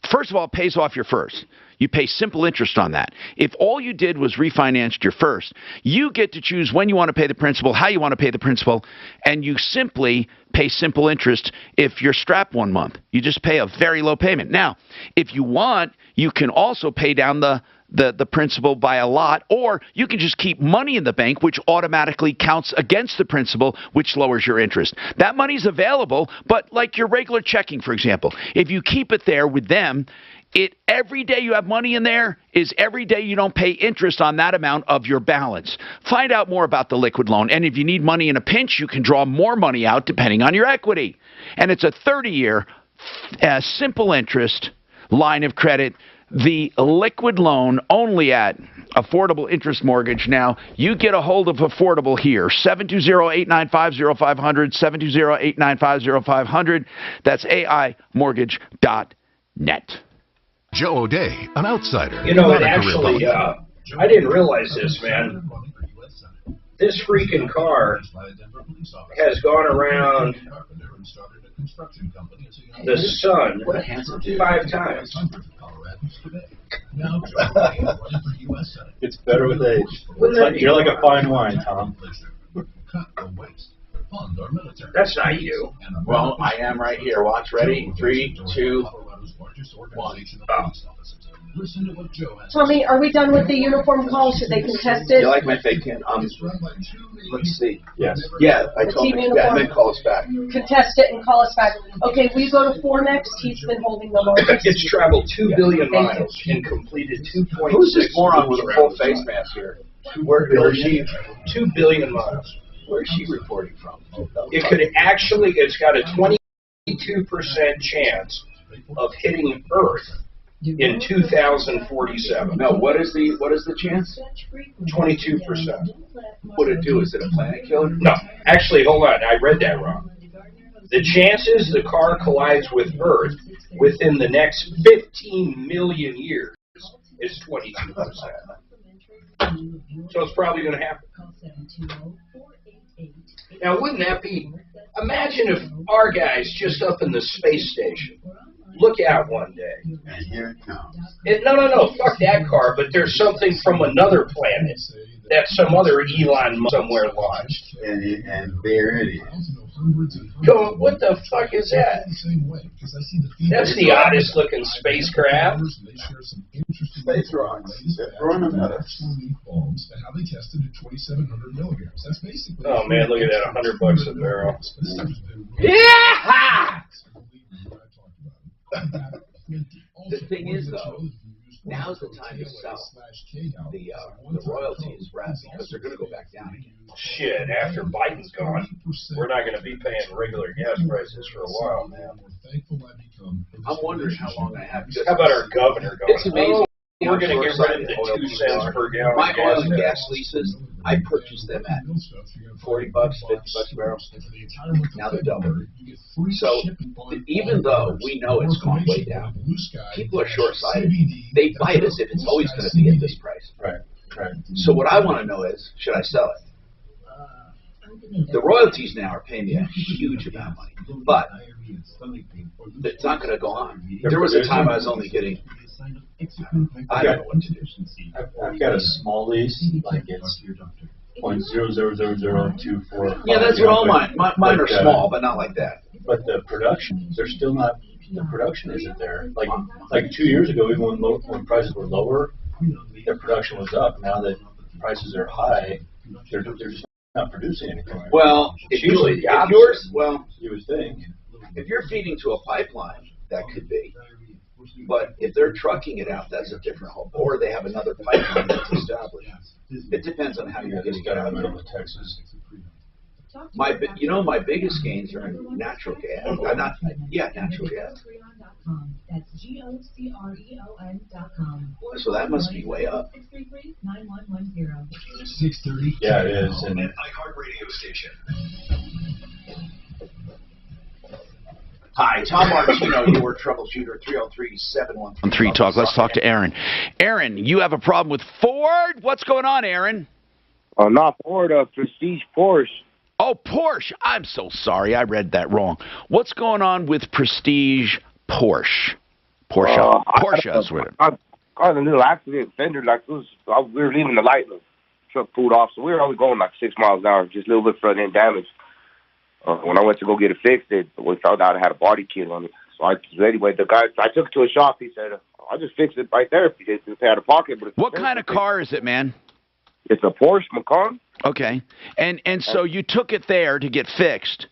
First of all, it pays off your first. You pay simple interest on that. If all you did was refinance your first, you get to choose when you want to pay the principal, how you want to pay the principal, and you simply pay simple interest if you're strapped 1 month. You just pay a very low payment. Now, if you want, you can also pay down the principal by a lot, or you can just keep money in the bank, which automatically counts against the principal, which lowers your interest. That money's available, but like your regular checking, for example, if you keep it there with them, every day you have money in there is every day you don't pay interest on that amount of your balance. Find out more about the liquid loan, and if you need money in a pinch, you can draw more money out depending on your equity. And it's a 30-year simple interest line of credit. The liquid loan only at Affordable Interest Mortgage. Now, you get a hold of Affordable here, 720-895-0500, 720-895-0500. That's AIMortgage.net. Joe O'Day, an outsider. You know, not it a actually, I didn't realize this, man. This freaking car has gone around the sun 5 times. It's better with age. You're like a fine wine, Tom. That's not you. Well, I am right here. Watch, ready? 3, 2, 1. Tommy, are we done with the uniform call? Should they contest it? You like my fake can? Let's see. Yes. Yeah, I The told team him. uniform? Yeah, and then call us back. Contest it and call us back. Okay, we go to 4 next. He's been holding the longest. It's traveled 2 billion miles and completed 2.6. Who's this moron with a full face mask here? Where is she? 2 billion miles. Where is she reporting from? It could actually, it's got a 22% chance of hitting Earth in 2047. No, what is the chance? 22%. What it do? Is it a planet killer? No, actually, hold on. I read that wrong. The chances the car collides with Earth within the next 15 million years is 22%. So it's probably going to happen. Now, wouldn't that be... Imagine if our guy's just up in the space station. Look out one day. And here it comes. No, fuck that car, but there's something from another planet that some other Elon Musk somewhere launched. And there it is. Go, what the fuck is that? That's the oddest looking spacecraft. Space rocks. They're throwing them at us. Oh man, look at that, $100 a barrel. Yeah! The thing is, though, now's the time to sell the royalties, right? Because they're going to go back down again. Shit, after Biden's gone, we're not going to be paying regular gas prices for a while, man. I'm wondering how long I have. How about our governor going? It's amazing. We're going to get rid of the 2 cents per gallon. My oil and gas leases, I purchased them at $40, $50 a barrel. Now they're double. So even though we know it's gone way down, people are short-sighted. They buy it as if it's always going to be at this price. Right. So what I want to know is, should I sell it? The royalties now are paying me a huge amount of money, but it's not going to go on. There was a time I was only getting. I don't know what to do. I've got a small lease, like it's .0000024. Yeah, that's what all mine. Mine are small, but not like that. But the production, they're still not. The production isn't there. Like 2 years ago, even when prices were lower, their production was up. Now that prices are high, they're just not producing anything. Well, if yours, well, you would think. If you're feeding to a pipeline, that could be. But if they're trucking it out, that's a different whole. Or they have another pipeline that's established. It depends on how you're getting it out of Texas. My biggest gains are in natural gas. Natural gas. That's GOCREON.com. So that must be way up. 630. Yeah, it is. And iHeartRadio station. Hi, Tom Martino, your troubleshooter, 303-713. Talk. Let's talk to Aaron. Aaron, you have a problem with Ford? What's going on, Aaron? Not Ford, Prestige Porsche. Oh, Porsche. I'm so sorry. I read that wrong. What's going on with Prestige Porsche? Porsche is with it. I had a little accident, fender, we were leaving the light, and the truck pulled off, so we were only going like 6 miles an hour, just a little bit further than damage. When I went to go get it fixed, we found out I had a body kit on it. So I took it to a shop. He said, I'll just fix it right there if you just pay out of pocket. But what kind of car is it, man? It's a Porsche Macan. Okay. And so you took it there to get fixed?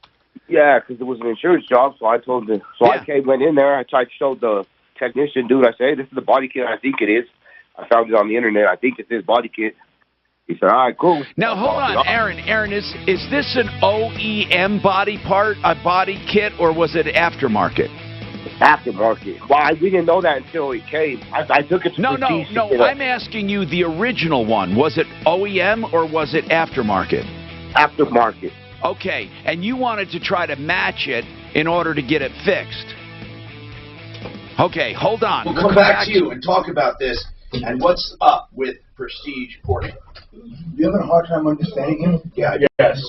Yeah, because it was an insurance job, so I told him. I went in there. I tried to show the technician dude. I said, hey, this is the body kit. I think it is. I found it on the internet. I think it's his body kit. He said, all right, cool. Now, hold on, Aaron. Aaron, is this an OEM body kit, or was it aftermarket? Aftermarket. Well, we didn't know that until it came. I took it to No, I'm asking you the original one. Was it OEM, or was it aftermarket? Aftermarket. Okay, and you wanted to try to match it in order to get it fixed. Okay, hold on. We'll come back to you and talk about this and what's up with Prestige Porsche. You having a hard time understanding him? Yeah, yes.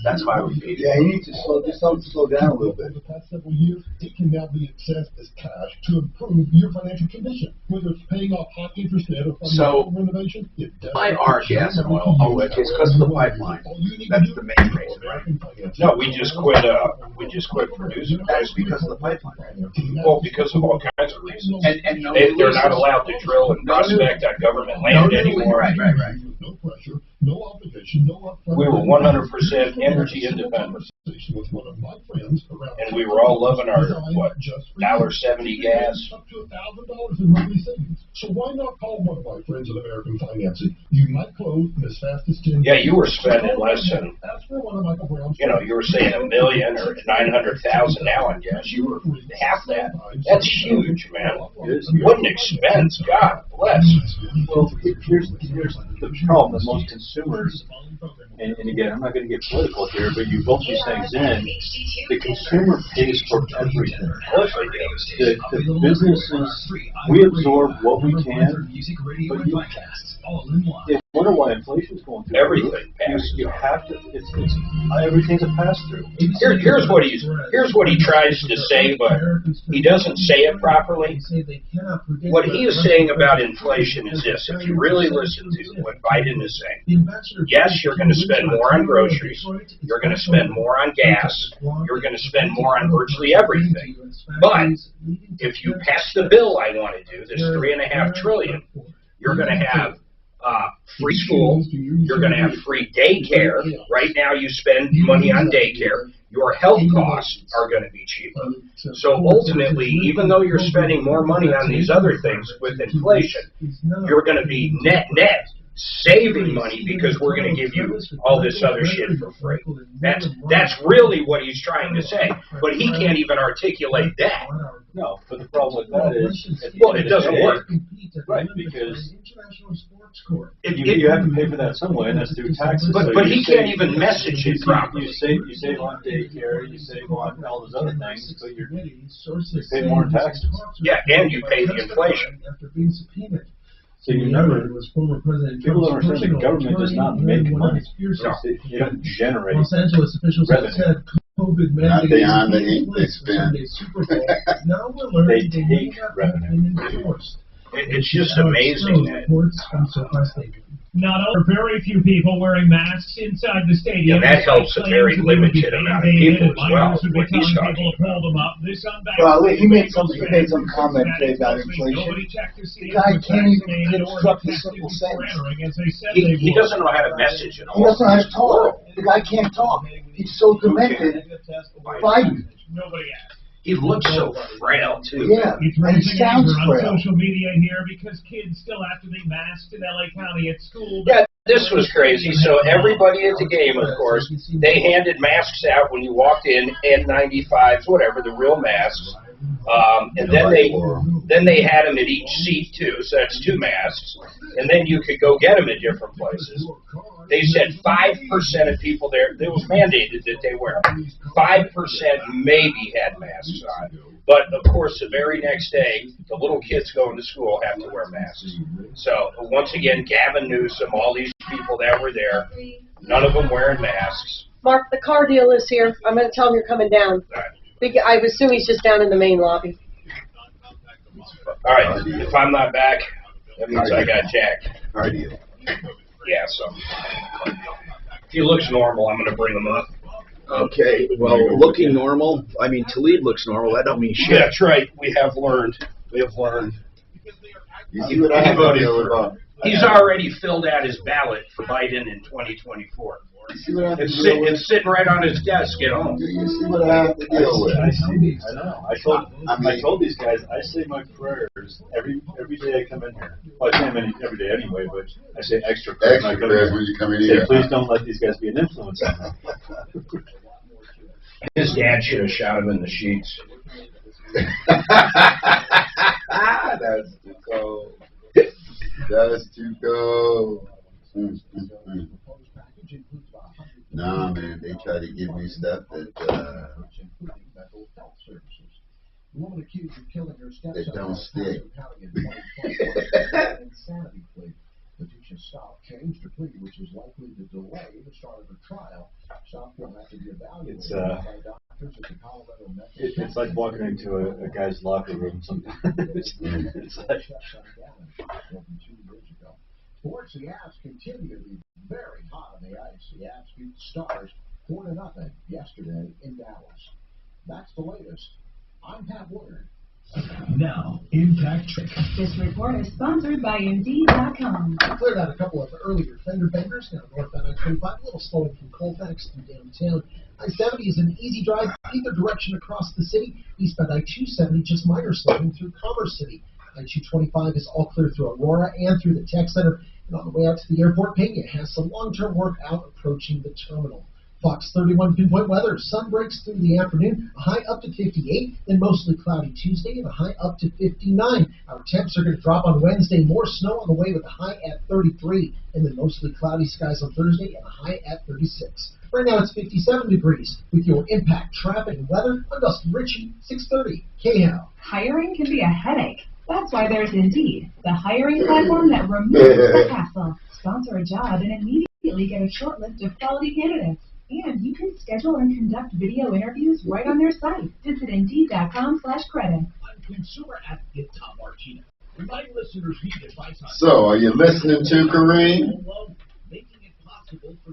That's why we paid. Yeah, you need to slow down a little bit. For the past several years, it can now be accessed as cash to improve your financial condition. Whether it's paying off high interest debt or funding renovation, why are gas and oil? Oh, it's because of the pipeline. That's the main reason, right? No, we just quit producing. That's because of the pipeline. Well, because of all kinds of reasons. And they're not allowed to drill and prospect on government land anymore. Right. No pressure. No obligation, no upfront. We were 100% energy independent. With one of my friends around And we were all loving our, what, $1.70 gas? up to $1,000 in monthly savings. So why not call one of my friends at American Financing? You might close in as fast as 10 Yeah, days. you were spending less than, Ask for one of Michael Brown's you know, you were saying $1 million or 900,000 now on gas. You were half that. That's huge, man. What an expense. God bless. Well, here's the problem with most consumers, and again, I'm not going to get political here, but you both these things in. The consumer pays for everything. Of course they do. The businesses, we absorb what we can, but you wonder why inflation's going through everything. You have to. Everything's a pass through. Here's what he tries to say, but he doesn't say it properly. What he is saying about inflation is this: if you really listen to what Biden is saying, yes, you're going to spend more on groceries, you're going to spend more on gas, you're going to spend more on virtually everything. But if you pass the bill I want to do, this $3.5 trillion, you're going to have free school, you're going to have free daycare. Right now you spend money on daycare. Your health costs are going to be cheaper. So ultimately, even though you're spending more money on these other things with inflation, you're going to be net saving money because we're going to give you all this other shit for free. That's really what he's trying to say, but he can't even articulate that. No, but the problem with that is, well, it doesn't work. Right, because you have to pay for that some way, and that's through taxes. But he can't even message it properly. You save on daycare, you save on all those other things, but you pay more in taxes. Yeah, and you pay the inflation. So you remember, people don't understand the government does not make money. No. They don't generate Los Angeles officials have said COVID Not mandated beyond the ink they spend. Super Bowl. Now we're learning They take revenue. It's just amazing that. Not only very few people wearing masks inside the stadium. And that helps a very limited amount of people as well. What he's talking about. Well, he made some comment today about inflation. The guy can't even construct a simple sentence. He doesn't know how to message it. He doesn't know how to talk. The guy can't talk. He's so demented. Biden. Nobody asked. He looks so frail, too. Yeah, It's and he raising sounds anger on frail. social media here because kids still have to be masked in LA County at school. Yeah, this was crazy. So everybody at the game, of course, they handed masks out when you walked in, N95s, whatever, the real masks. And then they had them at each seat, too, so that's 2 masks. And then you could go get them at different places. They said 5% of people there, it was mandated that they wear them. 5% maybe had masks on. But, of course, the very next day, the little kids going to school have to wear masks. So, once again, Gavin Newsom, all these people that were there, none of them wearing masks. Mark, the car deal is here. I'm going to tell him you're coming down. I assume he's just down in the main lobby. All right, if I'm not back, that means I got jacked. Yeah, so if he looks normal, I'm going to bring him up. Okay, well, looking normal, I mean, Talib looks normal. That don't mean shit. Yeah, that's right. We have learned. You see what I have to deal with? He's already filled out his ballot for Biden in 2024. It's sitting right on his desk at home. You see what I have to deal with? I know. I told these guys I say my prayers every day I come in here. Well, I say them every day anyway, but I say extra prayers when you come in here. here. Please don't let these guys be an influence on me. His dad should have shot him in the sheets. That's too cold. That's too cold. Nah, man, they try to give me stuff that that don't stick. Petition South changed her plea, which is likely to delay the start of her trial. South will have to be evaluated by doctors at the Colorado Mental. It's like walking into a guy's locker room sometimes. It's like, Sports, the Avs continue to be very hot on the ice. The Avs beat the Stars 4-0 yesterday in Dallas. That's the latest. I'm Pat Woodard. Now, Impact Trick. This report is sponsored by Indeed.com. I cleared out a couple of earlier fender benders now northbound I-25, a little slowing from Colfax through downtown. I-70 is an easy drive either direction across the city. Eastbound I-270 just minor slowing through Commerce City. I-225 is all clear through Aurora and through the Tech Center. And on the way out to the airport, Pena has some long-term work out approaching the terminal. Fox 31 pinpoint weather. Sun breaks through the afternoon, a high up to 58, then mostly cloudy Tuesday and a high up to 59. Our temps are going to drop on Wednesday. More snow on the way with a high at 33, and then mostly cloudy skies on Thursday and a high at 36. Right now it's 57 degrees. With your Impact traffic and weather, I'm Dustin Ritchie, 630 KHAL. Hiring can be a headache. That's why there's Indeed, the hiring platform that removes the hassle. Sponsor a job and immediately get a short list of quality candidates. And you can schedule and conduct video interviews right on their site. Visit Indeed.com/credit. I'm consumer advocate Tom Martino. Remind listeners need advice on. So, are you listening to Kareem?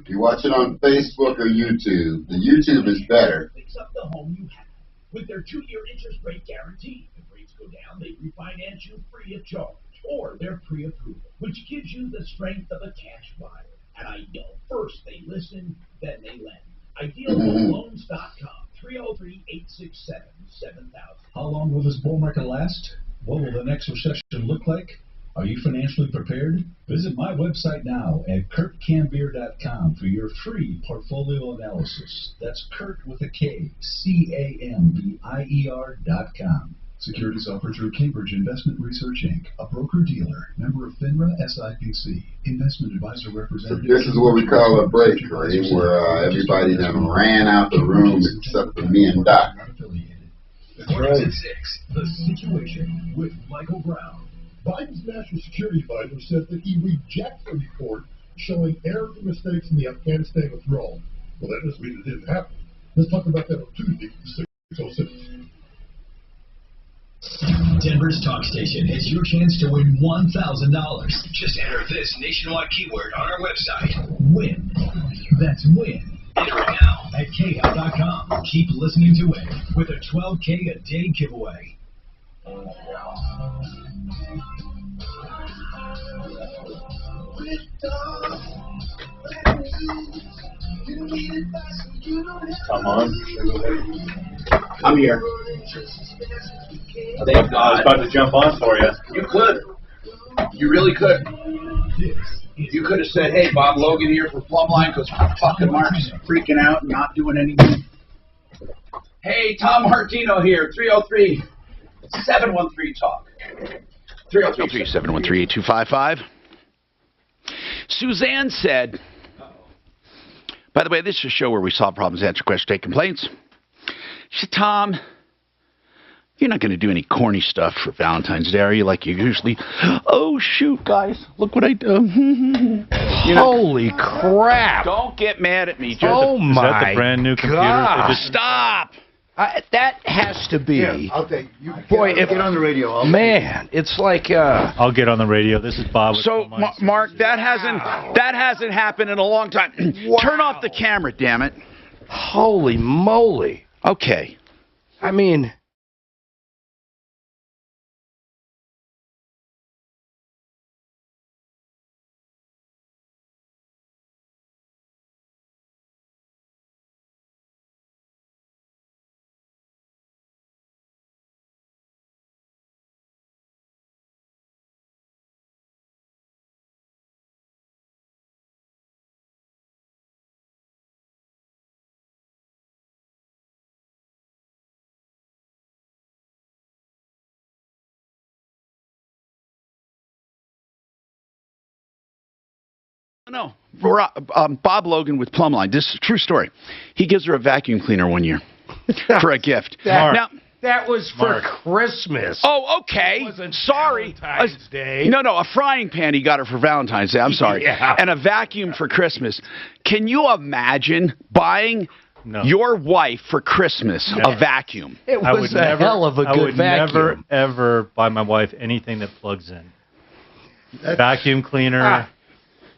You watch it on Facebook or YouTube. The YouTube is better. Fix up the home you have with their 2-year interest rate guarantee. If rates go down, they refinance you free of charge, or they're pre-approval, which gives you the strength of a cash buyer. And I know first they listen, then they lend. IdealHomeLoans.com, 303-867-7000. How long will this bull market last? What will the next recession look like? Are you financially prepared? Visit my website now at kurtcambier.com for your free portfolio analysis. That's Kurt with a K, CAMBIER.com. Securities offered through Cambridge Investment Research, Inc., a broker-dealer, member of FINRA SIPC, investment advisor representative. This is what we call a break, Kareem, where everybody done ran out the room except for me and Doc. That's right. At 6, The Situation with Michael Brown. Biden's national security advisor said that he rejects a report showing errors and mistakes in the Afghanistan withdrawal. Well, that doesn't mean it didn't happen. Let's talk about that on Tuesday, 6:06. Denver's talk station has your chance to win $1,000. Just enter this nationwide keyword on our website. Win. That's win. Enter it now at KHAL.com. Keep listening to win with a $12K a day giveaway. Come on. I'm here. I was about to jump on for you. You could. You really could. You could have said, hey, Bob Logan here for Plumline because fucking Mark's freaking out and not doing anything. Hey, Tom Martino here, 303-713-TALK. 303-713-8255. Suzanne said, by the way, this is a show where we solve problems, answer questions, take complaints. She said, Tom, you're not going to do any corny stuff for Valentine's Day, are you, like you usually? Oh, shoot, guys, look what I do. Holy crap. Don't get mad at me. Is that the brand new computer? God. Stop. That has to be. Yeah, I'll take you. Boy, get on the radio. Man, it's like. I'll get on the radio. This is Bob. So, Mark, that hasn't happened in a long time. Wow. Turn off the camera, damn it. Holy moly. Okay. I mean. No, Bob Logan with Plumline. This is a true story. He gives her a vacuum cleaner one year for a gift. That was for Christmas. Oh, okay. It wasn't sorry. Valentine's Day. No, a frying pan he got her for Valentine's Day. I'm sorry. Yeah. And a vacuum for Christmas. Can you imagine buying your wife for Christmas a vacuum? It was a hell of a good vacuum. I would never, ever buy my wife anything that plugs in. Vacuum cleaner.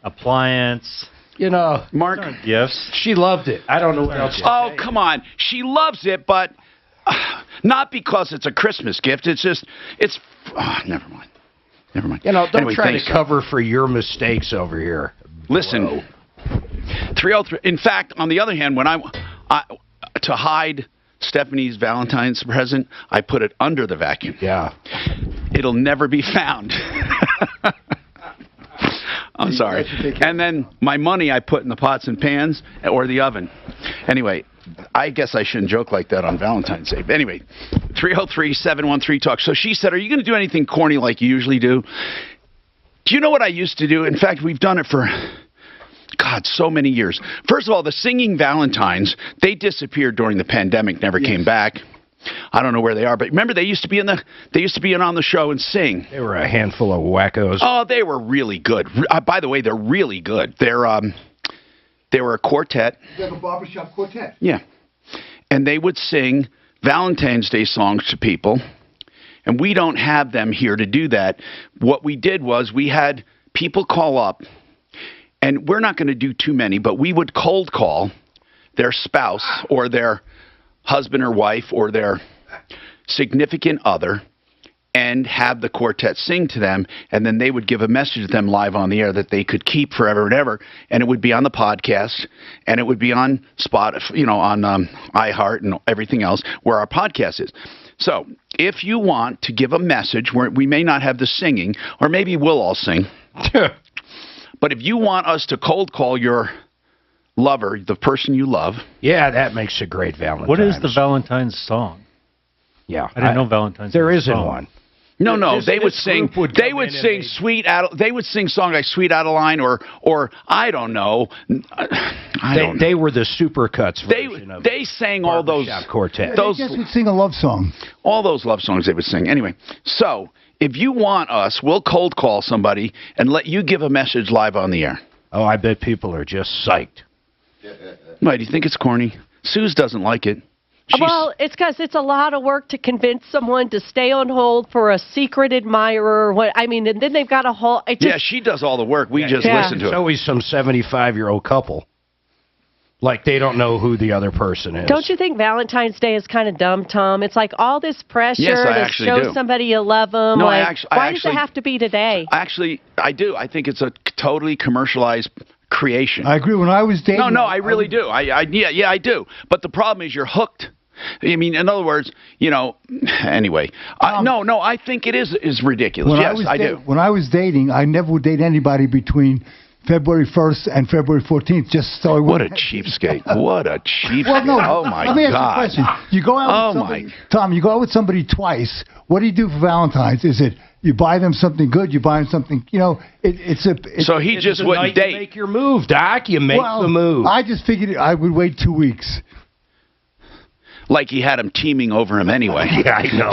Appliance. You know, Mark, gifts. She loved it. I don't know what else. Oh, come on. She loves it, but Not because it's a Christmas gift. It's just, never mind. Never mind. You know, don't Anyway, try thanks. to cover for your mistakes over here. Listen, 303. In fact, on the other hand, when I to hide Stephanie's Valentine's present, I put it under the vacuum. Yeah. It'll never be found. I'm sorry. And then my money I put in the pots and pans or the oven. Anyway, I guess I shouldn't joke like that on Valentine's Day. But anyway, 303-713-TALK. So she said, are you going to do anything corny like you usually do? Do you know what I used to do? In fact, we've done it for, God, so many years. First of all, the singing Valentines, they disappeared during the pandemic, never came back. I don't know where they are, but remember they used to be on the show and sing. They were a handful of wackos. Oh, they were really good. By the way, they're really good. They were a quartet. Like a barbershop quartet. Yeah. And they would sing Valentine's Day songs to people. And we don't have them here to do that. What we did was we had people call up, and we're not going to do too many, but we would cold call their spouse or their husband or wife or their significant other and have the quartet sing to them, and then they would give a message to them live on the air that they could keep forever and ever, and it would be on the podcast, and it would be on Spotify, on iHeart and everything else where our podcast is. So if you want to give a message where we may not have the singing, or maybe we'll all sing, but if you want us to cold call your lover, the person you love. Yeah, that makes a great Valentine's. What is the Valentine's song? Yeah. I didn't know Valentine's. There was a isn't song. one. No, they would sing. They would sing they would sing songs like "Sweet Adeline" or I don't know. They were the supercuts version of they sang all those quartet. They just would sing a love song. All those love songs they would sing. Anyway, so if you want us, we'll cold call somebody and let you give a message live on the air. Oh, I bet people are just psyched. Why, do you think it's corny? Suze doesn't like it. Well, it's because it's a lot of work to convince someone to stay on hold for a secret admirer. And then they've got a whole... Yeah, she does all the work. We just listen to it. It's always some 75-year-old couple. Like they don't know who the other person is. Don't you think Valentine's Day is kind of dumb, Tom? It's like all this pressure to show somebody you love them. No, why does it have to be today? Actually, I do. I think it's a totally commercialized creation. I agree. When I was dating... No, I really do. I do. But the problem is you're hooked. I mean, in other words, anyway. No, I think it is ridiculous. Yes, I do. When I was dating, I never would date anybody between February 1st and February 14th, just so I What a cheapskate. What a cheapskate. Well, no, oh, my let me ask God. you a question. You go out with somebody, Tom, you go out with somebody twice. What do you do for Valentine's? Is it you buy them something good, you buy them something, So he just wouldn't date. You make your move, Doc. You make the move. I just figured I would wait 2 weeks. Like he had him teaming over him anyway. Yeah, I know.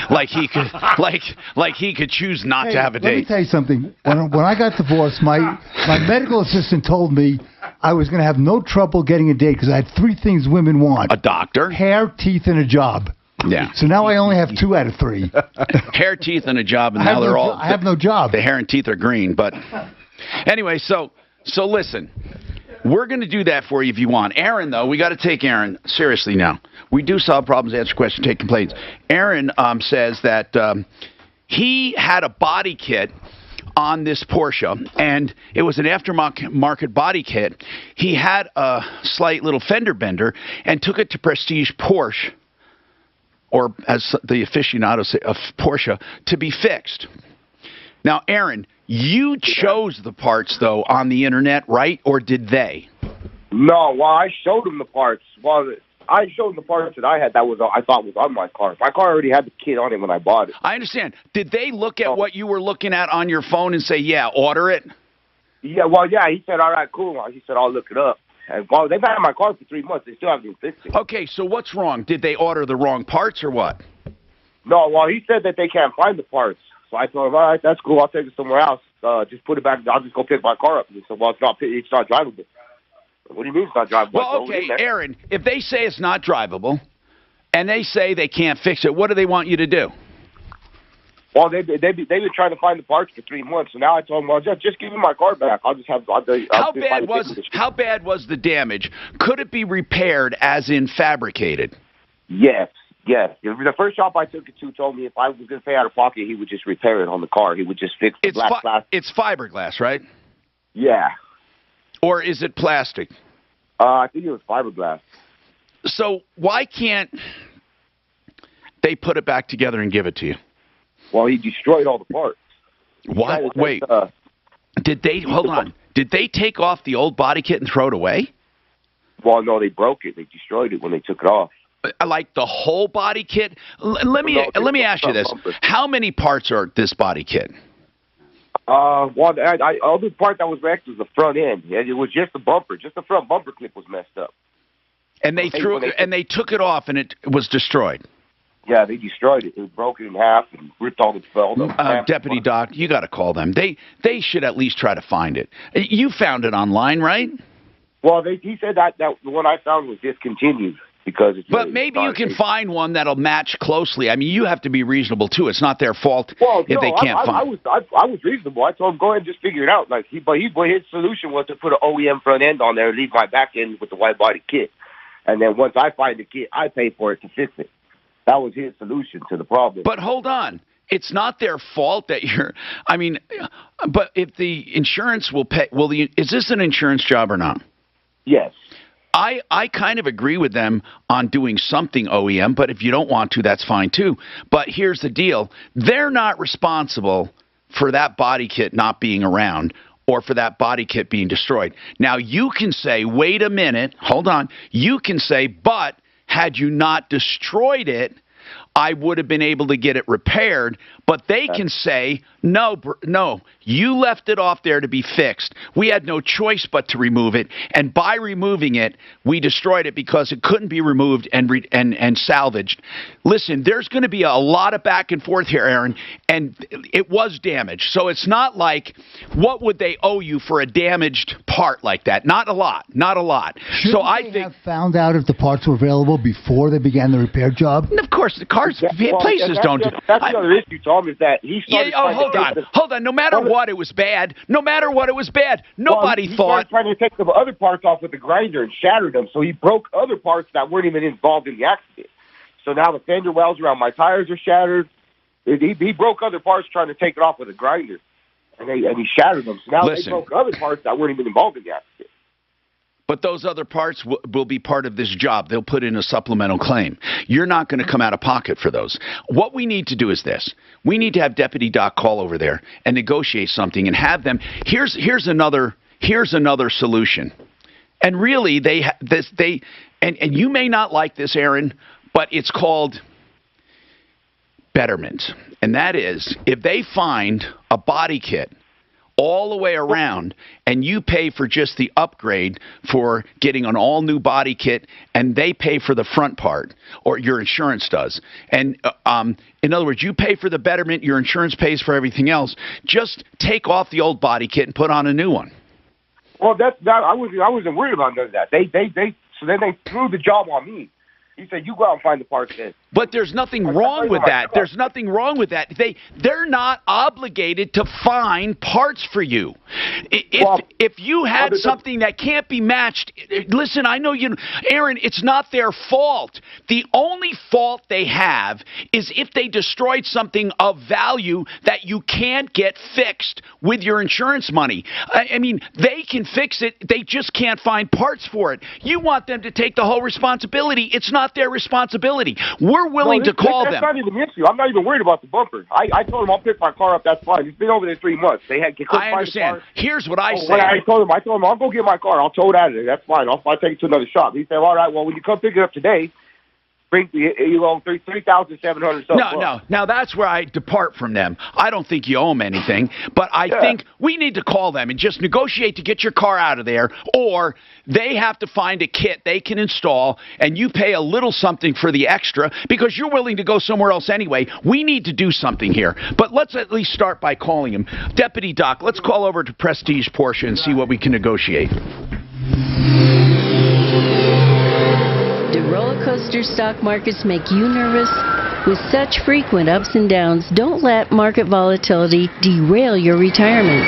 like he could choose not to have a date. Let me tell you something. When I got divorced, my medical assistant told me I was going to have no trouble getting a date because I had 3 things women want: a doctor, hair, teeth, and a job. Yeah. So now I only have 2 out of 3. Hair, teeth, and a job, and now they're all. I have no job. The hair and teeth are green, but anyway. So listen. We're going to do that for you if you want. Aaron, though, we got to take Aaron seriously now. We do solve problems, answer questions, take complaints. Aaron says that he had a body kit on this Porsche, and it was an aftermarket body kit. He had a slight little fender bender and took it to Prestige Porsche, or as the aficionados say, of Porsche, to be fixed. Now, Aaron, you chose the parts, though, on the internet, right? Or did they? No, well, I showed them the parts. Well, I showed them the parts that I had that I thought was on my car. My car already had the kit on it when I bought it. I understand. Did they look at what you were looking at on your phone and say, yeah, order it? Yeah, he said, all right, cool. He said, I'll look it up. And, well, they've had my car for 3 months. They still haven't even fixed it. Okay, so what's wrong? Did they order the wrong parts or what? No, well, he said that they can't find the parts. So I told him, all right, that's cool. I'll take it somewhere else. Just put it back. I'll just go pick my car up. And he said, well, it's not drivable. What do you mean it's not drivable? Well, okay, Aaron, if they say it's not drivable and they say they can't fix it, what do they want you to do? Well, they've been trying to find the parts for 3 months. So now I told them, well, just give me my car back. I'll just have. How bad was the damage? Could it be repaired, as in fabricated? Yes. Yes. The first shop I took it to told me if I was going to pay out of pocket, he would just repair it on the car. He would just fix the black glass. It's fiberglass, right? Yeah. Or is it plastic? I think it was fiberglass. So why can't they put it back together and give it to you? Well, he destroyed all the parts. What? Wait. Hold on. Did they take off the old body kit and throw it away? Well, no, they broke it. They destroyed it when they took it off. Like the whole body kit? Let me ask you this. How many parts are this body kit? Well, the other part that was wrecked was the front end. It was just the bumper. Just the front bumper clip was messed up. And they they took it off and it was destroyed. Yeah, they destroyed it. It was broken in half and ripped all the Deputy Doc, you got to call them. They should at least try to find it. You found it online, right? Well, he said that the one I found was discontinued because it's. But maybe you can find one that'll match closely. I mean, you have to be reasonable too. It's not their fault if they can't find. I was reasonable. I told him go ahead and just figure it out. Like his solution was to put an OEM front end on there and leave my back end with the white body kit, and then once I find the kit, I pay for it to fix it. That was his solution to the problem. But hold on. It's not their fault that you're. I mean, but if the insurance will pay, is this an insurance job or not? Yes. I kind of agree with them on doing something OEM, but if you don't want to, that's fine too. But here's the deal. They're not responsible for that body kit not being around or for that body kit being destroyed. Now, you can say, wait a minute, hold on. You can say, but had you not destroyed it, I would have been able to get it repaired. But they can say, no, you left it off there to be fixed. We had no choice but to remove it. And by removing it, we destroyed it because it couldn't be removed and salvaged. Listen, there's going to be a lot of back and forth here, Aaron, and it was damaged. So it's not like, what would they owe you for a damaged part like that? Not a lot. Not a lot. So I think have found out if the parts were available before they began the repair job? Of course, the places don't do that. That's the other issue, Tom, is that he started hold on. No matter what, it was bad. No matter what, it was bad. Nobody thought. He started trying to take the other parts off with the grinder and shattered them, so he broke other parts that weren't even involved in the accident. So now the fender wells around my tires are shattered. He broke other parts trying to take it off with a grinder, and he shattered them. So now they broke other parts that weren't even involved in the accident. But those other parts will be part of this job. They'll put in a supplemental claim. You're not going to come out of pocket for those. What we need to do is this. We need to have Deputy Doc call over there and negotiate something and have them. Here's another solution. And really, and you may not like this, Aaron, but it's called betterment. And that is, if they find a body kit all the way around, and you pay for just the upgrade for getting an all-new body kit, and they pay for the front part, or your insurance does. And in other words, you pay for the betterment, your insurance pays for everything else. Just take off the old body kit and put on a new one. Well, I wasn't worried about none of that. So then they threw the job on me. He said, "You go out and find the parts then." But there's nothing wrong with that. There's nothing wrong with that. They're not obligated to find parts for you. If you had something that can't be matched, listen, I know Aaron, it's not their fault. The only fault they have is if they destroyed something of value that you can't get fixed with your insurance money. I mean, they can fix it. They just can't find parts for it. You want them to take the whole responsibility. It's not their responsibility. We're willing to call them. That's not even an issue. I'm not even worried about the bumper. I told them I'll pick my car up. That's fine. It's been over there 3 months. I understand. Here's what I say. I told him I'll go get my car. I'll tow it out of there. That's fine. I'll take it to another shop. He said, all right, well, when you come pick it up today, you owe $3,700 something. No. Now that's where I depart from them. I don't think you owe them anything, but I think we need to call them and just negotiate to get your car out of there, or they have to find a kit they can install, and you pay a little something for the extra because you're willing to go somewhere else anyway. We need to do something here, but let's at least start by calling him. Deputy Doc, let's call over to Prestige Porsche and see what we can negotiate. Do roller coaster stock markets make you nervous? With such frequent ups and downs, don't let market volatility derail your retirement.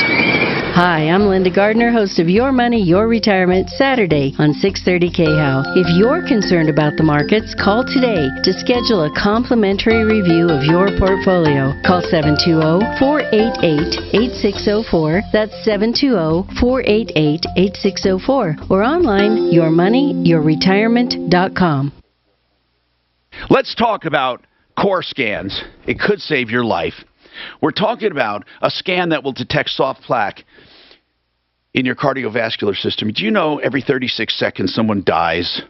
Hi, I'm Linda Gardner, host of Your Money, Your Retirement, Saturday on 630 KHOW. If you're concerned about the markets, call today to schedule a complimentary review of your portfolio. Call 720-488-8604. That's 720-488-8604. Or online, yourmoneyyourretirement.com. Let's talk about core scans. It could save your life. We're talking about a scan that will detect soft plaque in your cardiovascular system. Do you know every 36 seconds someone dies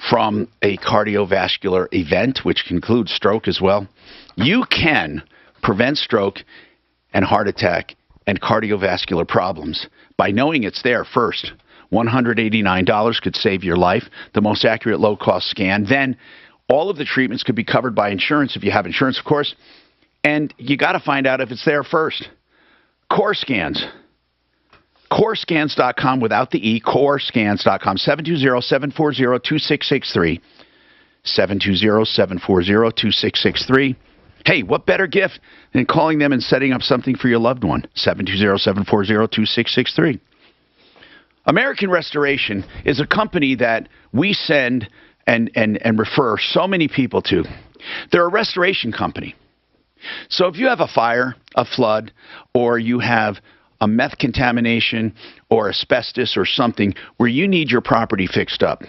from a cardiovascular event, which includes stroke as well? You can prevent stroke and heart attack and cardiovascular problems by knowing it's there first. $189 could save your life, the most accurate low-cost scan. Then all of the treatments could be covered by insurance if you have insurance, of course. And you got to find out if it's there first. Core Scans. CoreScans.com without the E. CoreScans.com. 720-740-2663. 720-740-2663. Hey, what better gift than calling them and setting up something for your loved one? 720-740-2663. American Restoration is a company that we send and refer so many people to. They're a restoration company. So if you have a fire, a flood, or you have a meth contamination or asbestos or something where you need your property fixed up,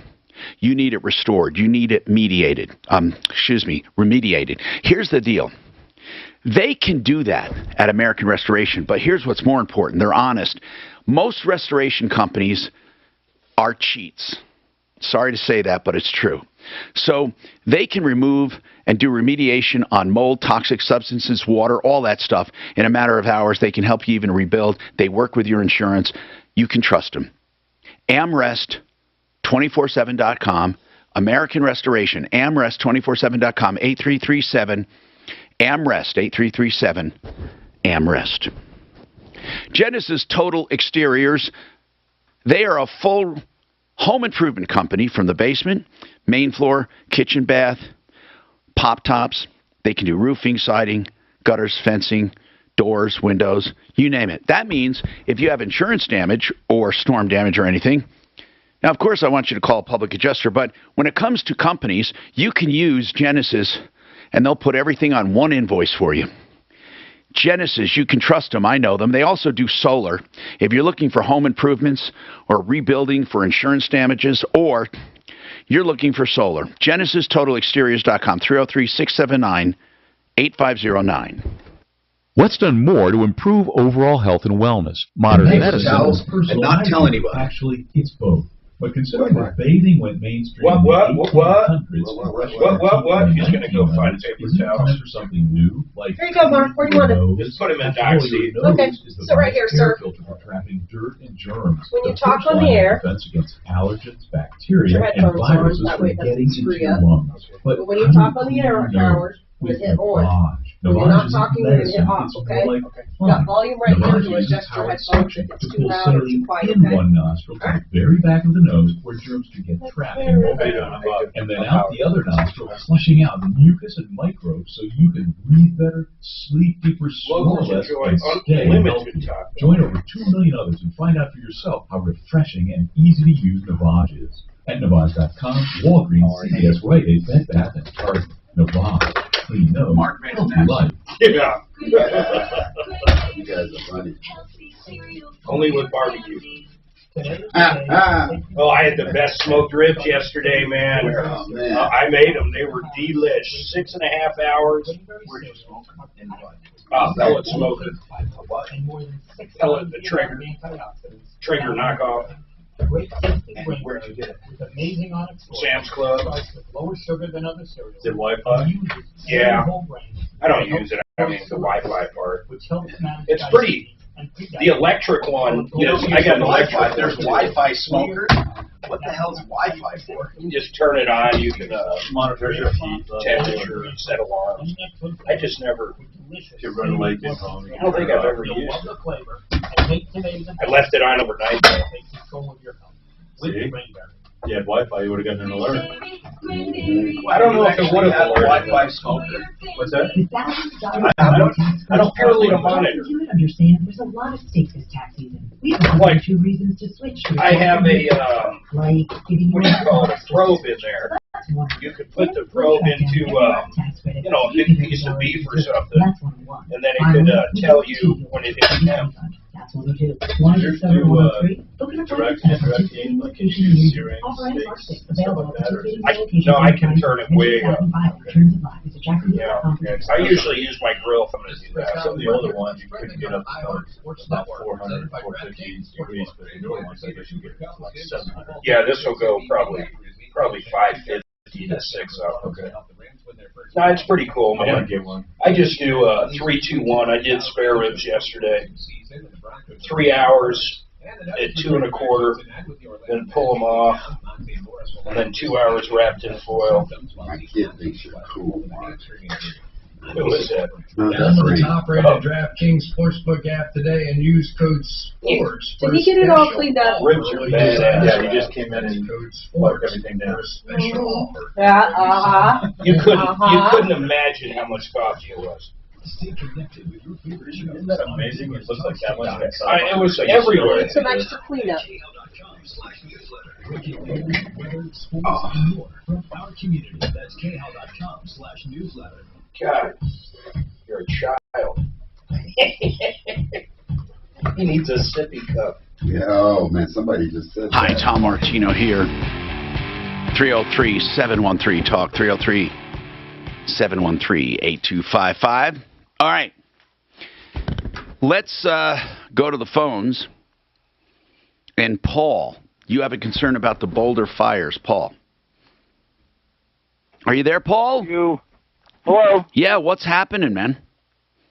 you need it restored, you need it remediated. Here's the deal. They can do that at American Restoration, but here's what's more important. They're honest. Most restoration companies are cheats. Sorry to say that, but it's true. So they can remove and do remediation on mold, toxic substances, water, all that stuff in a matter of hours. They can help you even rebuild. They work with your insurance. You can trust them. AmRest247.com, American Restoration, AmRest247.com, 8337, AmRest, 8337, AmRest. Genesis Total Exteriors, they are a full home improvement company from the basement, main floor, kitchen, bath, pop tops. They can do roofing, siding, gutters, fencing, doors, windows, you name it. That means if you have insurance damage or storm damage or anything, now, of course, I want you to call a public adjuster, but when it comes to companies, you can use Genesis, and they'll put everything on one invoice for you. Genesis, you can trust them. I know them. They also do solar. If you're looking for home improvements or rebuilding for insurance damages, or you're looking for solar, GenesisTotalExteriors.com, 303-679-8509. What's done more to improve overall health and wellness? Modern medicine. And not tell anybody. Actually, it's both. But considering that bathing went mainstream What? in the 1800s, What? He's going to go find a paper towel. For something new, like Here you go, Mark. Where do you want it? Just put him in the back seat. Okay. So right here, sir. Filter for trapping dirt and germs. When you The talk first on line the of air, defense against allergens, bacteria, your and headphones on, viruses that from way it getting doesn't into screw your you up. lungs. But when you talk on the air, Howard, you hit on. When you're not talking, you're going to hit off, okay? You got volume right here to adjust your headphones if it's too loud or too quiet, in okay? one nostril to the very back of the nose where germs can get trapped and and then out the other nostril, flushing out mucus and microbes so you can breathe better, sleep deeper, snore less, and stay healthy. Join over 2 million others and find out for yourself how refreshing and easy to use Navage is. At Navage.com, Walgreens, CVS, Rite Aid, Bed Bath, and Target. Navage. Clean nose, healthy life. Yeah. You guys are funny. Only with barbecue. Oh, I had the best smoked ribs yesterday, man. Oh, man. I made them. They were delish. 6.5 hours. Where'd you smoke? Pellet smoking. Pellet, the Traeger knockoff. Where'd you get it? Sam's Club. Lower sugar than other cereals. Is it Wi-Fi? Yeah. I don't use it. I mean, the Wi-Fi part. It's pretty. The electric one, You know, I got an Wi-Fi. electric. There's Wi-Fi smokers. What the hell is Wi-Fi for? You just turn it on. You can Monitor your heat temperature and set alarms. I just never. If you're running late, get home. I don't think I've ever used it. I left it on overnight. See? You had Wi-Fi, you would have gotten an alert. I don't know if it would have had a Wi-Fi smoker. What's that? I don't purely to monitor. You would understand there's a lot of stakes this tax season. We have two reasons to switch to I have a, like giving what do you call it, a probe in there. You could put the probe into, you know, a big piece of beef or something, and then it could tell you when it hits temp. That's what we do. One of the direct aim, like searing steaks, stuff like that? No, I can turn it way up. Yeah, I usually use my grill if I'm going to do that. Some of the older ones, you couldn't get up to about 400, 450 degrees, but the newer ones, I guess you get up to like 700. Yeah, this will go probably 550 to 6 up. Okay. No, it's pretty cool, man. I want to get one. I just do 3-2-1. I did spare ribs yesterday. 3 hours at 2 1/4, then pull them off, and then 2 hours wrapped in foil. My kid thinks you're cool, Mark. Who is that? Download the top-rated DraftKings Sportsbook app today and use code SPORTS. Did he get it all cleaned up? Ribs are bad. Yeah, he just came in and wiped everything down. Yeah, You couldn't imagine how much coffee it was. Isn't that amazing? It looks like that much. It was everywhere. Some extra cleanup. From our community, that's KHOW.com/newsletter. God, you're a child. He needs a sippy cup. Yeah, oh man, somebody just said Hi, that. Tom Martino here. 303-713-TALK, 303-713-8255. All right. Let's go to the phones. And Paul, you have a concern about the Boulder fires. Paul. Are you there, Paul? Hello? Yeah, what's happening, man?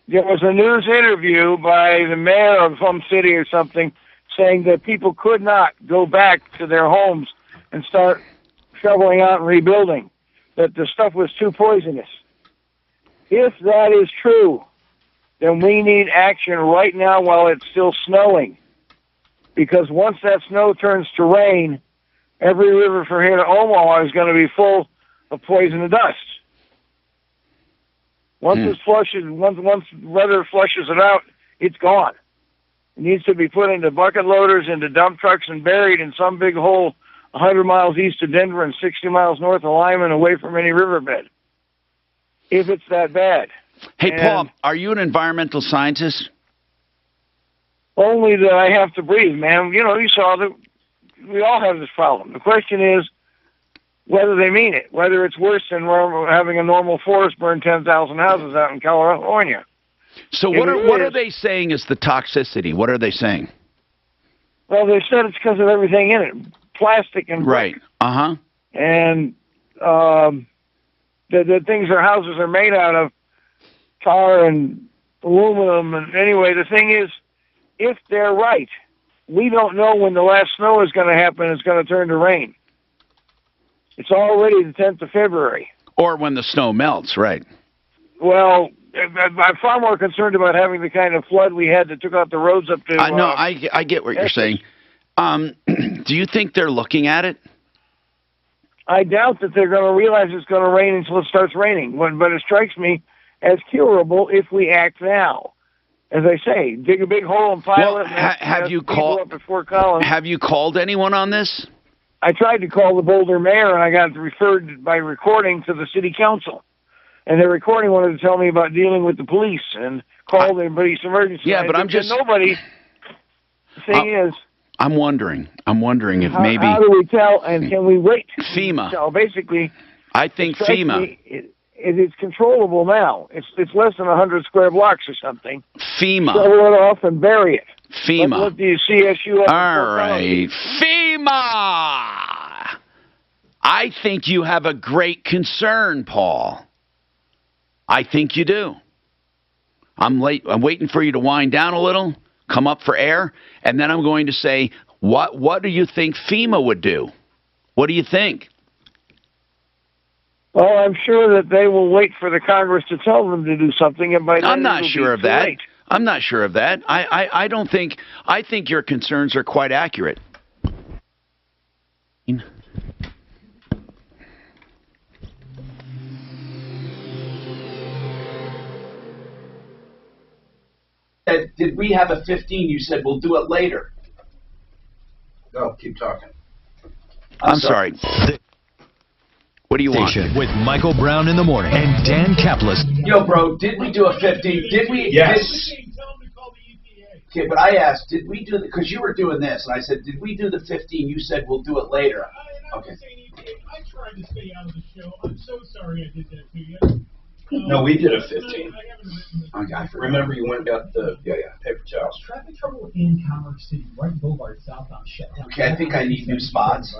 There was a news interview by the mayor of some city or something saying that people could not go back to their homes and start shoveling out and rebuilding, that the stuff was too poisonous. If that is true, then we need action right now while it's still snowing. Because once that snow turns to rain, every river from here to Omaha is going to be full of poison and dust. Once it flushes, once weather flushes it out, it's gone. It needs to be put into bucket loaders, into dump trucks, and buried in some big hole 100 miles east of Denver and 60 miles north of Lyman, away from any riverbed. If it's that bad. Hey, Paul, are you an environmental scientist? Only that I have to breathe, man. You know, you saw that we all have this problem. The question is whether they mean it, whether it's worse than having a normal forest burn 10,000 houses out in California. So what are they saying is the toxicity? What are they saying? Well, they said it's because of everything in it, plastic and brick. Right. Uh-huh. And the things our houses are made out of, tar and aluminum. And anyway, the thing is, if they're right, we don't know when the last snow is going to happen. It's going to turn to rain. It's already the 10th of February. Or when the snow melts, right. Well, I'm far more concerned about having the kind of flood we had that took out the roads up to... No, I get what you're saying. Do you think they're looking at it? I doubt that they're going to realize it's going to rain until it starts raining. But it strikes me as curable if we act now. As I say, dig a big hole and pile it. Have you called? Have you called anyone on this? I tried to call the Boulder mayor, and I got referred by recording to the city council. And the recording wanted to tell me about dealing with the police and call the police emergency. Yeah, but I'm just nobody. The thing is, I'm wondering if maybe. How do we tell? And can we wait? FEMA. So basically, I think FEMA. It's controllable now. It's less than 100 square blocks or something. FEMA. Shovel it off and bury it. FEMA. Let the CSU up. All right, FEMA. I think you have a great concern, Paul. I think you do. I'm waiting for you to wind down a little, come up for air, and then I'm going to say, what do you think FEMA would do? What do you think? Well, I'm sure that they will wait for the Congress to tell them to do something, and by then I'm not sure of that. Late. I'm not sure of that. I don't think. I think your concerns are quite accurate. said, did we have a 15? You said, we'll do it later. Go, keep talking. I'm sorry. What do you want? With Michael Brown in the morning and Dan Kaplis. Yo, bro, did we do a 15? Did we? Yes. Okay, but I asked, did we do the, because you were doing this, and I said, did we do the 15? You said, we'll do it later. Okay. I tried to stay out of the show. I'm so sorry I did that to you. No, we did a 15. Okay, I Remember you went and got the paper towels. Traffic trouble in Commerce City, right Boulevard southbound shut down. Okay, I think I need new spots.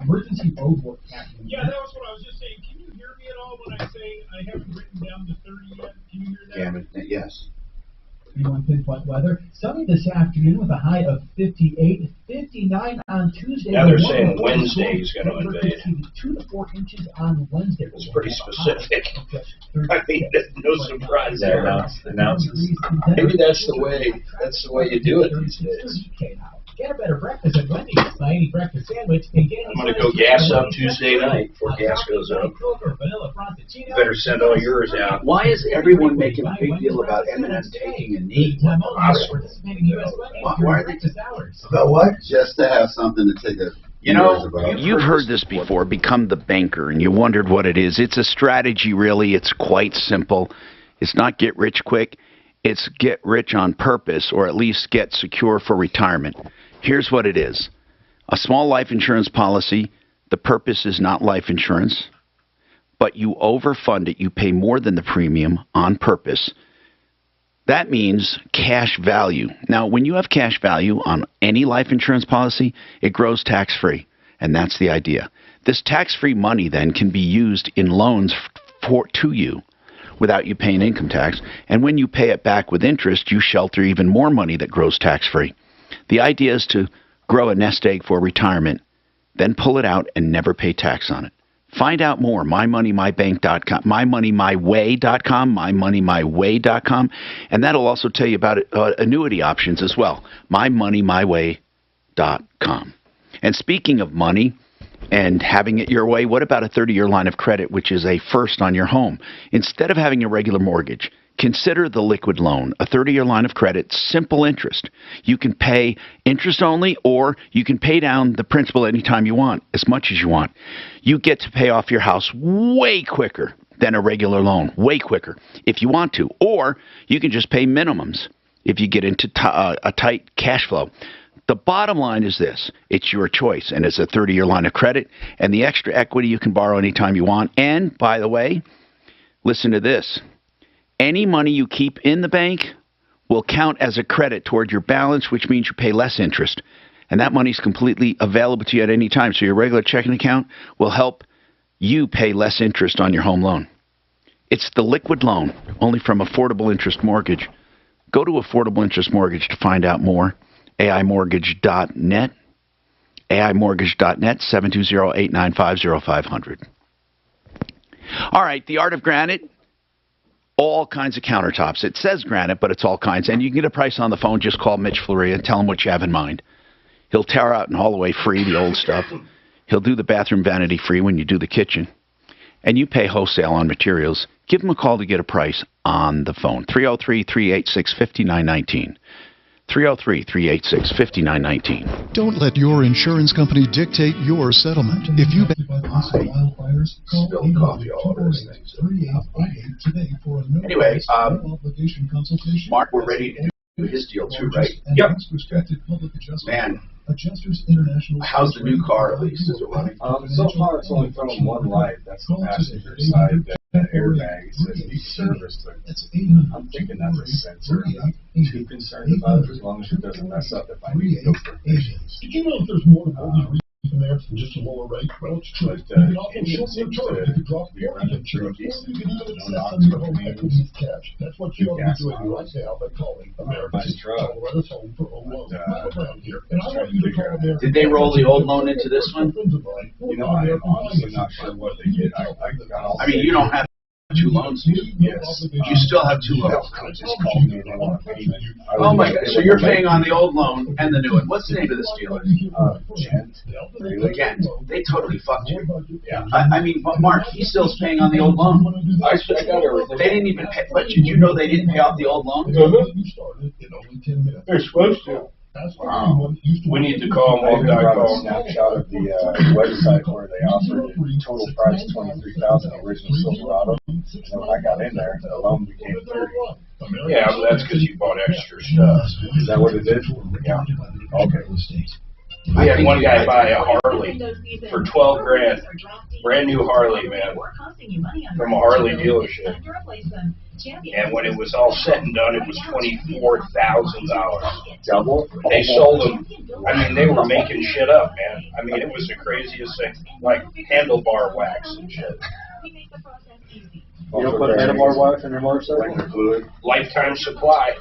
Emergency road work happening. Yeah, that was what I was just saying. Can you hear me at all when I say I haven't written down the 30 yet? Can you hear that? Yeah, yes. You want pinpoint weather? Sunny this afternoon with a high of 58, 59 on Tuesday. Now they're saying Wednesday is going to invade. 2 to 4 inches on Wednesday. It's pretty specific. I mean, there's no surprise there. Announces. Maybe that's the way you do it these days. Get a better breakfast at Wendy's. Buy any breakfast sandwich and get I'm going to go gas up Tuesday night before gas goes up. You better send all yours out. Why is everyone making a big deal about Eminem taking a knee? Why are they About what? Just to have something to take a... You know, you've heard this before, become the banker, and you wondered what it is. It's a strategy, really. It's quite simple. It's not get rich quick. It's get rich on purpose, or at least get secure for retirement. Here's what it is. A small life insurance policy, the purpose is not life insurance, but you overfund it. You pay more than the premium on purpose. That means cash value. Now, when you have cash value on any life insurance policy, it grows tax-free, and that's the idea. This tax-free money then can be used in loans to you without you paying income tax, and when you pay it back with interest, you shelter even more money that grows tax-free. The idea is to grow a nest egg for retirement, then pull it out and never pay tax on it. Find out more, mymoneymybank.com, mymoneymyway.com, mymoneymyway.com, and that'll also tell you about annuity options as well, mymoneymyway.com. And speaking of money and having it your way, what about a 30-year line of credit, which is a first on your home? Instead of having a regular mortgage, consider the liquid loan, a 30-year line of credit, simple interest. You can pay interest only, or you can pay down the principal anytime you want, as much as you want. You get to pay off your house way quicker than a regular loan, way quicker, if you want to. Or you can just pay minimums if you get into a tight cash flow. The bottom line is this. It's your choice, and it's a 30-year line of credit, and the extra equity you can borrow anytime you want. And, by the way, listen to this. Any money you keep in the bank will count as a credit toward your balance, which means you pay less interest. And that money is completely available to you at any time. So your regular checking account will help you pay less interest on your home loan. It's the liquid loan, only from Affordable Interest Mortgage. Go to Affordable Interest Mortgage to find out more. AImortgage.net. AImortgage.net, 720-895-0500. All right, the art of granite. All kinds of countertops. It says granite, but it's all kinds. And you can get a price on the phone. Just call Mitch Floria and tell him what you have in mind. He'll tear out and haul away free the old stuff. He'll do the bathroom vanity free when you do the kitchen. And you pay wholesale on materials. Give him a call to get a price on the phone. 303-386-5919. 303-386-5919. Don't let your insurance company dictate your settlement. If you spilled coffee all over this thing. Anyway, Mark, we're ready to do his deal too, right? Yep. Man, how's the new car at least? Is it running? So far it's only thrown one light. That's the passenger side airbag. It says be serviced. I'm thinking that's a sensor. I'm not too concerned about it as long as it doesn't mess up if I need to go for visions. Did you know if there's more than one reason there than just a lower rate? Well, it's true. You can also shorten your term. You can drop your insurance, or you can even accept some of your home equity with cash. That's what you ought to be doing right now by calling America's Colorado's Home for Home Loan. Right around here. And I want you to call America. Did they roll the old loan into this one? You know, I'm honestly not sure what they did. I mean, you don't have 2 loans? Yes. You still have 2 loans. Just called me and they want to pay me. Oh my God! So you're paying on the old loan and the new one. What's the name of this dealer? Gent. They totally fucked you. Yeah. I mean, Mark, he still's paying on the old loan. I got everything. They didn't even pay. But did you know they didn't pay off the old loan? They're supposed to. Wow. We need to call them. I've got a snapshot of the website where they offered it. Total price $23,000, original Silverado. And then when I got in there, the loan became $30,000. Yeah, but that's because you bought extra stuff. Is that what it did? Yeah. Okay. I had one guy buy a Harley for $12,000, brand new Harley, man, from a Harley dealership. And when it was all said and done, it was $24,000. Double? They sold them. I mean, they were making shit up, man. I mean, it was the craziest thing, like handlebar wax and shit. You don't put handlebar wax in your motorcycle? Fluid. Lifetime supply.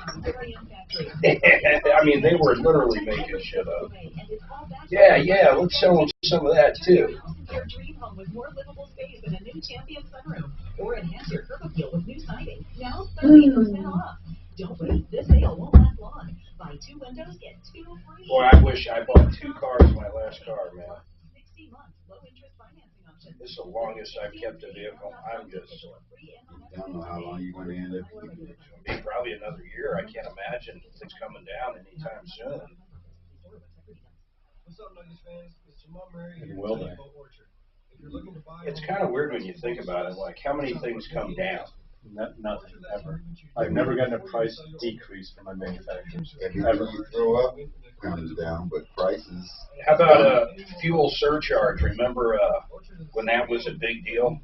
I mean, they were literally making shit up. Yeah, let's sell them some of that too. Your dream home with more livable space and a new Champion sunroom, or enhance your curb appeal with new siding. Now 30% off. Don't wait, this sale won't last long. Buy 2 windows, get 2 free. Boy, I wish I bought 2 cars in my last car, man. 60 months, low interest financing option. This is the longest I've kept a vehicle. I'm just. I don't know how long you're going to end up. Probably another year. I can't imagine things coming down anytime soon. Will they? It's kind of weird when you think about it. Like, how many things come down? Nothing, ever. I've never gotten a price decrease from my manufacturers. Everything you throw up comes down, but prices. How about a fuel surcharge? Remember when that was a big deal?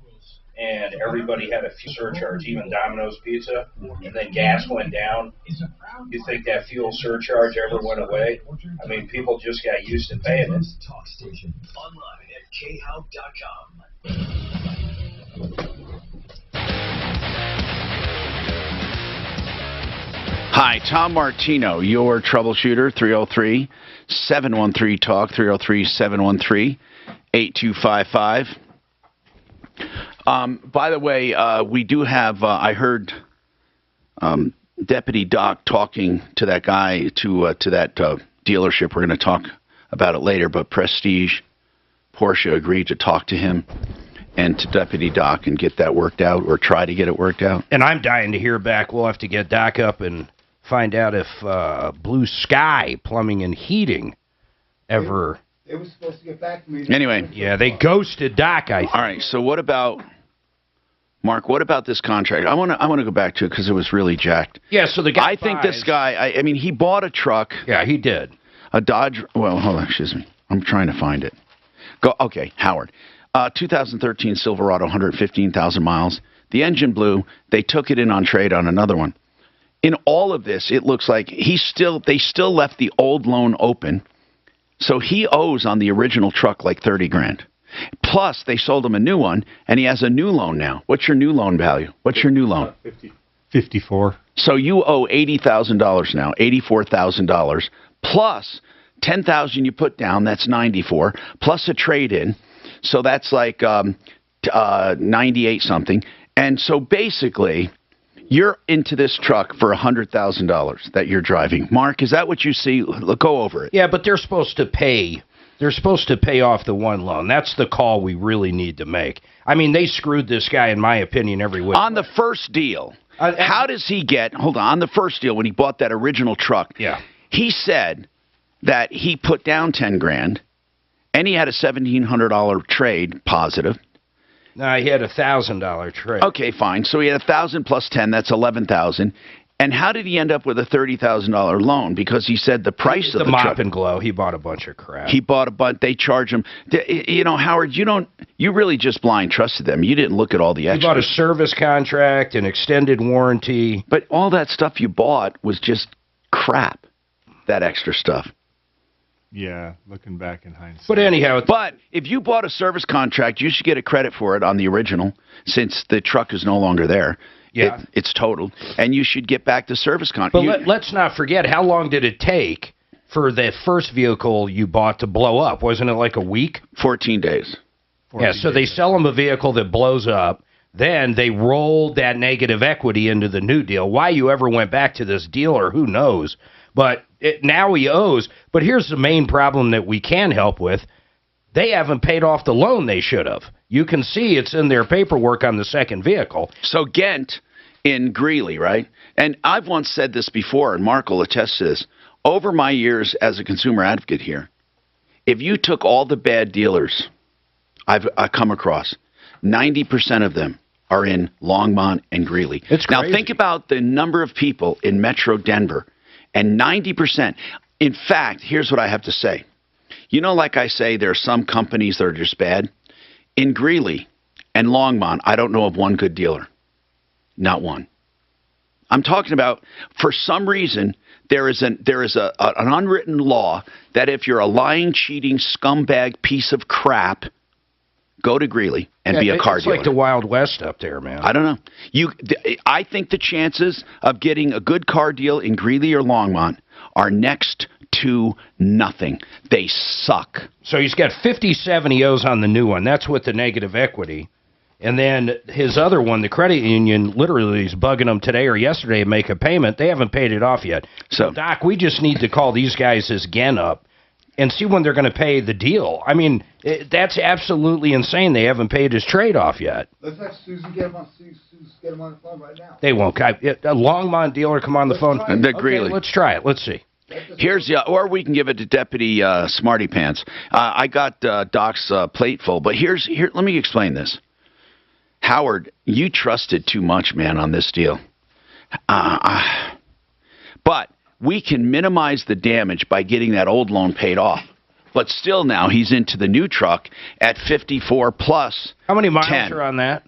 And everybody had a fuel surcharge, even Domino's Pizza, and then gas went down. You think that fuel surcharge ever went away? I mean, people just got used to paying it. Talk station online at khoup.com. Hi, Tom Martino, your troubleshooter, 303-713-TALK, 303-713-8255. By the way, we do have, I heard Deputy Doc talking to that guy, to that dealership. We're going to talk about it later, but Prestige Porsche agreed to talk to him and to Deputy Doc and get that worked out, or try to get it worked out. And I'm dying to hear back. We'll have to get Doc up and find out if Blue Sky Plumbing and Heating ever... They were supposed to get back to me. Anyway. Yeah, they ghosted Doc, I think. All right, so what about... Mark, what about this contract? I want to go back to it because it was really jacked. Yeah, so the guy I think this guy, I mean, he bought a truck. Yeah, he did. A Dodge, well, hold on, excuse me. I'm trying to find it. Okay, Howard. 2013 Silverado, 115,000 miles. The engine blew. They took it in on trade on another one. In all of this, it looks like they still left the old loan open. So he owes on the original truck like $30,000. Plus, they sold him a new one, and he has a new loan now. What's your new loan value? What's your new loan? 54. So you owe $80,000 now, $84,000, plus $10,000 you put down. That's $94,000, plus a trade-in. So that's like 98 something. And so basically, you're into this truck for $100,000 that you're driving. Mark, is that what you see? Look, go over it. Yeah, but they're supposed to pay. They're supposed to pay off the one loan. That's the call we really need to make. I mean, they screwed this guy, in my opinion, every week. On the first deal, how does he get, hold on the first deal when he bought that original truck, he said that he put down $10,000 and he had a $1,700 trade positive. No, he had a $1,000 trade. Okay, fine. So he had $1,000 plus 10, that's $11,000. And how did he end up with a $30,000 loan? Because he said the price of the mop truck, and glow. He bought a bunch of crap. He bought a bunch. They charge him. You know, Howard, you really just blind trusted them. You didn't look at all the extras. He bought a service contract, an extended warranty. But all that stuff you bought was just crap. That extra stuff. Yeah, looking back in hindsight. But anyhow, but if you bought a service contract, you should get a credit for it on the original, since the truck is no longer there. Yeah, it's totaled, and you should get back the service contract. But let's not forget, how long did it take for the first vehicle you bought to blow up? Wasn't it like a week? 14 days. Yeah, so they sell them a vehicle that blows up. Then they rolled that negative equity into the new deal. Why you ever went back to this dealer, who knows? But now he owes. But here's the main problem that we can help with. They haven't paid off the loan they should have. You can see it's in their paperwork on the second vehicle. So Ghent in Greeley, right? And I've once said this before, and Mark will attest to this. Over my years as a consumer advocate here, if you took all the bad dealers I've come across, 90% of them are in Longmont and Greeley. Now think about the number of people in Metro Denver, and 90%. In fact, here's what I have to say. You know, like I say, there are some companies that are just bad. In Greeley and Longmont, I don't know of one good dealer. Not one. I'm talking about, for some reason, there is an unwritten law that if you're a lying, cheating, scumbag piece of crap, go to Greeley and be a car dealer. It's like the Wild West up there, man. I don't know. I think the chances of getting a good car deal in Greeley or Longmont are next to nothing. They suck. So he's got 57 he owes on the new one. That's with the negative equity. And then his other one, the credit union, literally is bugging him today or yesterday to make a payment. They haven't paid it off yet. So, Doc, we just need to call these guys again up and see when they're going to pay the deal. I mean, that's absolutely insane. They haven't paid his trade off yet. Let's have Susan get him on the phone right now. They won't. A Longmont dealer come on the phone. Greeley. Let's try it. Let's see. Here's or we can give it to Deputy Smarty Pants. I got Doc's plate full, but here. Let me explain this. Howard, you trusted too much, man, on this deal. But we can minimize the damage by getting that old loan paid off. But still now he's into the new truck at 54 plus. How many miles are on that?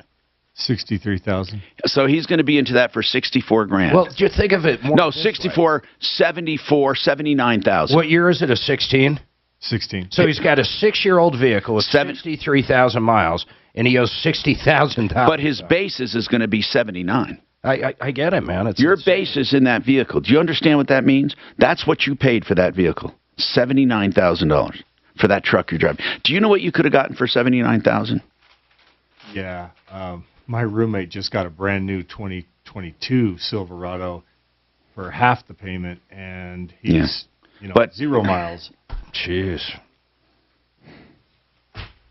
63,000. So he's going to be into that for 64 grand. Well, you think of it more. No, 64, 74, 79,000. What year is it? A 16? 16. So he's got a 6-year-old vehicle with 63,000 miles, and he owes $60,000. But his basis is going to be 79. I get it, man. Your basis in that vehicle. Do you understand what that means? That's what you paid for that vehicle. $79,000 for that truck you're driving. Do you know what you could have gotten for $79,000? Yeah. My roommate just got a brand new 2022 Silverado for half the payment, and he's 0 miles. Jeez.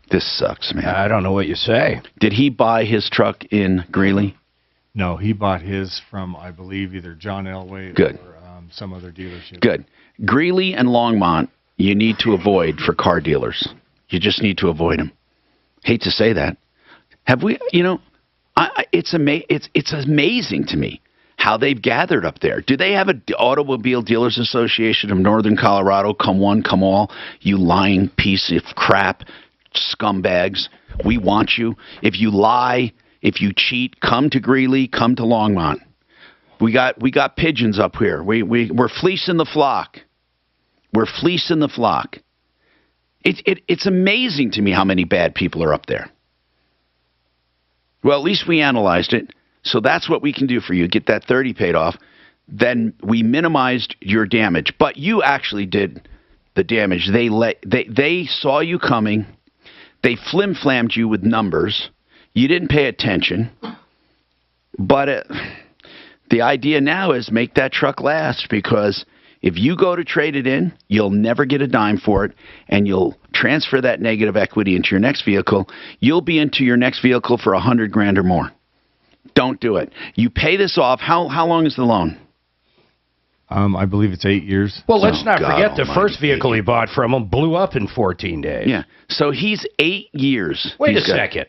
This sucks, man. I don't know what you say. Did he buy his truck in Greeley? No, he bought his from, I believe, either John Elway or some other dealership. Good. Greeley and Longmont, you need to avoid for car dealers. You just need to avoid them. Hate to say that. Have we, it's amazing to me how they've gathered up there. Do they have an Automobile Dealers Association of Northern Colorado? Come one, come all. You lying piece of crap, scumbags. We want you. If you lie, if you cheat, come to Greeley, come to Longmont. We got pigeons up here. We're fleecing the flock. We're fleecing the flock. It's amazing to me how many bad people are up there. Well, at least we analyzed it. So that's what we can do for you. Get that 30 paid off. Then we minimized your damage. But you actually did the damage. They saw you coming. They flim-flammed you with numbers. You didn't pay attention. But the idea now is make that truck last, because if you go to trade it in, you'll never get a dime for it, and you'll transfer that negative equity into your next vehicle. You'll be into your next vehicle for $100,000 or more. Don't do it. You pay this off. How long is the loan? I believe it's 8 years. Well, let's not forget the first vehicle he bought from him blew up in 14 days. Yeah. So he's 8 years. Wait a second.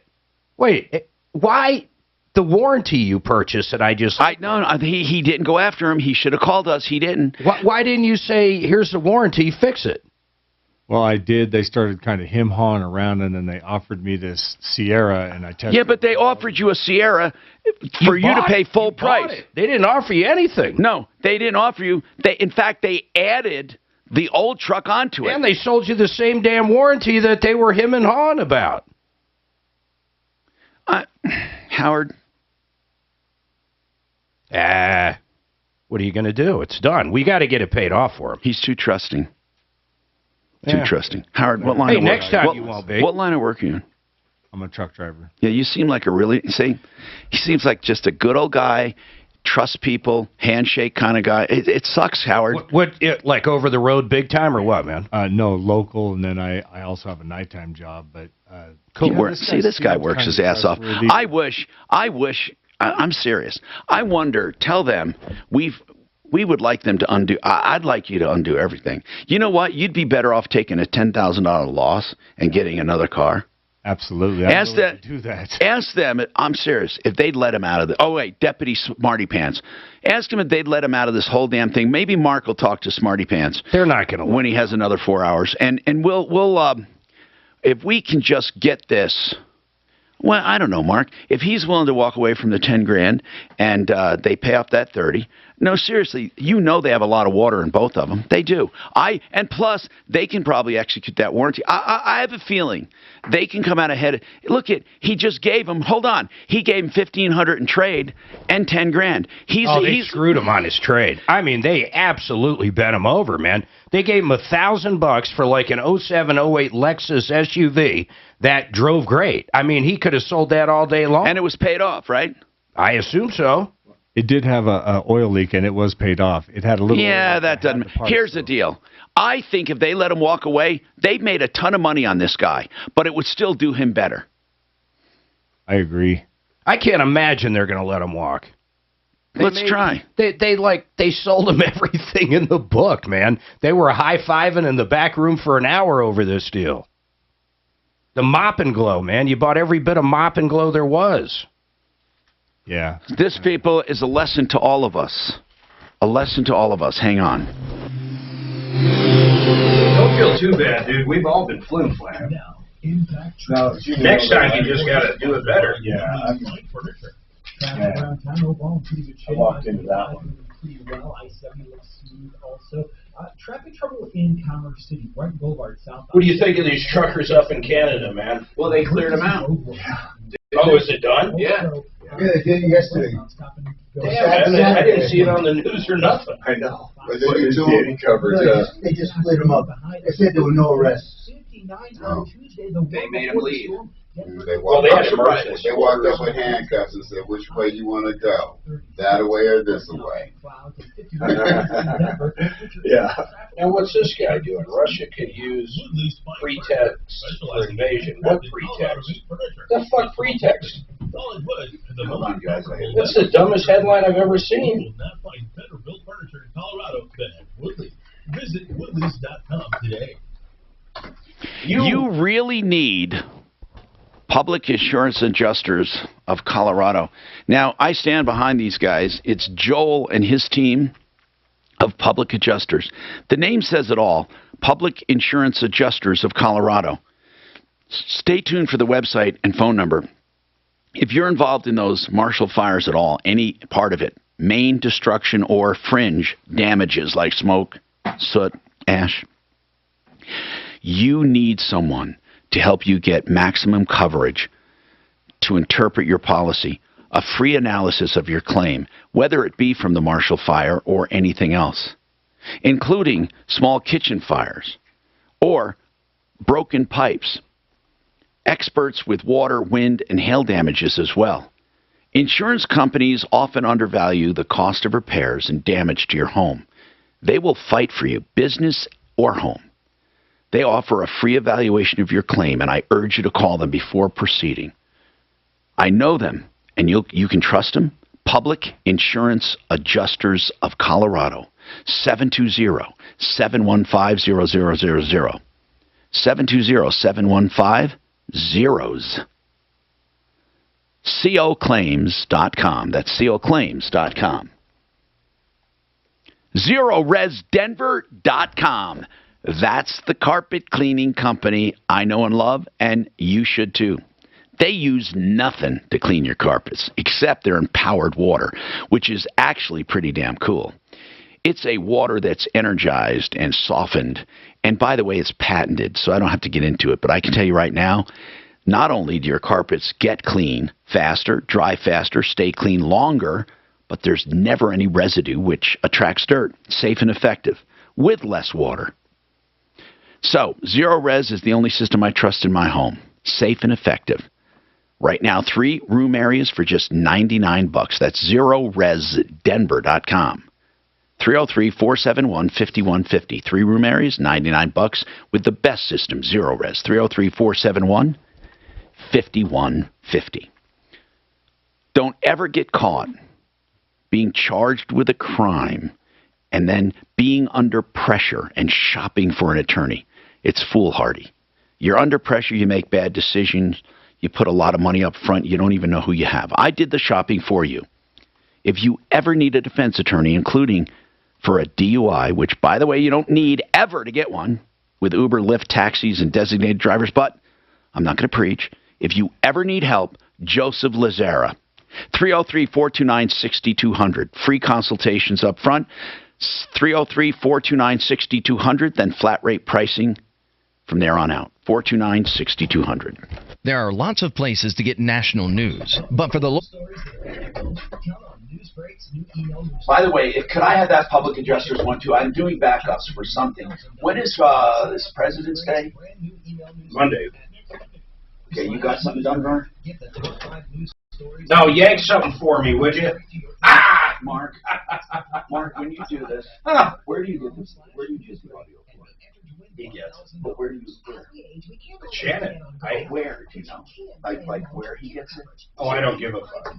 Wait. Why the warranty you purchased that I just... No, he didn't go after him. He should have called us. He didn't. Why didn't you say, here's the warranty, fix it? Well, I did. They started kind of him-hawing around, and then they offered me this Sierra, and I tested. Yeah, but they offered you a Sierra for you to pay full price. They didn't offer you anything. No, they didn't offer you. In fact, they added the old truck onto it. And they sold you the same damn warranty that they were him and hawing about. Howard. What are you going to do? It's done. We got to get it paid off for him. He's too trusting. Too trusting. Howard, what line of work? Next time you won't be. What line of work are you in? I'm a truck driver. Yeah, you seem like he seems like just a good old guy, trust people, handshake kind of guy. It sucks, Howard. Like over the road big time or what, man? No, local, and then I also have a nighttime job, but cool. This guy works his ass off. I wish, I'm serious. I wonder, tell them, we would like them to undo, I'd like you to undo everything. You know what? You'd be better off taking a $10,000 loss and getting another car. Absolutely. Ask them, do that. Ask them, I'm serious, if they'd let him out of the, oh wait, Deputy Smarty Pants. Ask him if they'd let him out of this whole damn thing. Maybe Mark will talk to Smarty Pants. They're not going to. When he has another 4 hours. And we'll if we can just get this, well, I don't know, Mark. If he's willing to walk away from the 10 grand and they pay off that 30, no, seriously, you know they have a lot of water in both of them. They do. And plus, they can probably execute that warranty. I have a feeling they can come out ahead. Look, he just gave him, hold on, he gave him $1,500 in trade and 10 grand. They screwed him on his trade. I mean, they absolutely bent him over, man. They gave him $1,000 for like an 07, 08 Lexus SUV that drove great. I mean, he could have sold that all day long. And it was paid off, right? I assume so. It did have a oil leak, and it was paid off. It had a little. Yeah, that doesn't. Here's the deal. I think if they let him walk away, they've made a ton of money on this guy, but it would still do him better. I agree. I can't imagine they're going to let him walk. Let's try. They sold him everything in the book, man. They were high-fiving in the back room for an hour over this deal. The Mop and Glow, man. You bought every bit of Mop and Glow there was. Yeah. This, people, is a lesson to all of us. A lesson to all of us. Hang on. Don't feel too bad, dude. We've all been flim-flam. Next time you just got to do it better. Yeah. I walked into that one. Pretty well. I-70 looks smooth also. Traffic trouble in Commerce City, Brighton Boulevard, south. What do you think of these truckers up in Canada, man? Well, they cleared them out. Oh, is it done? Yeah. Yeah, they did yesterday. I didn't see it on the news or nothing. I know. But they do dating coverage. They just split them up. They said there were no arrests. No. They made them leave. They walked up with handcuffs and said, which way you want to go? That way or this way? Yeah. And what's this guy doing? Russia could use pretext for invasion. What pretext? The fuck pretext? Come on, guys. That's the dumbest headline I've ever seen. Visit Woodleys.com today. You really need Public Insurance Adjusters of Colorado. Now, I stand behind these guys. It's Joel and his team of Public Adjusters. The name says it all. Public Insurance Adjusters of Colorado. Stay tuned for the website and phone number. If you're involved in those Marshall fires at all, any part of it, main destruction or fringe damages like smoke, soot, ash, you need someone to help you get maximum coverage, to interpret your policy, a free analysis of your claim, whether it be from the Marshall Fire or anything else, including small kitchen fires or broken pipes, experts with water, wind, and hail damages as well. Insurance companies often undervalue the cost of repairs and damage to your home. They will fight for you, business or home. They offer a free evaluation of your claim, and I urge you to call them before proceeding. I know them, and you can trust them. Public Insurance Adjusters of Colorado, 720-715-0000. 720-715-ZEROS. COClaims.com. That's COClaims.com. ZeroResDenver.com. That's the carpet cleaning company I know and love, and you should too. They use nothing to clean your carpets except their empowered water, which is actually pretty damn cool. It's a water that's energized and softened, and by the way, it's patented, so I don't have to get into it, but I can tell you right now, not only do your carpets get clean faster, dry faster, stay clean longer, but there's never any residue, which attracts dirt, safe and effective, with less water. So, Zero Res is the only system I trust in my home. Safe and effective. Right now, 3 room areas for just $99. That's ZeroResDenver.com. 303-471-5150. 3 room areas, $99 with the best system, Zero Res. 303-471-5150. Don't ever get caught being charged with a crime and then being under pressure and shopping for an attorney. It's foolhardy. You're under pressure, you make bad decisions, you put a lot of money up front, you don't even know who you have. I did the shopping for you. If you ever need a defense attorney, including for a DUI, which, by the way, you don't need ever to get one with Uber, Lyft, taxis, and designated drivers, but I'm not going to preach. If you ever need help, Joseph Lazara, 303-429-6200. Free consultations up front, 303-429-6200, then flat rate pricing from there on out, 429-6200. There are lots of places to get national news, but for the... By the way, could I have that public addressers one too? I'm doing backups for something. When is this President's Day? Monday. Okay, you got something done, Vern? No, yank something for me, would you? Ah! Mark, when you do this, where do you get this? Where do you use the audio for? He gets it. But where do you where? Shannon. Where do you know? Like where he gets it? Oh, I don't give a fuck.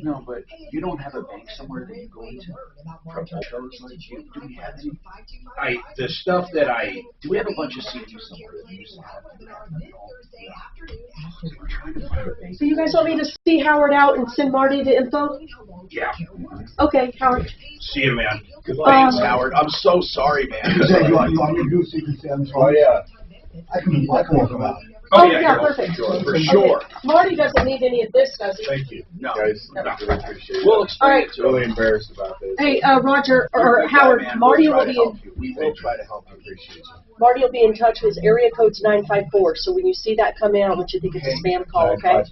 No, but you don't have a bank somewhere that you go into from shows like you. Do we have any? The stuff that do we have a bunch of CDs somewhere that we used to have? We're trying to find a bank. So you guys want me to see Howard out and send Marty the info? Yeah. Okay, Howard. See you, man. Thanks, Howard. I'm so sorry, man. You want me to do Secret Sam's? Oh, yeah. I can work them out. Oh, yeah, perfect. For sure. Okay. Marty doesn't need any of this, does he? Thank you. No. Guys, I really appreciate it. We'll explain it to really embarrassed about this. Hey, Roger, or Howard, Marty will be in... We will try to help you. Appreciate you. Marty will be in touch with area code's 954. So when you see that come in, I want you to think it's a spam call, okay?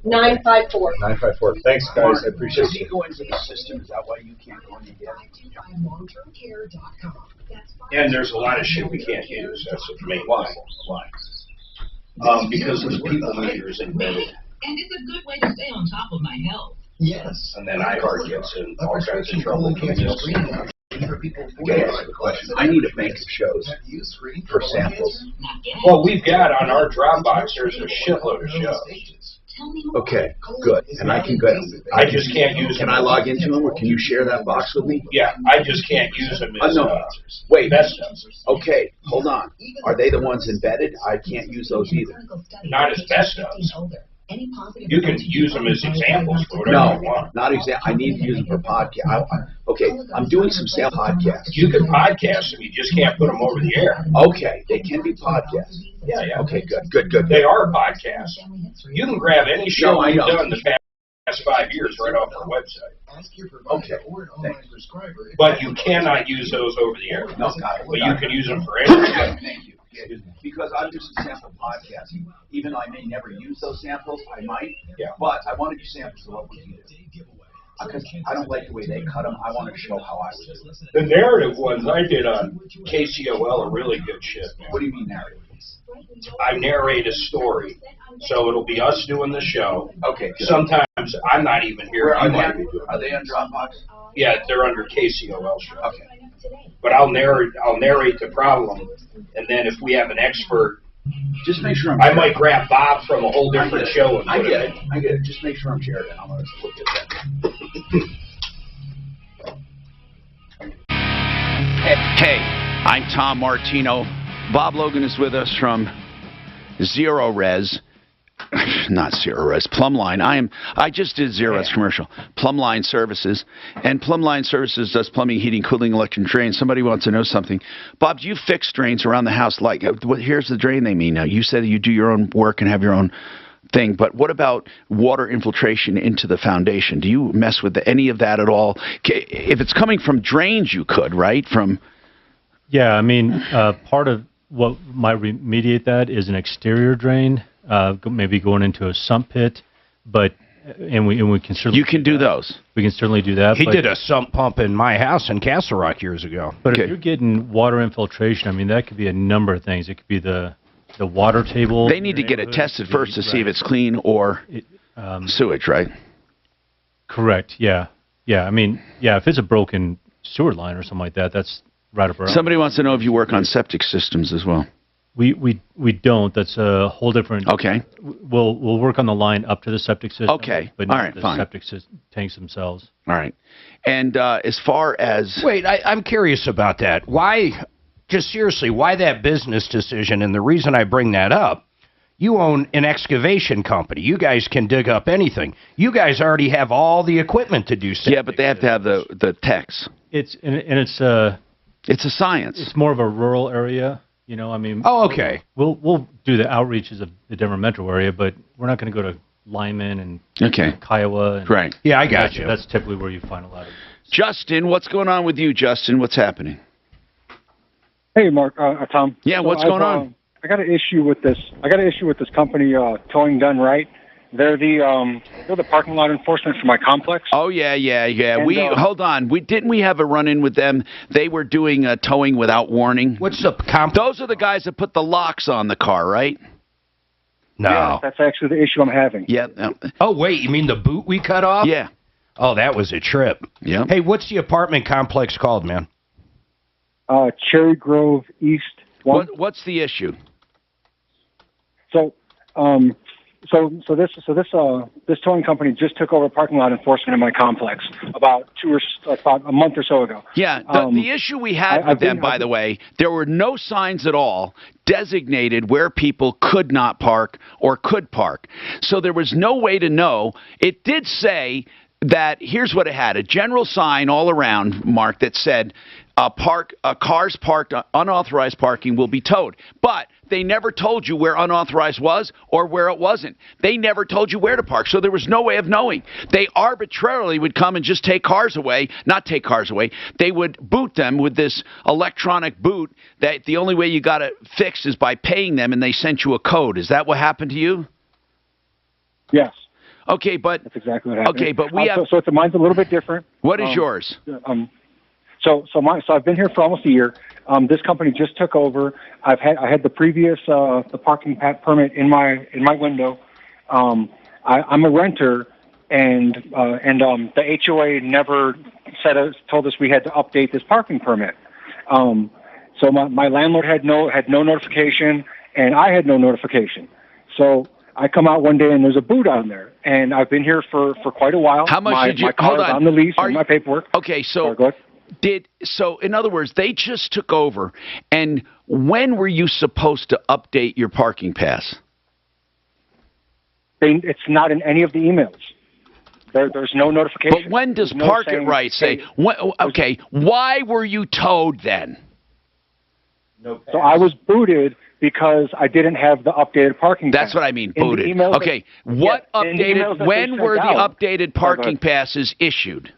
954? 954. 954. Thanks, guys. I appreciate Does he it. go into the system? Is that why you can't go in and get it? And there's a lot of shit we can't use. That's the main why. Because of the people meters embedded. And it's a good way to stay on top of my health. Yes. And then iHeart gets in all kinds of trouble. Okay, I have a question. I need a bank of shows for samples. Well, we've got on our Dropbox, there's a shitload of shows. Okay, good. And I can go. I just can't use them. Can I log into them, or can you share that box with me? Yeah, I just can't use them as no. Wait. best of. Okay, hold on. Are they the ones embedded? I can't use those either. Not as best of. You can use them as examples for whatever you want. Not example. I need to use them for podcast. Okay, I'm doing some sale podcasts. You can podcast them, you just can't put them over the air. Okay, they can be podcasts. Yeah. Okay, good. They are podcasts. You can grab any show I you've know. done the past 5 years right off our website. Okay, thanks. But you cannot use those over the air. No, got it. But you can use them for anything. Thank you. Because I'm just a sample podcasting. Even though I may never use those samples, I might. Yeah. But I want to do samples of what we do. Because I don't like the way they cut them. I want to show how I would do it. The narrative ones I did on KCOL are really good shit, man. What do you mean narrative? I narrate a story. So it'll be us doing the show. Okay, good. Sometimes I'm not even here. Where are You might they? be doing Are they on Dropbox? Yeah, they're under KCOL show. Okay. But I'll narrate the problem, and then if we have an expert, just make sure I might grab Bob from a whole different show and I put get it it. in. I get it. Just make sure I'm shared, and I'm going to look at that. Hey, I'm Tom Martino. Bob Logan is with us from Zero Res. Not Zero Res, Plumline. I just did Zero Res commercial. Plumline Services. And Plumline Services does plumbing, heating, cooling, electric drains. Somebody wants to know something. Bob, do you fix drains around the house? Like, here's the drain they mean now. You said you do your own work and have your own thing, but what about water infiltration into the foundation? Do you mess with any of that at all? If it's coming from drains, you could, right? Yeah, I mean, part of what might remediate that is an exterior drain. Maybe going into a sump pit, and we can certainly you can do those. We can certainly do that. He did a sump pump in my house in Castle Rock years ago. But if you're getting water infiltration, I mean that could be a number of things. It could be the the water table. They need to get it tested first to see if it's clean or sewage, right? Correct. Yeah. Yeah. I mean, yeah. If it's a broken sewer line or something like that, that's right up our alley. Somebody wants to know if you work on septic systems as well. We don't. That's a whole different. Okay. We'll work on the line up to the septic system. Okay. But All not right. the Fine. septic tanks themselves. All right. And as far as wait, I'm curious about that. Why? Just seriously, why that business decision? And the reason I bring that up, you own an excavation company. You guys can dig up anything. You guys already have all the equipment to do septic. Yeah, but they have to have the techs. It's it's a science. It's more of a rural area. You know, I mean. Oh, okay. We'll do the outreaches of the Denver metro area, but we're not going to go to Lyman and Kiowa. And Right. Yeah, I got you. That's typically where you find a lot of. Justin, what's going on with you, Justin? What's happening? Hey, Mark, Tom. Yeah, what's going on? I got an issue with this. I got an issue with this company, Towing Done Right. They're the parking lot enforcement for my complex. Oh yeah. And, hold on. Didn't we have a run-in with them? They were doing towing without warning. What's the Those are the guys that put the locks on the car, right? No. Yeah, that's actually the issue I'm having. Yeah. No. Oh wait, you mean the boot we cut off? Yeah. Oh, that was a trip. Yeah. Hey, what's the apartment complex called, man? Cherry Grove East. What's the issue? So, this towing company just took over parking lot enforcement in my complex about a month or so ago. Yeah, the issue we had with them, by the way, there were no signs at all designated where people could not park or could park. So there was no way to know. It did say that, here's what it had, a general sign all around, Mark, that said, cars parked, unauthorized parking will be towed. But they never told you where unauthorized was or where it wasn't. They never told you where to park, so there was no way of knowing. They arbitrarily would come and just take cars away, not take cars away. They would boot them with this electronic boot that the only way you got it fixed is by paying them, and they sent you a code. Is that what happened to you? Yes. Okay, but that's exactly what happened. Okay, but we have. So mine's a little bit different. What is yours? So I've been here for almost a year. This company just took over. I had the previous the parking permit in my window. I'm a renter, and the HOA never told us we had to update this parking permit. So my landlord had no notification, and I had no notification. So I come out one day and there's a boot on there, and I've been here for quite a while. How much did you? My car Hold is on. on the lease and my paperwork. Okay, so in other words, they just took over, and when were you supposed to update your parking pass? It's not in any of the emails. There's no notification. But when does no Park It Right say? Okay, why were you towed then? So I was booted because I didn't have the updated parking pass. That's what I mean, In the booted. emails Okay, that- what yeah, in the emails updated? that When they were sent the out- updated parking passes issued?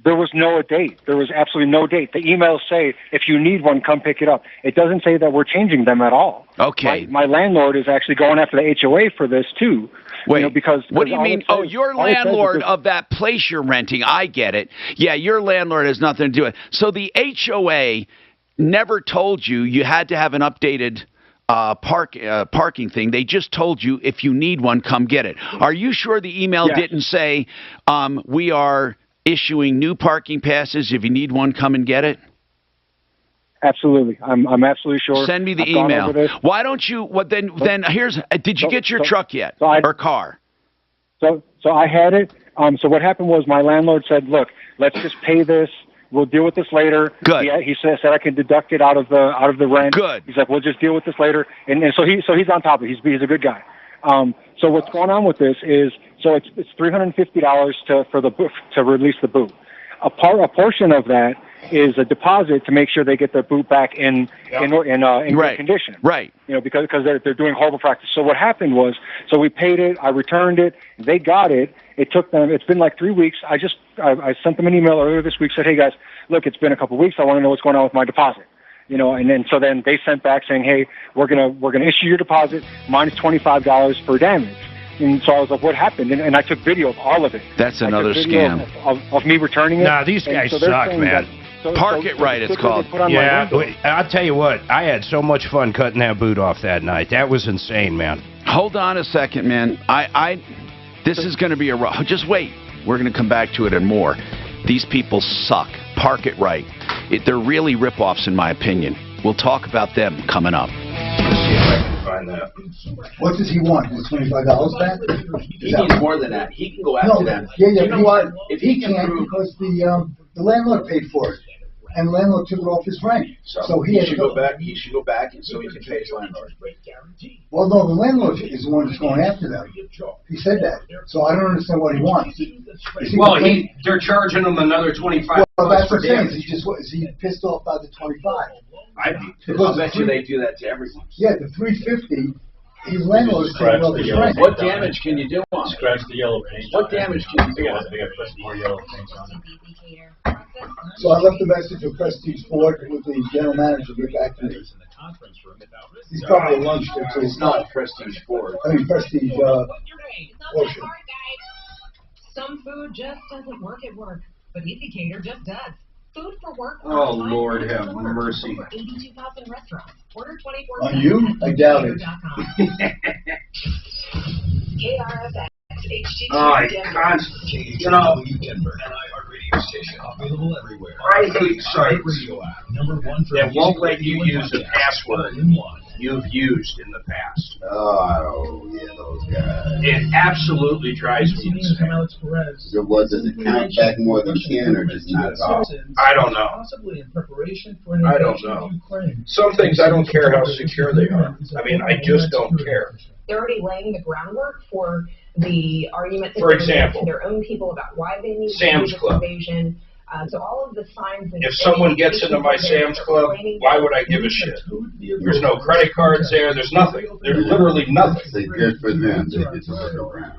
There was no date. There was absolutely no date. The emails say, if you need one, come pick it up. It doesn't say that we're changing them at all. Okay. My landlord is actually going after the HOA for this, too. Wait, because what do you all mean? it says- Oh, your all it says is landlord this- of that place you're renting. I get it. Yeah, your landlord has nothing to do with it. So the HOA never told you had to have an updated parking thing. They just told you if you need one, come get it. Are you sure the email Yes. didn't say we are issuing new parking passes? If you need one, come and get it? Absolutely. I'm absolutely sure. Send me the I've gone over email. this. Why don't you? What then? Here's. Did you get your truck yet or car? So I had it. So what happened was my landlord said, "Look, let's just pay this. We'll deal with this later." Good. He said I can deduct it out of the rent. Good. He's like, "We'll just deal with this later." And so he's on top of it. He's a good guy. So what's going on with this is it's $350 to release the boot. A portion of that is a deposit to make sure they get their boot back in good condition. Right. Because they're doing horrible practice. So what happened was, we paid it, I returned it, they got it. It took them. It's been like 3 weeks. I sent them an email earlier this week. Said, hey guys, look, it's been a couple of weeks. I want to know what's going on with my deposit. And then they sent back saying, hey, we're gonna issue your deposit minus $25 for damage. And so I was like, what happened? And I took video of all of it. That's another I took video scam. of me returning it. Nah, these guys so they're suck, saying man. Park It Right, it's called. Yeah, I'll tell you what. I had so much fun cutting that boot off that night. That was insane, man. Hold on a second, man. This is going to be a... Just wait. We're going to come back to it and more. These people suck. Park It Right. They're really rip-offs, in my opinion. We'll talk about them coming up. Find that. What does he want? His $25 back? He needs more than that. He can go after them. Yeah, you know what? If he can can't prove... because the landlord paid for it, and the landlord took it off his rent. So he had should to go back. He should go back, and so he can pay his landlord. Well, no, the landlord is the one that's going after them. He said that. So I don't understand what he wants. Well, they're charging him another $25. Well, that's what I'm saying. Is he pissed off by the 25? I'd be pissed. I'll bet you they do that to everyone. Yeah, the 350. His landlord is taking off his rent. What damage can you do on it? Scratch the yellow paint. What damage can you do on it? They got to put more yellow paint on it. So I left a message for Prestige Ford with the general manager to get back to me. He's probably at lunch there, so It's not Prestige Ford. I mean, Prestige Ocean. Some food just doesn't work at work, but Easy Cater just does. Food for work. Oh, Lord, have mercy. 82,000 restaurants. Order 24. On you? I doubt it. KRFX HD2 I Denver. constantly, you know, Denver, an iHeartRadio station available everywhere. I hate sites Number one for that won't let you use a password you've used in the past. Oh, yeah, those guys. It absolutely drives me insane. So what, does it count back more than 10 or just not at all? I don't know. Possibly in preparation for an I don't invasion know. of Ukraine. Some things I don't care how secure they are. I mean, I just don't care. They're already laying the groundwork for the argument that For they're gonna example, make to their own people about why they need Sam's to do this Club. invasion. So all of the signs. And If someone gets into my Sam's Club, why would I give a shit? There's no credit cards there. There's nothing. There's literally nothing. They good for them. They get to look around.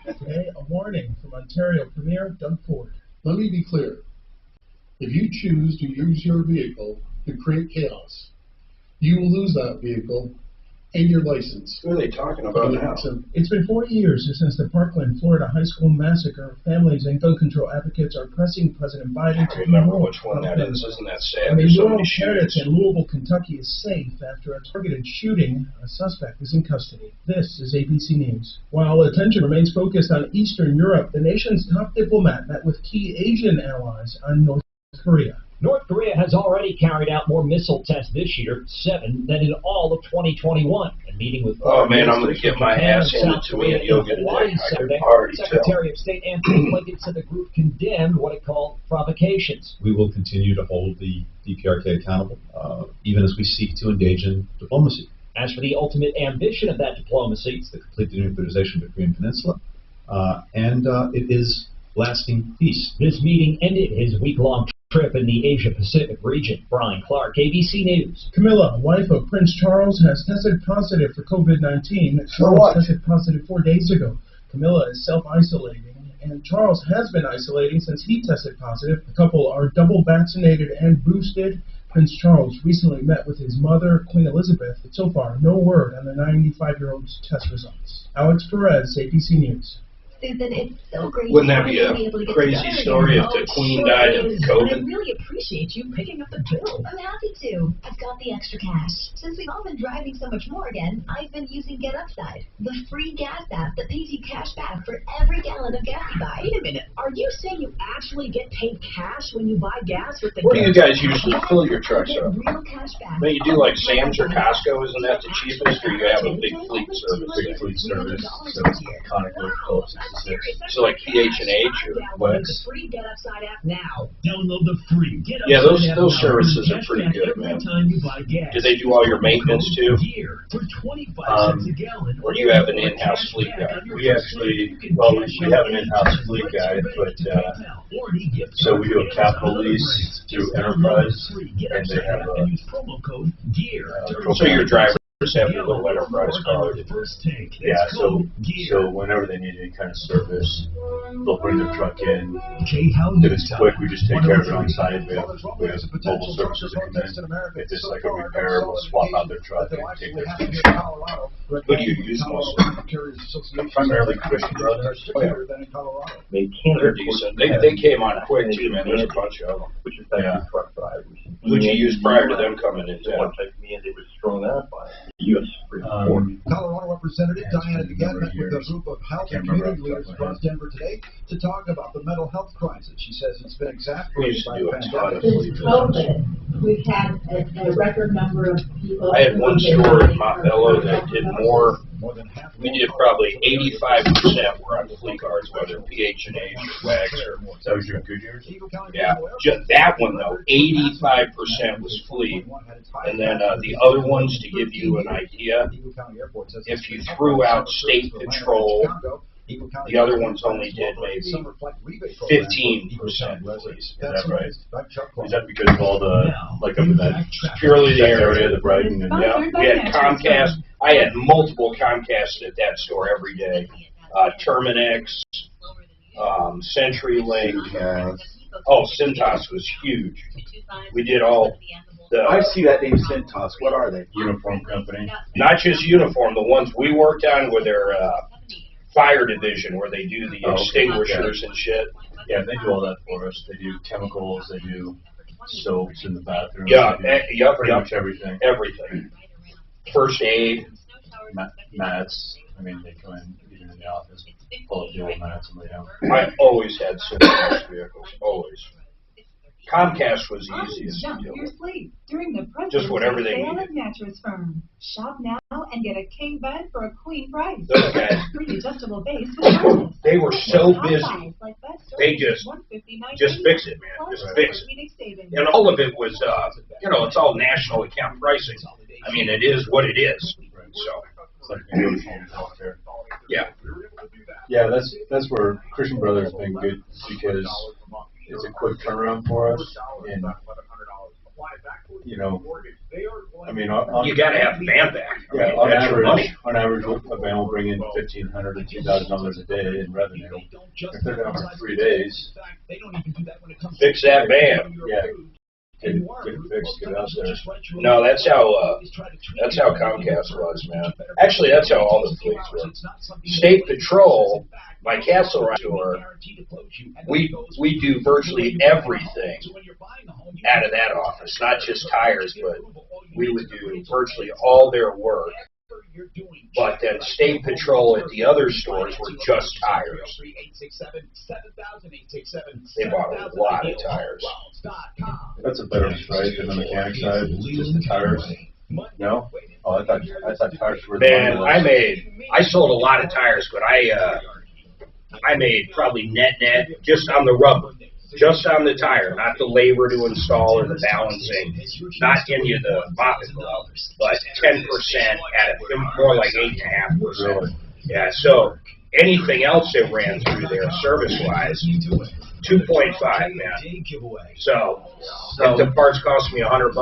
Today, a warning from Ontario Premier Doug Ford. Let me be clear. If you choose to use your vehicle to create chaos, you will lose that vehicle and your license. What are they talking about now? It's been 40 years since the Parkland, Florida high school massacre. Families and gun control advocates are pressing President Biden to remember which one that is. Isn't that sad? I mean, There's so rural many Paris shootings. in Louisville, Kentucky is safe after a targeted shooting. A suspect is in custody. This is ABC News. While attention remains focused on Eastern Europe, the nation's top diplomat met with key Asian allies on North Korea. North Korea has already carried out more missile tests this year, 7, than in all of 2021. And meeting with Oh, man, I'm going to get my ass handed to me and you'll get it. I can already tell. Secretary of State Anthony Blinken said the group condemned what it called provocations. We will continue to hold the DPRK accountable, even as we seek to engage in diplomacy. As for the ultimate ambition of that diplomacy, It's the complete denuclearization of the Korean Peninsula, and it is lasting peace. this meeting ended his week-long trip in the Asia-Pacific region. Brian Clark, ABC News. Camilla, wife of Prince Charles, has tested positive for COVID-19. Charles tested positive 4 days ago. Camilla is self-isolating, and Charles has been isolating since he tested positive. The couple are double vaccinated and boosted. Prince Charles recently met with his mother, Queen Elizabeth. So far, no word on the 95-year-old's test results. Alex Perez, ABC News. Susan, it's so great. Wouldn't that be to a able to get crazy together story again. if the Oh, Queen sure died of is. COVID? And I really appreciate you picking up the bill. I'm happy to. I've got the extra cash. Since we've all been driving so much more again, I've been using Get Upside, the free gas app that pays you cash back for every gallon of gas you buy. Wait a minute. Are you saying you actually get paid cash when you buy gas with the? What do you guys use to fill your trucks up? Real cash back. I mean, you do like Sam's or Costco, isn't that the cheapest, or you have a big fleet service? Big fleet service, so Conoco, Phillips 66. So like PH&H or what? The free Get Upside app now. Download the free Get Upside Yeah, those app services now. are pretty good, Every man. time you buy gas. Do they do all your maintenance too? Here for 25 cents a gallon. Or do you have an in-house fleet guy? We actually, well, we have an in-house fleet guy, but, so we do a capital lease through Enterprise, and they have a, So your drivers have a little enterprise card. Yeah, so whenever they need any kind of service, they'll bring their truck in. If it's quick, we just take care of it on site. We have mobile services that come in. If it's like a repair, we'll swap out their truck and take their truck. Who do you use mostly? Primarily Christian Brothers. Oh, yeah. They're decent. They came on quick too, man. There's a bunch of them. Yeah. Who'd you use prior to them coming in town? Colorado Representative Diana DeGette met with a group of health and community leaders across Denver today to talk about the mental health crisis. She says it's been exacerbated by the pandemic. COVID, we've had a record number of people. I had one store in Montbello that did more. We did probably 85% were on flea cards, whether PH&H or Wags or. That was your Goodyear's? Yeah, just that one though, 85% was flea. And then the other ones, to give you an idea, if you threw out state patrol, the other ones only did maybe 15% fleas. Is that right? Is that because of all the, like, up in that Purely the area, the Brighton and. Yeah, we had Comcast. I had multiple Comcasts at that store every day. Terminix, CenturyLink. Oh, Cintas was huge. We did all the. I see that name Cintas. What are they? Uniform company. Not just uniform. The ones we worked on were their fire division, where they do the extinguishers and shit. Yeah, they do all that for us. They do chemicals. They do soaps in the bathroom. Yeah, pretty much everything. Everything. First aid. Mats. I mean, they come in even in the office, pull up the old mats and lay down. I always had Cintas vehicles. Always. Comcast was easiest to deal with. During the Just whatever they sale needed. at Mattress Firm. Shop now and get a king bed for a queen price. Those guys. Free adjustable base with mattress. They were so Top busy. size like bed They just fix it, man. Just fix it. And all of it was, it's all national account pricing. I mean, it is what it is. So. It's like negotiated healthcare. Yeah. Yeah, that's where Christian Brothers has been good because it's a quick turnaround for us, and I mean, you got to have the van back. Yeah, on average, a van will bring in $1,500 to $2,000 a day in revenue. If they're down for 3 days, fix that van. Yeah. Get it fixed, get it out there. No, that's how Comcast was, man. Actually, that's how all the fleets were. State Patrol, my Castle Rock store, we do virtually everything out of that office, not just tires, but we would do virtually all their work. But then State Patrol at the other stores were just tires. They bought a lot of tires. That's a better strike than the mechanic side, just the tires. No? Oh, I thought tires were. Man, I sold a lot of tires, but I made probably net just on the rubber. Just on the tire, not the labor to install or the balancing, not any of the mopping glove, but 10% at more like 8.5%. Yeah, so anything else that ran through there service-wise, 2.5, man. So if the parts cost me $100,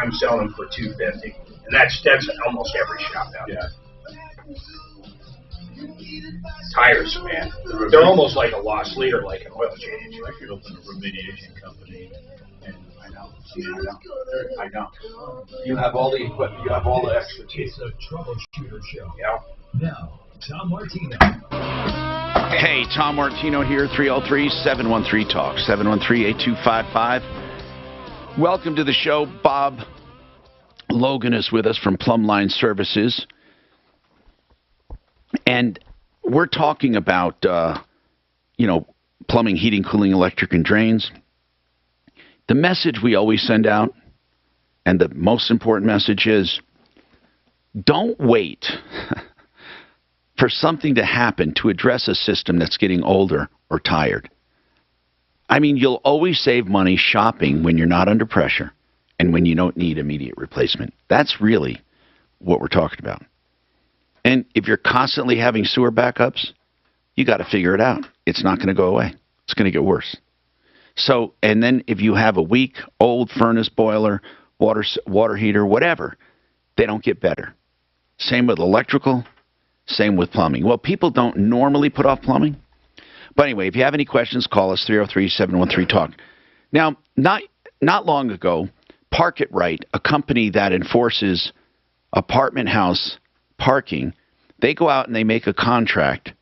I'm selling them for $250, and that's almost every shop out there. Tires, man. They're almost like a lost leader, like an oil change. I could open a remediation company, and I know. You have all the equipment. You have all the expertise. It's a troubleshooter show. Yeah. Now, Tom Martino. Hey, Tom Martino here, 303-713-TALK, 713-8255. Welcome to the show. Bob Logan is with us from Plumline Services. And we're talking about, plumbing, heating, cooling, electric, and drains. The message we always send out, and the most important message is, don't wait for something to happen to address a system that's getting older or tired. I mean, you'll always save money shopping when you're not under pressure and when you don't need immediate replacement. That's really what we're talking about. And if you're constantly having sewer backups, you got to figure it out. It's not going to go away. It's going to get worse. So, and then if you have a weak, old furnace, boiler, water heater, whatever, they don't get better. Same with electrical. Same with plumbing. Well, people don't normally put off plumbing. But anyway, if you have any questions, call us 303-713-TALK. Now, not long ago, Park It Right, a company that enforces apartment house parking, they go out and they make a contract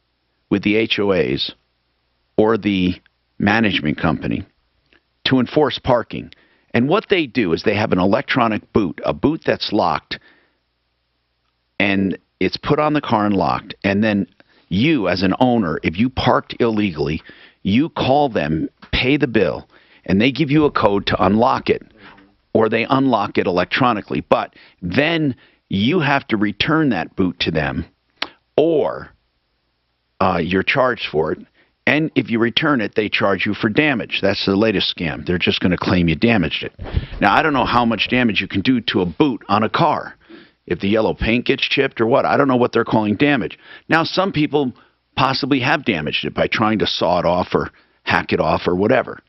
with the HOAs or the management company to enforce parking. And what they do is they have an electronic boot, a boot that's locked, and it's put on the car and locked. And then you, as an owner, if you parked illegally, you call them, pay the bill, and they give you a code to unlock it, or they unlock it electronically. But then you have to return that boot to them, or you're charged for it. And if you return it, they charge you for damage. That's the latest scam. They're just going to claim you damaged it. Now, I don't know how much damage you can do to a boot on a car. If the yellow paint gets chipped or what, I don't know what they're calling damage. Now, some people possibly have damaged it by trying to saw it off or hack it off or whatever.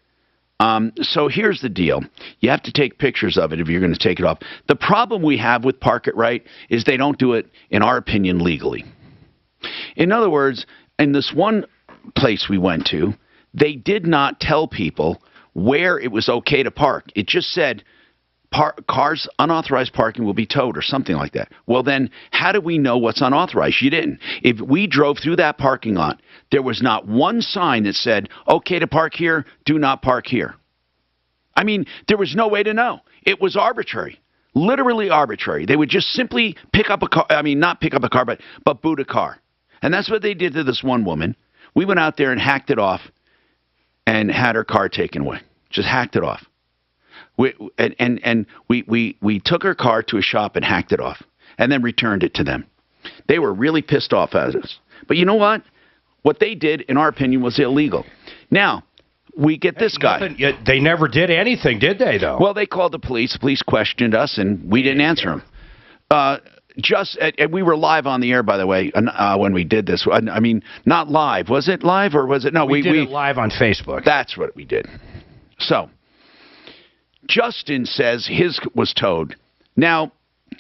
So here's the deal. You have to take pictures of it if you're going to take it off. The problem we have with Park It Right is they don't do it, in our opinion, legally. In other words, in this one place we went to, they did not tell people where it was okay to park. It just said cars, unauthorized parking will be towed or something like that. Well, then how do we know what's unauthorized? You didn't. If we drove through that parking lot, there was not one sign that said, okay to park here, do not park here. I mean, there was no way to know. It was arbitrary, literally arbitrary. They would just simply pick up a car, I mean, not pick up a car, but boot a car. And that's what they did to this one woman. We went out there and hacked it off and had her car taken away. Just hacked it off. We took her car to a shop and hacked it off and then returned it to them. They were really pissed off at us. But you know what? What they did, in our opinion, was illegal. Now, we get this guy. They never did anything, did they, though? Well, they called the police. The police questioned us, and we didn't answer them. And we were live on the air, by the way, when we did this. I mean, not live. Was it live or was it? No, we did it live on Facebook. That's what we did. So, Justin says his was towed. Now,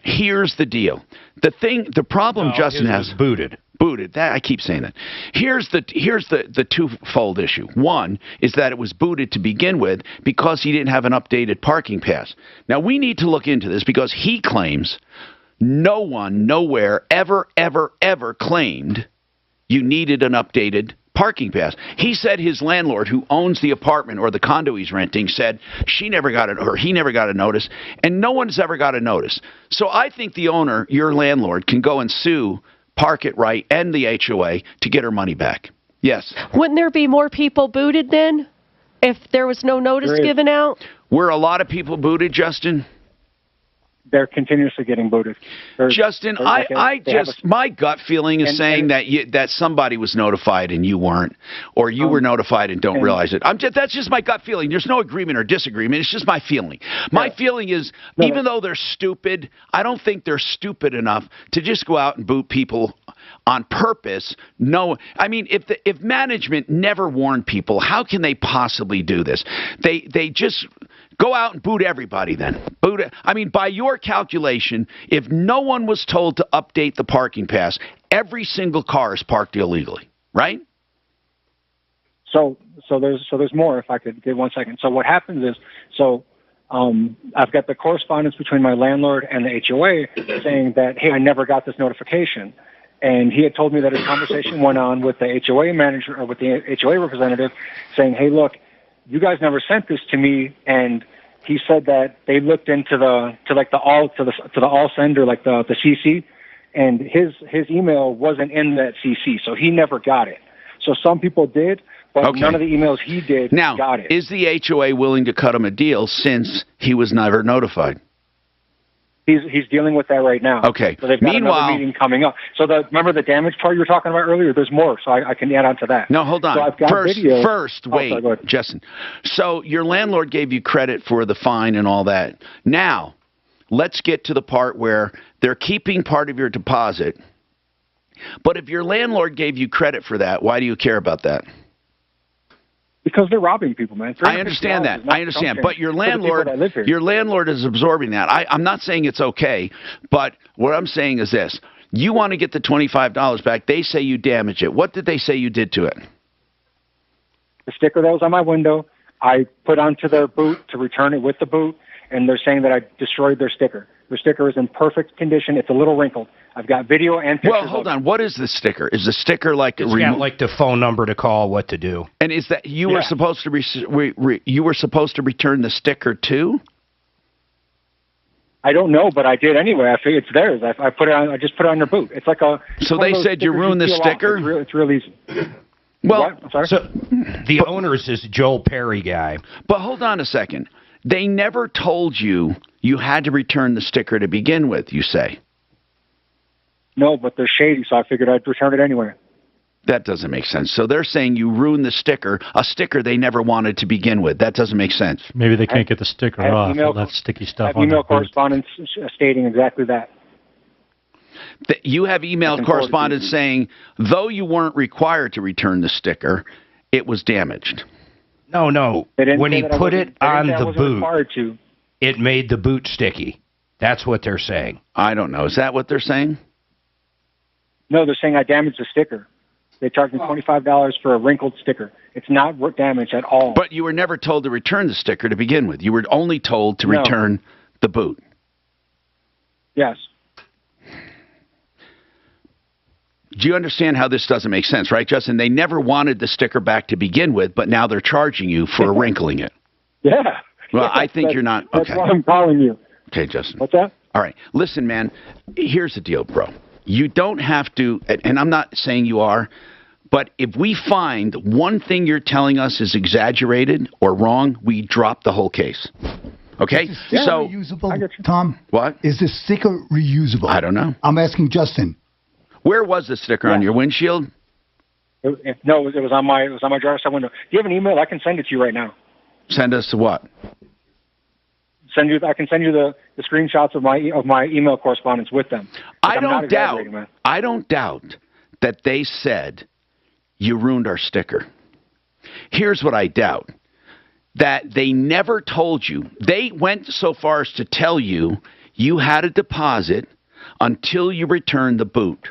here's the deal. The problem Justin has was booted. Booted. That I keep saying that. Here's the twofold issue. One is that it was booted to begin with because he didn't have an updated parking pass. Now, we need to look into this because he claims no one, nowhere, ever claimed you needed an updated parking pass. He said his landlord, who owns the apartment or the condo he's renting, said she never got it, or he never got a notice, and no one's ever got a notice. So I think the owner, your landlord, can go and sue Park It Right and the HOA to get her money back. Yes. Wouldn't there be more people booted then if there was no notice given out? Were a lot of people booted, Justin? They're continuously getting booted. Justin, my gut feeling is saying that somebody was notified and you weren't, or you were notified and don't realize it. That's just my gut feeling. There's no agreement or disagreement. It's just my feeling. My feeling is, even though they're stupid, I don't think they're stupid enough to just go out and boot people on purpose. No, I mean, if management never warned people, how can they possibly do this? They just go out and boot everybody then. I mean, by your calculation, if no one was told to update the parking pass, every single car is parked illegally, right? So there's more, if I could give 1 second. So what happens is, I've got the correspondence between my landlord and the HOA saying that, hey, I never got this notification. And he had told me that his conversation went on with the HOA manager or with the HOA representative saying, hey, look, you guys never sent this to me. And he said that they looked into the all sender, like the CC, and his email wasn't in that CC, so he never got it. So some people did, but none of the emails he did got it. Is the HOA willing to cut him a deal since he was never notified? He's dealing with that right now. Okay. So they've got another meeting coming up. So remember the damage part you were talking about earlier? There's more, so I can add on to that. No, hold on. So I've got First, wait, Justin. So your landlord gave you credit for the fine and all that. Now, let's get to the part where they're keeping part of your deposit. But if your landlord gave you credit for that, why do you care about that? Because they're robbing people, man. I understand that. I understand. But your landlord is absorbing that. I'm not saying it's okay, but what I'm saying is this. You want to get the $25 back. They say you damaged it. What did they say you did to it? The sticker that was on my window, I put onto their boot to return it with the boot, and they're saying that I destroyed their sticker. Their sticker is in perfect condition. It's a little wrinkled. I've got video and pictures. Well, hold on. What is the sticker? Is the sticker like it's got like the phone number to call, what to do? And is that you were supposed to you were supposed to return the sticker too? I don't know, but I did anyway. I figured it's theirs. I put it on. I just put it on their boot. It's like a. So they said you ruined the sticker. It's real easy. Well, I'm sorry. So the owner's this Joel Perry guy. But hold on a second. They never told you you had to return the sticker to begin with, you say? No, but they're shady, so I figured I'd return it anyway. That doesn't make sense. So they're saying you ruined the sticker, a sticker they never wanted to begin with. That doesn't make sense. Maybe they can't get the sticker off. That sticky stuff on email correspondence stating exactly that. You have email correspondence saying, though you weren't required to return the sticker, it was damaged. No. When he put it on the boot, it made the boot sticky. That's what they're saying. I don't know. Is that what they're saying? No, they're saying I damaged the sticker. They charged me $25 for a wrinkled sticker. It's not damaged at all. But you were never told to return the sticker to begin with. You were only told to return the boot. Yes. Do you understand how this doesn't make sense, right, Justin? They never wanted the sticker back to begin with, but now they're charging you for wrinkling it. Yeah. Well, I think you're not. Okay. That's why I'm calling you. Okay, Justin. What's that? All right. Listen, man, here's the deal, bro. You don't have to, and I'm not saying you are, but if we find one thing you're telling us is exaggerated or wrong, we drop the whole case. Okay? So, reusable, Tom? What? Is the sticker reusable? I don't know. I'm asking Justin. Where was the sticker on your windshield? No, it was on my driver's side window. Do you have an email? I can send it to you right now. Send us to what? I can send you the screenshots of my email correspondence with them. I don't doubt that they said you ruined our sticker. Here's what I doubt. That they never told you. They went so far as to tell you you had a deposit until you returned the boot.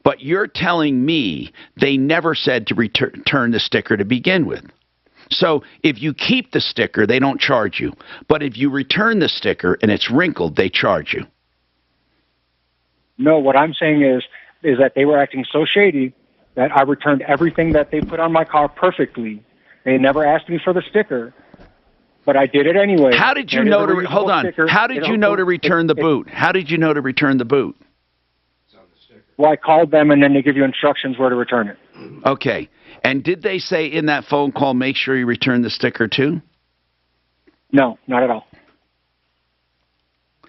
But you're telling me they never said to return the sticker to begin with. So if you keep the sticker, they don't charge you. But if you return the sticker and it's wrinkled, they charge you. No, what I'm saying is that they were acting so shady that I returned everything that they put on my car perfectly. They never asked me for the sticker, but I did it anyway. How did you know to hold on? How did you know to return the boot? How did you know to return the boot? Well, I called them, and then they give you instructions where to return it. Okay. And did they say in that phone call, make sure you return the sticker too? No, not at all.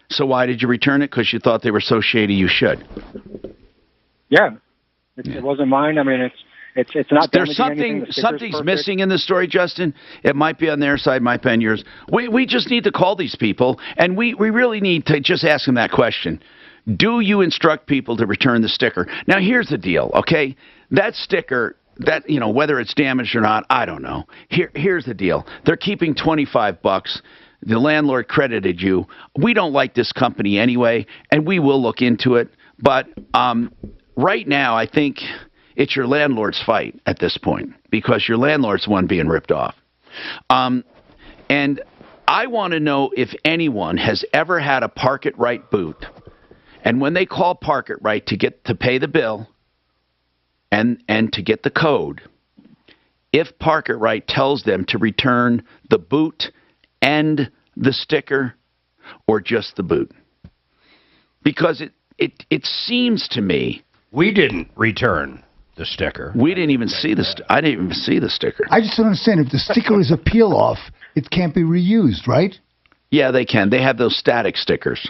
So why did you return it? Because you thought they were so shady you should. Yeah. It wasn't mine. I mean, it's not. There's something's missing in the story, Justin. It might be on their side, might be on yours. We just need to call these people, and we really need to just ask them that question. Do you instruct people to return the sticker? Now, here's the deal, okay? That sticker, that, you know, whether it's damaged or not, I don't know. Here's the deal. They're keeping $25. The landlord credited you. We don't like this company anyway, and we will look into it. But right now, I think it's your landlord's fight at this point because your landlord's the one being ripped off. And I want to know if anyone has ever had a Park It Right boot. And when they call Park It Right to pay the bill and to get the code, if Park It Right tells them to return the boot and the sticker or just the boot. Because it seems to me we didn't return the sticker. We didn't even see I didn't even see the sticker. I just don't understand. If the sticker is a peel off, it can't be reused, right? Yeah, they can. They have those static stickers.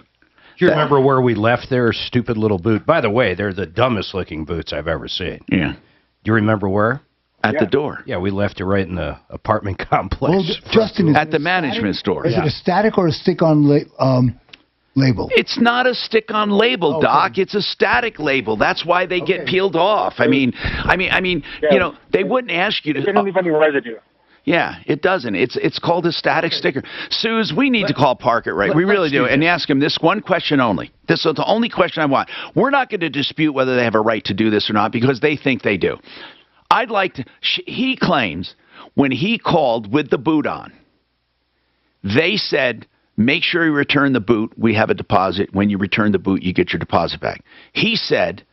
Do you remember where we left their stupid little boot? By the way, they're the dumbest looking boots I've ever seen. Yeah. Do you remember where? At the door. Yeah, we left it right in the apartment complex. Well, Justin, at the management store. Is it a static or a stick-on label? It's not a stick-on label, Doc. It's a static label. That's why they get peeled off. I mean, you know, they wouldn't ask you to. They didn't leave any residue. Yeah, it doesn't. It's called a static sticker. Suze, we need to call Park It Right. We really do. And ask them this one question only. This is the only question I want. We're not going to dispute whether they have a right to do this or not because they think they do. I'd like to. He claims when he called with the boot on, they said, make sure you return the boot. We have a deposit. When you return the boot, you get your deposit back. He said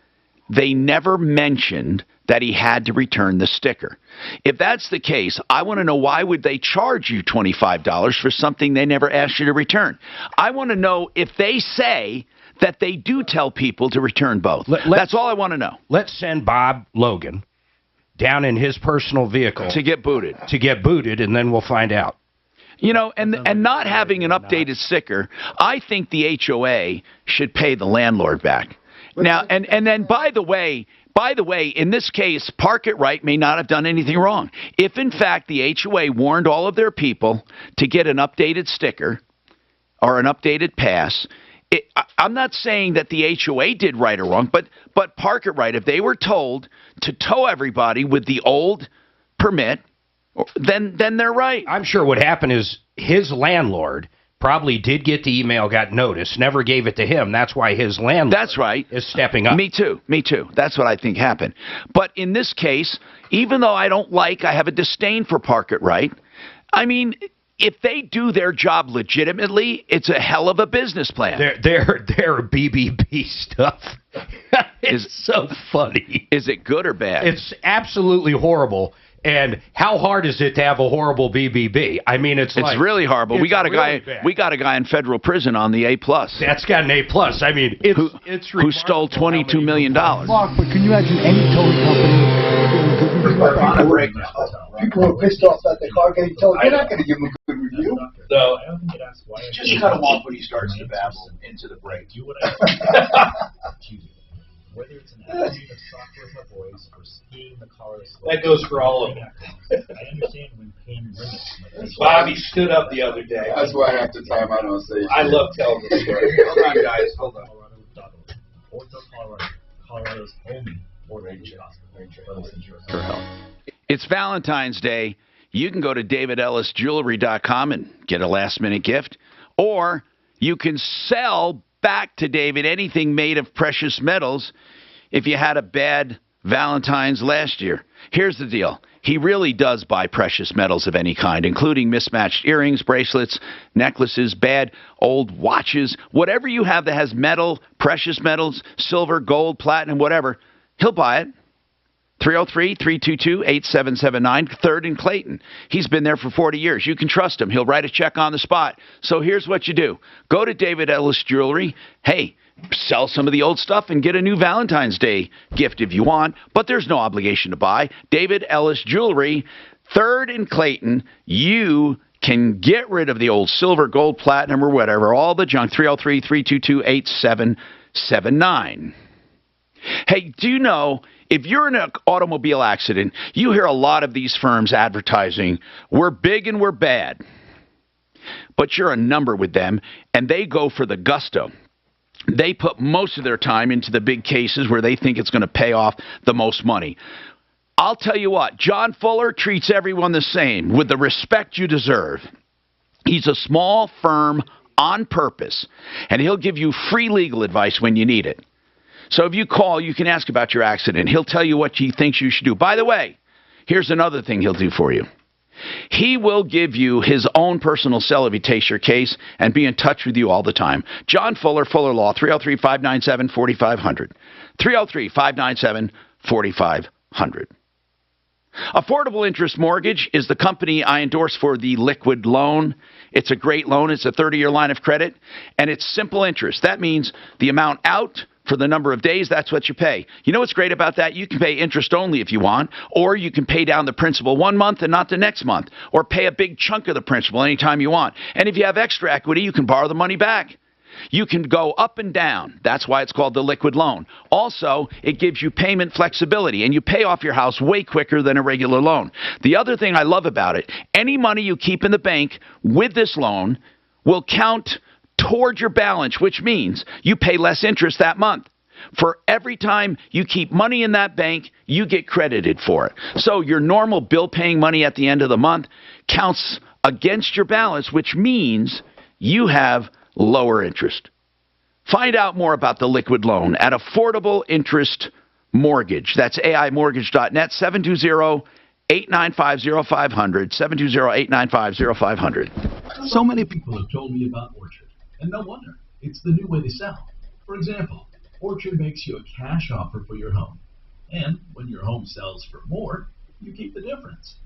they never mentioned that he had to return the sticker. If that's the case, I want to know why would they charge you $25 for something they never asked you to return? I want to know if they say that they do tell people to return both. That's all I want to know. Let's send Bob Logan down in his personal vehicle to get booted. And then we'll find out. You know, and not having an updated sticker, I think the HOA should pay the landlord back. Now, and then by the way, in this case, Park It Right may not have done anything wrong. If, in fact, the HOA warned all of their people to get an updated sticker or an updated pass, I'm not saying that the HOA did right or wrong, but Park It Right, if they were told to tow everybody with the old permit, then they're right. I'm sure what happened is his landlord probably did get the email, got notice, never gave it to him. That's why his landlord is stepping up. Me too. That's what I think happened. But in this case, even though I have a disdain for Park It Right, I mean, if they do their job legitimately, it's a hell of a business plan. Their BBB stuff is so funny. Is it good or bad? It's absolutely horrible. And how hard is it to have a horrible BBB? I mean, it's really horrible. We got a guy. We got a guy in federal prison on the A+. That's got an A+. I mean, it's who stole $22 million. Mark, but can you imagine any towing company? On a break now. People are pissed off that the car getting towed. You're not going to give them a good review. So just cut him off when he starts to babble into the break. Whether it's an attitude of software for voice or skiing the collar. That goes for all of them. I understand when pain limits. Bobby stood up the other day. That's why half the time I don't say. I love telling the story. Hold on, guys. Hold on. Colorado's only ranger For help. It's Valentine's Day. You can go to DavidEllisJewelry.com and get a last-minute gift, or you can sell back to David anything made of precious metals if you had a bad Valentine's last year. Here's the deal. He really does buy precious metals of any kind, including mismatched earrings, bracelets, necklaces, bad old watches, whatever you have that has metal, precious metals, silver, gold, platinum, whatever, he'll buy it. 303-322-8779, 3rd and Clayton. He's been there for 40 years. You can trust him. He'll write a check on the spot. So here's what you do. Go to David Ellis Jewelry. Hey, sell some of the old stuff and get a new Valentine's Day gift if you want, but there's no obligation to buy. David Ellis Jewelry, 3rd and Clayton. You can get rid of the old silver, gold, platinum, or whatever, all the junk. 303-322-8779. Hey, do you know, if you're in an automobile accident, you hear a lot of these firms advertising, we're big and we're bad. But you're a number with them, and they go for the gusto. They put most of their time into the big cases where they think it's going to pay off the most money. I'll tell you what, John Fuller treats everyone the same, with the respect you deserve. He's a small firm on purpose, and he'll give you free legal advice when you need it. So if you call, you can ask about your accident. He'll tell you what he thinks you should do. By the way, here's another thing he'll do for you. He will give you his own personal cell if he takes your case and be in touch with you all the time. John Fuller, Fuller Law, 303-597-4500. 303-597-4500. Affordable Interest Mortgage is the company I endorse for the liquid loan. It's a great loan. It's a 30-year line of credit, and it's simple interest. That means the amount out for the number of days, that's what you pay. You know what's great about that? You can pay interest only if you want, or you can pay down the principal one month and not the next month, or pay a big chunk of the principal anytime you want. And if you have extra equity, you can borrow the money back. You can go up and down. That's why it's called the liquid loan. Also, it gives you payment flexibility, and you pay off your house way quicker than a regular loan. The other thing I love about it, any money you keep in the bank with this loan will count toward your balance, which means you pay less interest that month. For every time you keep money in that bank, you get credited for it. So your normal bill paying money at the end of the month counts against your balance, which means you have lower interest. Find out more about the liquid loan at Affordable Interest Mortgage. That's AImortgage.net, 720-895-0500, 720-895-0500. So many people have told me about Orchard, and no wonder. It's the new way to sell. For example, Orchard makes you a cash offer for your home. And when your home sells for more, you keep the difference.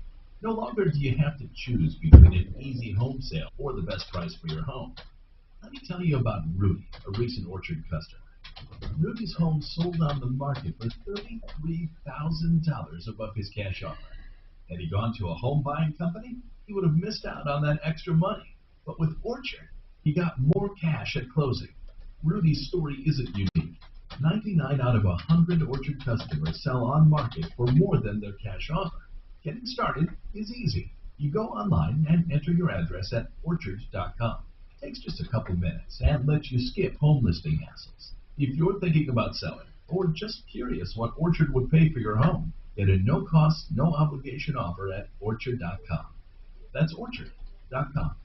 No longer do you have to choose between an easy home sale or the best price for your home. Let me tell you about Rudy, a recent Orchard customer. Rudy's home sold on the market for $33,000 above his cash offer. Had he gone to a home buying company, he would have missed out on that extra money. But with Orchard, he got more cash at closing. Rudy's story isn't unique. 99 out of 100 Orchard customers sell on market for more than their cash offer. Getting started is easy. You go online and enter your address at orchard.com. Takes just a couple minutes and lets you skip home listing hassles. If you're thinking about selling or just curious what Orchard would pay for your home, get a no-cost, no-obligation offer at orchard.com. That's orchard.com.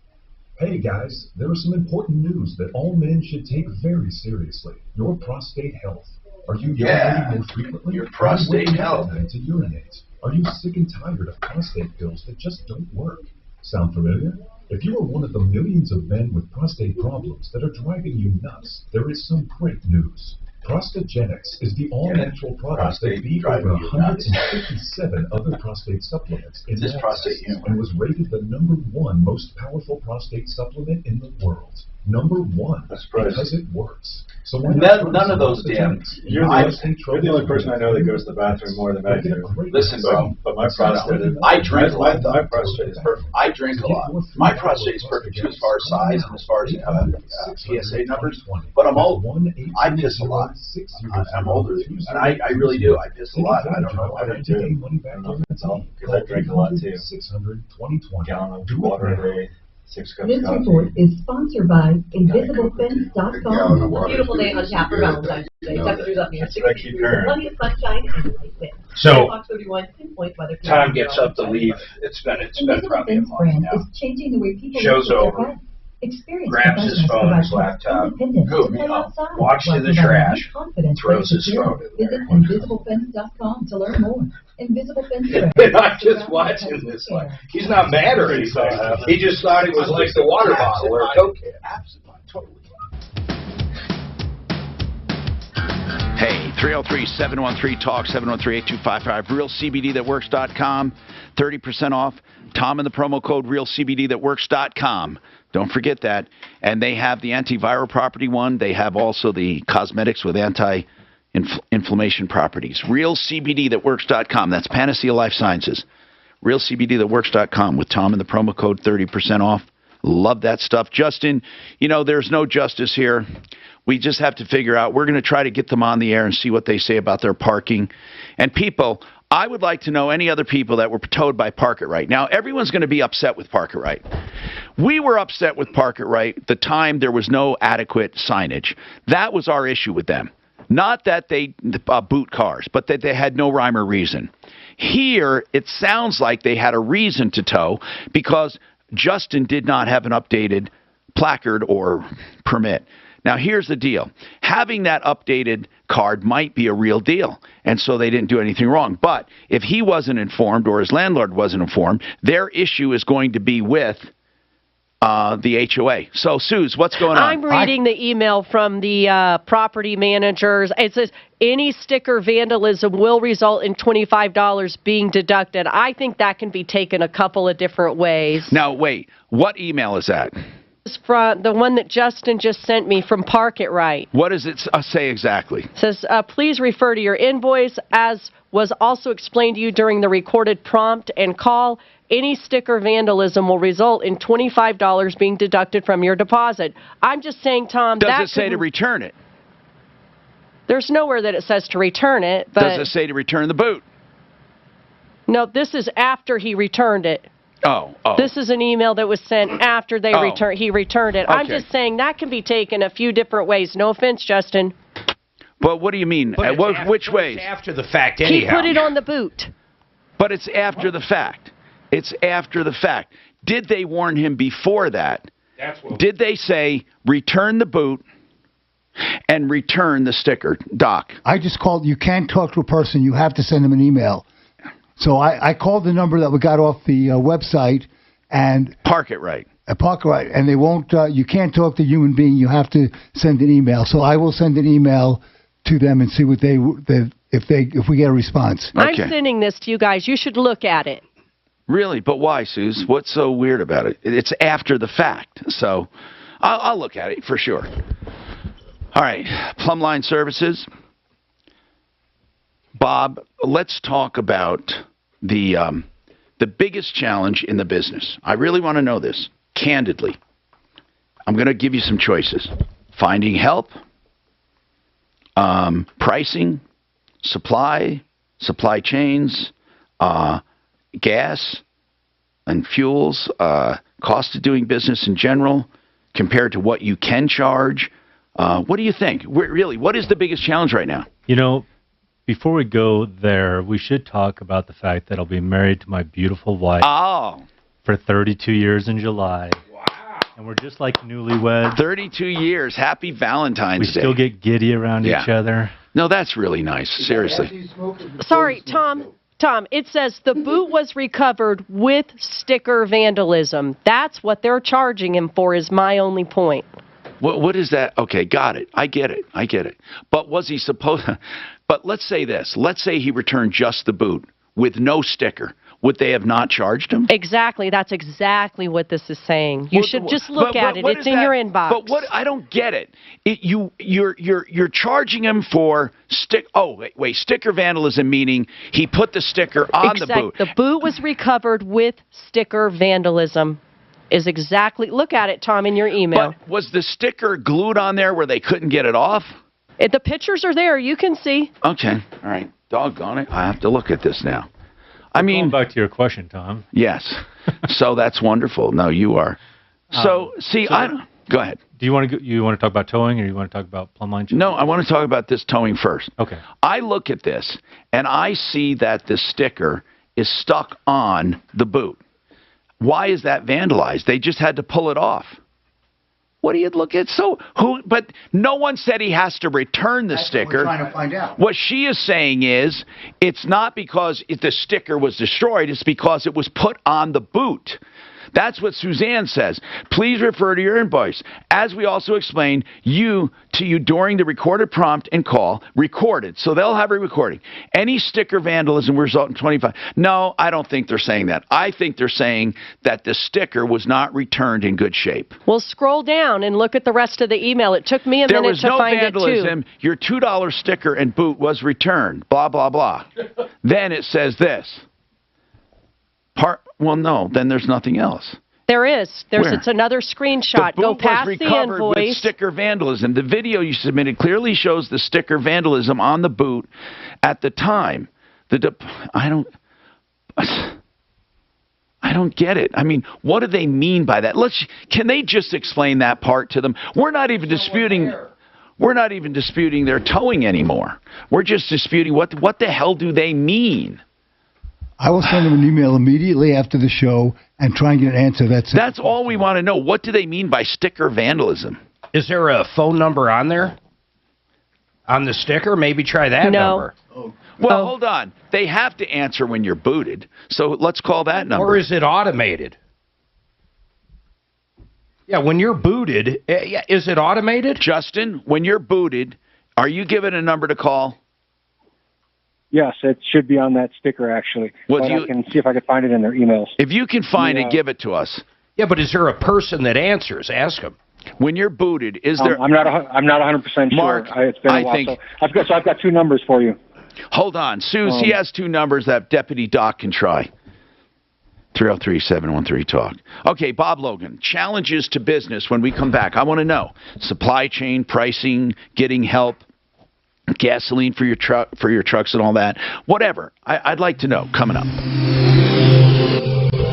Hey guys, there is some important news that all men should take very seriously. Your prostate health. Are you urinating more frequently? Your prostate health. To urinate. Are you sick and tired of prostate pills that just don't work? Sound familiar? If you are one of the millions of men with prostate problems that are driving you nuts, there is some great news. Prostatogenics is the all-natural product that beat over 157 other prostate supplements in that test and was rated the #1 most powerful prostate supplement in the world. #1 because it works. So none of those damn. You're the only person I know that goes to the bathroom more than I do. Listen, bro. But my prostate. I drink a lot. My prostate is perfect. I drink a lot. My prostate is perfect too, as far as size and as far as PSA numbers. But I'm old. I piss a lot. I'm older than you, and I really do. I piss a lot. I don't know. I do too. Because I drink a lot too. 600-2020. Gallon of water a day. 6 cups This of coffee. report is sponsored by InvisibleFence.com. Beautiful day on tap for Valentine's Day. Temperatures up near 60 degrees. Plenty of sunshine and light wind. So, Fox 31 pinpoint weather. Tom gets up to leave. It's been probably a InvisibleFence month brand now. is changing the way people Show's look at over. their pets. Experience Grabs his phone and his laptop, walks to the trash, throws his phone in Visit InvisibleFence.com to learn more. Invisible Fence brand. And I'm just watching this like, he's not mad or anything. He just thought it was like the water bottle or a Coke can. Hey, 303-713-TALK, 713-8255, realcbdthatworks.com, 30% off. Tom and the promo code realcbdthatworks.com. Don't forget that. And they have the antiviral property one. They have also the cosmetics with anti-inflammation properties. realcbdthatworks.com. That's Panacea Life Sciences. realcbdthatworks.com with Tom and the promo code 30% off. Love that stuff. Justin, you know, there's no justice here. We just have to figure out. We're going to try to get them on the air and see what they say about their parking. And people, I would like to know any other people that were towed by Park It Right. Now, everyone's going to be upset with Park It Right. We were upset with Park It Right the time there was no adequate signage. That was our issue with them. Not that they boot cars, but that they had no rhyme or reason. Here, it sounds like they had a reason to tow because Justin did not have an updated placard or permit. Now, here's the deal. Having that updated card might be a real deal, and so they didn't do anything wrong. But if he wasn't informed or his landlord wasn't informed, their issue is going to be with the HOA. So, Suze, what's going on? I'm reading the email from the property managers. It says, any sticker vandalism will result in $25 being deducted. I think that can be taken a couple of different ways. Now, wait. What email is that? From the one that Justin just sent me from Park It Right. What does it say exactly? It says, please refer to your invoice as was also explained to you during the recorded prompt and call. Any sticker vandalism will result in $25 being deducted from your deposit. I'm just saying, Tom, does it say to return it? There's nowhere that it says to return it. But does it say to return the boot? No, this is after he returned it. Oh. This is an email that was sent after he returned it. Okay. I'm just saying that can be taken a few different ways. No offense, Justin. But what do you mean? Which ways? It's after the fact anyhow. He put it on the boot. But it's after the fact. It's after the fact. Did they warn him before that? Did they say, return the boot and return the sticker, Doc? I just called. You can't talk to a person. You have to send them an email. So I called the number that we got off the website and Park It Right. Park It Right, and they won't. You can't talk to a human being. You have to send an email. So I will send an email to them and see what if we get a response. I'm sending this to you guys. You should look at it. Really? But why, Suze? What's so weird about it? It's after the fact. So I'll look at it for sure. All right. Plumline Services. Bob, let's talk about the biggest challenge in the business. I really want to know this, candidly. I'm going to give you some choices. Finding help, pricing, supply chains, gas and fuels, cost of doing business in general, compared to what you can charge. What do you think? Really, what is the biggest challenge right now? You know, before we go there, we should talk about the fact that I'll be married to my beautiful wife for 32 years in July. Wow. And we're just like newlyweds. 32 years. Happy Valentine's Day. We still get giddy around each other. No, that's really nice. Seriously. Sorry, Tom. Tom, it says the boot was recovered with sticker vandalism. That's what they're charging him for, is my only point. What is that? Okay, got it. I get it. But was he supposed... But let's say this. Let's say he returned just the boot with no sticker. Would they have not charged him? Exactly. That's exactly what this is saying. You should just look at it. It's in your inbox. But what? I don't get it. You're charging him for sticker vandalism, meaning he put the sticker on the boot. The boot was recovered with sticker vandalism. Is exactly. Look at it, Tom, in your email. But was the sticker glued on there where they couldn't get it off? The pictures are there. You can see. Okay. All right. Doggone it. I have to look at this now. I mean, going back to your question, Tom. Yes. So that's wonderful. No, you are. So go ahead. Do you want to talk about towing, or you want to talk about plumb change? No, I want to talk about this towing first. Okay. I look at this and I see that the sticker is stuck on the boot. Why is that vandalized? They just had to pull it off. What do you look at? But no one said he has to return the sticker. We're trying to find out. What she is saying is it's not because the sticker was destroyed, it's because it was put on the boot. That's what Suzanne says. Please refer to your invoice. As we also explained to you during the recorded prompt and call, recorded. So they'll have a recording. Any sticker vandalism will result in 25. No, I don't think they're saying that. I think they're saying that the sticker was not returned in good shape. Well, scroll down and look at the rest of the email. It took me a minute to find it, too. There was no vandalism. Your $2 sticker and boot was returned. Blah, blah, blah. Then it says this. Well, no, then there's nothing else. There is. It's another screenshot. The boot Go past was the recovered invoice. with sticker vandalism. The video you submitted clearly shows the sticker vandalism on the boot at the time. I don't get it. I mean, what do they mean by that? Can they just explain that part to them? We're not even disputing. We're not even disputing their towing anymore. We're just disputing what the hell do they mean? I will send them an email immediately after the show and try and get an answer. That's all we want to know. What do they mean by sticker vandalism? Is there a phone number on there? On the sticker? Maybe try that number. Well, hold on. They have to answer when you're booted. So let's call that number. Or is it automated? Yeah, when you're booted, is it automated? Justin, when you're booted, are you given a number to call? Yes, it should be on that sticker, actually. But I can see if I can find it in their emails. If you can find it, give it to us. Yeah, but is there a person that answers? Ask them. When you're booted, is there... I'm not 100% sure. Mark, it's been a while. I've got two numbers for you. Hold on. Suze, he has two numbers that Deputy Doc can try. 303-713-TALK. Okay, Bob Logan, challenges to business when we come back. I want to know. Supply chain, pricing, getting help. Gasoline for your trucks and all that. Whatever. I'd like to know. Coming up.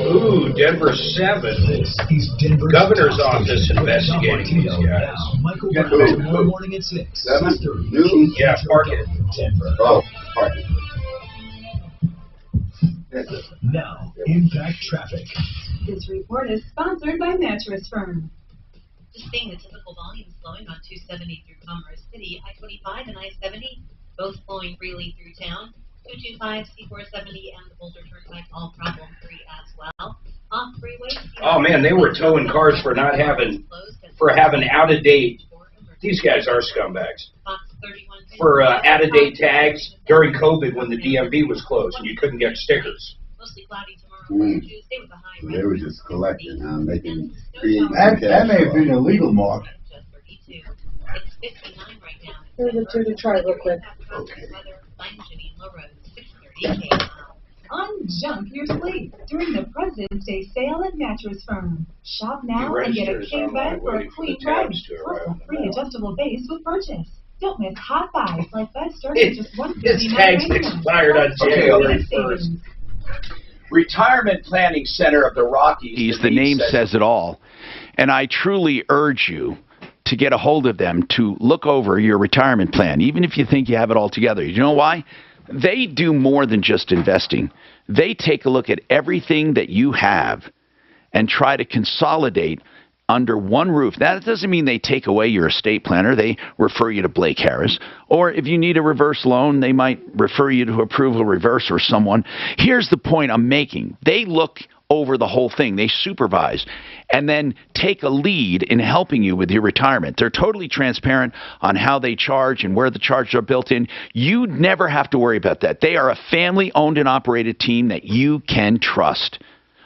Ooh, Denver 7. He's Denver's Governor's top office station. investigating these guys. Now, Michael Brown tomorrow morning at 6. 7? New? Yeah, park it. Denver. Oh, park it. Now, Impact Traffic. This report is sponsored by Mattress Firm. Just seeing the typical volume flowing on 270 through Commerce City, I-25 and I-70, both flowing freely through town. 225, C470, and the Boulder Turnpike, all problem-free as well. Off freeway. Oh man, they were towing cars for having out-of-date. These guys are scumbags. For out-of-date tags during COVID when the DMV was closed and you couldn't get stickers. Mostly cloudy tomorrow, Tuesday with a high. So they were just collecting, they can create That may have been illegal, Mark. It's 59 right now. Here's a two to try real quick. Okay. Unjunk your sleep during the President's Day sale at Mattress Firm. Shop now and get a king bed for a queen bed, plus a free adjustable base with purchase. Don't miss hot buys like bed starting at just $159. His tag's expired on January 1st. Retirement Planning Center of the Rockies. The name says it all. And I truly urge you to get a hold of them to look over your retirement plan, even if you think you have it all together. You know why? They do more than just investing. They take a look at everything that you have and try to consolidate under one roof. That doesn't mean they take away your estate planner. They refer you to Blake Harris. Or if you need a reverse loan, they might refer you to Approval Reverse or someone. Here's the point I'm making. They look over the whole thing. They supervise and then take a lead in helping you with your retirement. They're totally transparent on how they charge and where the charges are built in. You never have to worry about that. They are a family-owned and operated team that you can trust.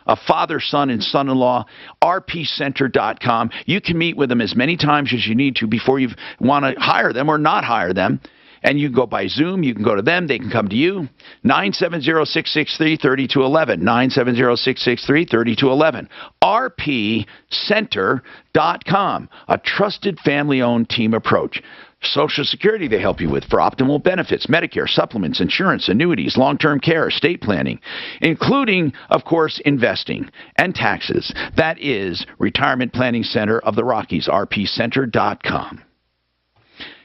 A father, son, and son-in-law, rpcenter.com. You can meet with them as many times as you need to before you want to hire them or not hire them. And you can go by Zoom. You can go to them. They can come to you. 970-663-3211. 970-663-3211. rpcenter.com. A trusted family-owned team approach. Social Security they help you with for optimal benefits, Medicare, supplements, insurance, annuities, long-term care, estate planning, including, of course, investing and taxes. That is Retirement Planning Center of the Rockies, rpcenter.com.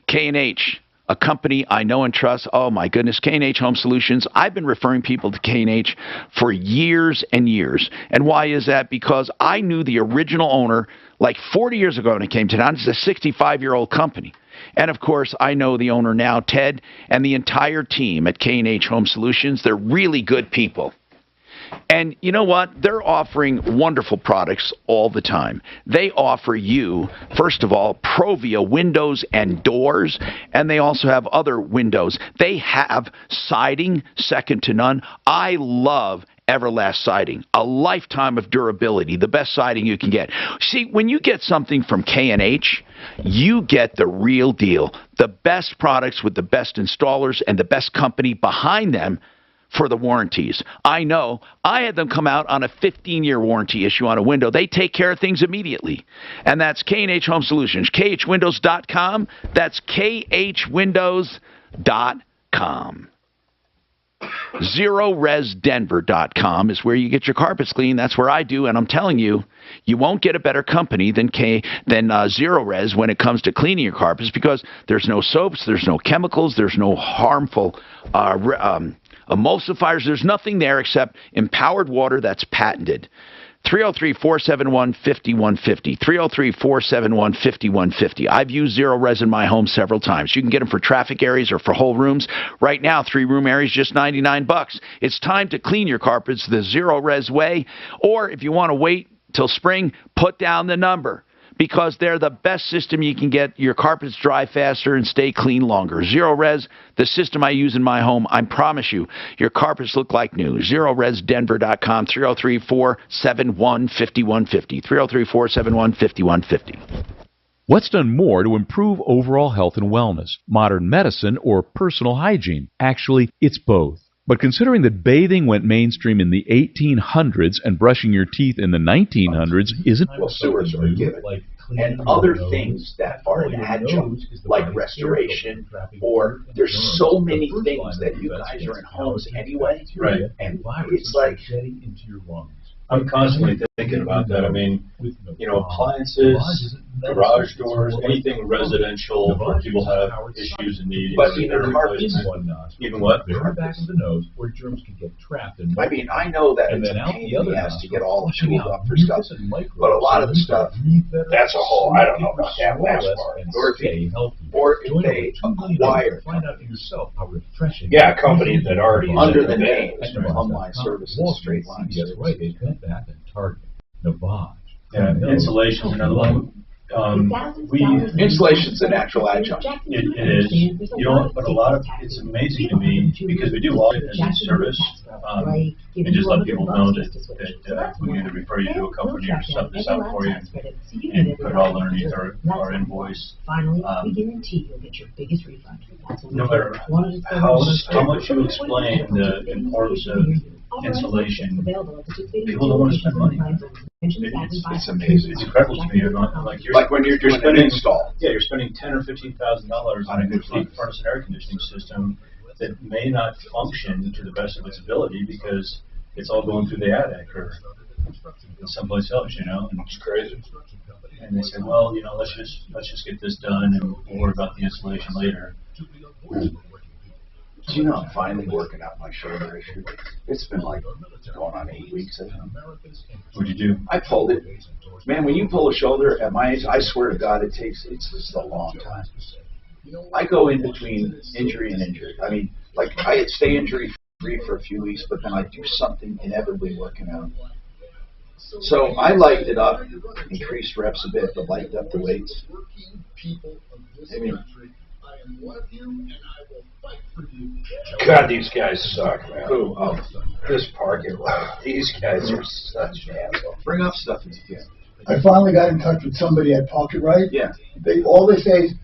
K&H, a company I know and trust. Oh, my goodness, K&H Home Solutions. I've been referring people to K&H for years and years. And why is that? Because I knew the original owner like 40 years ago when it came to town. It's a 65-year-old company. And, of course, I know the owner now, Ted, and the entire team at K&H Home Solutions. They're really good people. And you know what? They're offering wonderful products all the time. They offer you, first of all, Provia windows and doors, and they also have other windows. They have siding, second to none. I love Everlast siding, a lifetime of durability, the best siding you can get. See, when you get something from K&H, you get the real deal, the best products with the best installers and the best company behind them for the warranties. I know. I had them come out on a 15-year warranty issue on a window. They take care of things immediately. And that's K&H Home Solutions, khwindows.com. That's khwindows.com. ZeroResDenver.com is where you get your carpets cleaned. That's where I do, and I'm telling you, you won't get a better company than Zero Res when it comes to cleaning your carpets, because there's no soaps, there's no chemicals, there's no harmful emulsifiers. There's nothing there except empowered water that's patented. 303-471-5150. 303-471-5150. I've used Zero Res in my home several times. You can get them for traffic areas or for whole rooms. Right now, 3-room areas, just $99. It's time to clean your carpets the Zero Res way. Or if you want to wait till spring, put down the number, because they're the best system you can get. Your carpets dry faster and stay clean longer. Zero Res, the system I use in my home, I promise you, your carpets look like new. ZeroResDenver.com, 303-471-5150. 303-471-5150. What's done more to improve overall health and wellness, modern medicine or personal hygiene? Actually, it's both. But considering that bathing went mainstream in the 1800s and brushing your teeth in the 1900s isn't... Well, sewers are given. And other things that are an adjunct, like restoration, or there's so many things that you guys are in homes anyway. Right. And it's like, I'm constantly thinking about that. I mean, you know, appliances, garage doors, anything residential where people have issues and need. But even carpets. Even what? Very back of the nose where germs can get trapped and I mean, I know that and it's then a out pain the in other the ass to get nostril, all pushing tooled out up for stuff. mucus and microbes But a lot of the so stuff, you breathe better, that's a whole, I don't know about that swallow last less, part. and Or if stay you- healthy. or if Join they over 2 million acquire to find out for yourself how refreshing. Yeah, companies that already under use the it. name Enterprise.com, online services, Walgreens, straight line CVS, services. Rite Aid, Bed Bath and Target, Navage. Yeah, insulation's another one. Insulation's a natural adjunct. It is. You know, but a lot of, it's amazing to me because we do all it as a service, and just let people know that we need to refer you to a company or sub this out for you and put it all underneath our invoice. Finally, we guarantee you'll get your biggest refund. No matter how much you explain the importance of insulation, people don't want to spend money. It's amazing. It's incredible to me. Like when you're doing an install. Yeah, you're spending $10,000 or $15,000 on a complete furnace and air conditioning system that may not function to the best of its ability because it's all going through the attic or someplace else, you know. And it's crazy. And they said, well, you know, let's just get this done and we'll worry about the installation later. Do you know I'm finally working out my shoulder issue? It's been like going on 8 weeks, I think. What'd you do? I pulled it. Man, when you pull a shoulder at my age, I swear to God, it's just a long time. I go in between injury and injury. I mean, like I stay injury free for a few weeks, but then I do something inevitably working out. So I lightened it up, increased reps a bit, but lightened up the weights. I mean, God, these guys suck, man. Who? Oh, this parking lot. These guys are such assholes. Bring up stuff if you can. I finally got in touch with somebody at Pocket Right. Yeah. All they say is,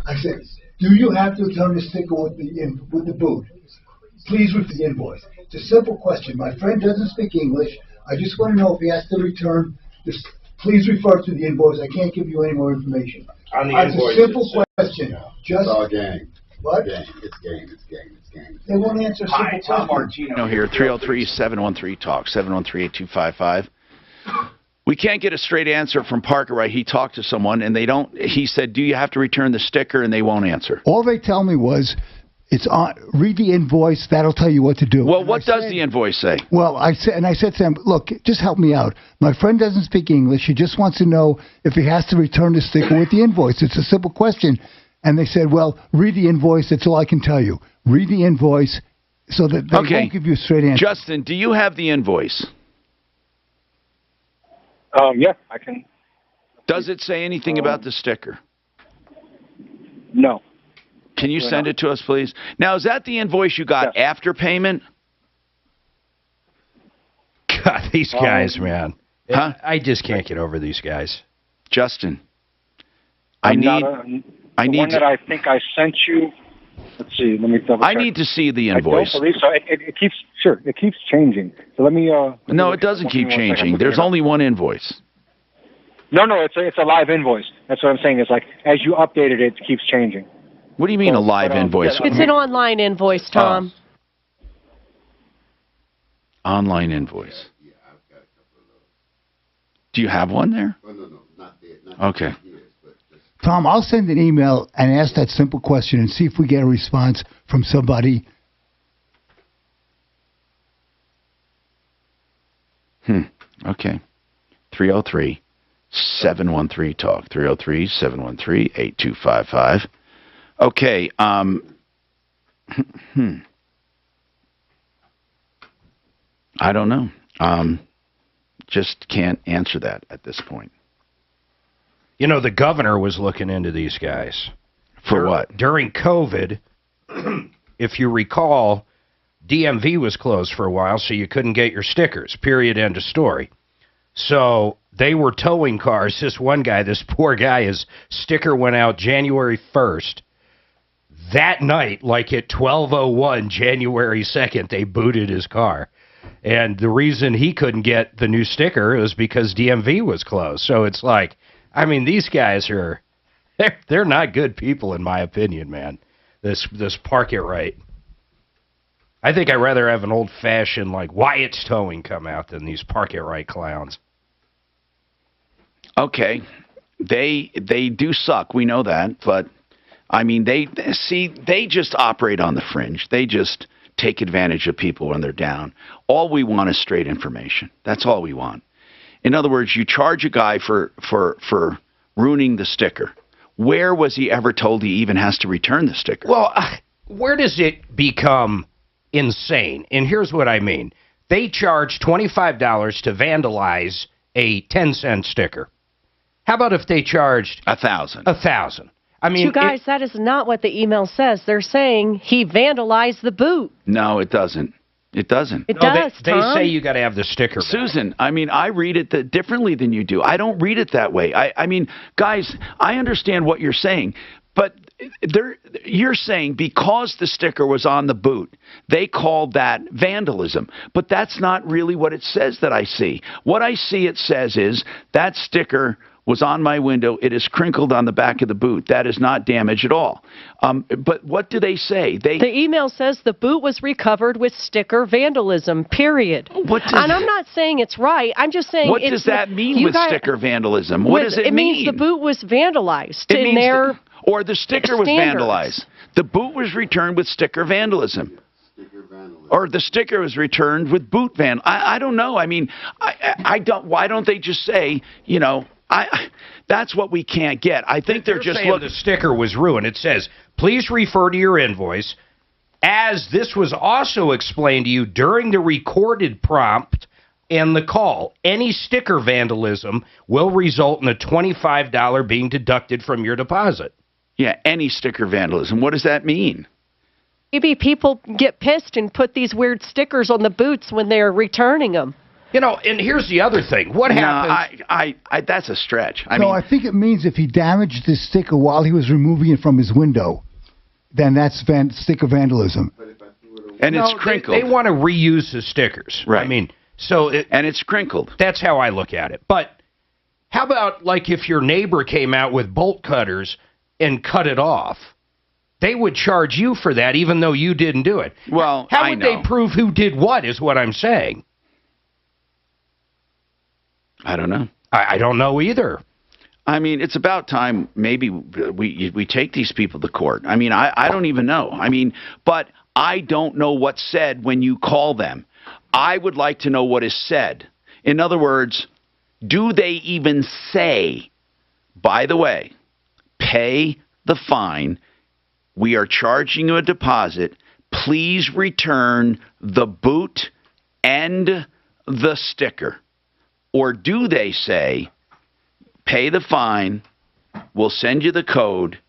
I said, do you have to return the sticker with the boot? Please read the invoice. It's a simple question. My friend doesn't speak English. I just want to know if he has to return this. Please refer to the invoice. I can't give you any more information. On the It's invoice, a simple question. Just It's all game. what? Game. It's game. It's game. It's game. They won't answer a simple Hi, Tom question. Martino Here, 303-713-TALK, 713-8255. We can't get a straight answer from Parker, right? He talked to someone, and they don't. He said, do you have to return the sticker? And they won't answer. All they tell me was, it's on. Read the invoice. That'll tell you what to do. Well, what does the invoice say? Well, I said to them, look, just help me out. My friend doesn't speak English. He just wants to know if he has to return the sticker with the invoice. It's a simple question. And they said, well, read the invoice. That's all I can tell you. Read the invoice so that they won't give you a straight answer. Justin, do you have the invoice? Yeah, I can. Does it say anything about the sticker? No. Can you send it to us, please? Now, is that the invoice you got after payment? God, these guys, man. Huh? I just can't get over these guys. Justin, The I one need that I think I sent you. Let's see. Let me double check. I need to see the invoice. I don't believe so. It keeps changing. So let me. No, it doesn't keep changing. There's only one invoice. No, it's a live invoice. That's what I'm saying. It's like as you updated it, it keeps changing. What do you mean a live invoice? It's an online invoice, Tom. Online invoice. Do you have one there? Okay. Tom, I'll send an email and ask that simple question and see if we get a response from somebody. Okay. 303-713-TALK. 303-713-8255. Okay. I don't know. Just can't answer that at this point. You know, the governor was looking into these guys. For what? During COVID, if you recall, DMV was closed for a while, so you couldn't get your stickers, period, end of story. So they were towing cars. This one guy, this poor guy, his sticker went out January 1st. That night, like at 12:01, January 2nd, they booted his car. And the reason he couldn't get the new sticker was because DMV was closed. So it's like, I mean, these guys are, they're not good people in my opinion, man. This Park It Right. I think I'd rather have an old-fashioned, like, Wyatt's Towing come out than these Park It Right clowns. Okay. They do suck. We know that. But, I mean, they just operate on the fringe. They just take advantage of people when they're down. All we want is straight information. That's all we want. In other words, you charge a guy for ruining the sticker. Where was he ever told he even has to return the sticker? Well, where does it become insane? And here's what I mean. They charge $25 to vandalize a 10-cent sticker. How about if they charged $1,000? $1,000. I mean, you guys, that is not what the email says. They're saying he vandalized the boot. No, it doesn't. It doesn't. It does, they Tom. say you got to have the sticker back. Susan, I mean, I read it differently than you do. I don't read it that way. I mean, guys, I understand what you're saying, but you're saying because the sticker was on the boot, they called that vandalism. But that's not really what it says that I see. What I see it says is that sticker was on my window. It is crinkled on the back of the boot. That is not damage at all. But what do they say? The email says the boot was recovered with sticker vandalism, period. And I'm not saying it's right. I'm just saying what does that mean with sticker vandalism? What does it mean? It means the boot was vandalized. Or the sticker was vandalized. The boot was returned with sticker vandalism. Or the sticker was returned with boot van. I don't know. I mean, I don't. Why don't they just say, you know, that's what we can't get. I think they're just saying the sticker was ruined. It says, please refer to your invoice. As this was also explained to you during the recorded prompt and the call, any sticker vandalism will result in a $25 being deducted from your deposit. Yeah, any sticker vandalism. What does that mean? Maybe people get pissed and put these weird stickers on the boots when they're returning them. You know, and here's the other thing. What happens? That's a stretch. I think it means if he damaged the sticker while he was removing it from his window, then that's sticker vandalism. And it's crinkled. They want to reuse the stickers. Right. I mean, so and it's crinkled. That's how I look at it. But how about like if your neighbor came out with bolt cutters and cut it off? They would charge you for that even though you didn't do it. Well, how would they prove who did what is what I'm saying. I don't know. I don't know either. I mean, it's about time maybe we take these people to court. I mean, I don't even know. I mean, but I don't know what's said when you call them. I would like to know what is said. In other words, do they even say, by the way, pay the fine, we are charging you a deposit, please return the boot and the sticker? Or do they say, pay the fine, we'll send you the code,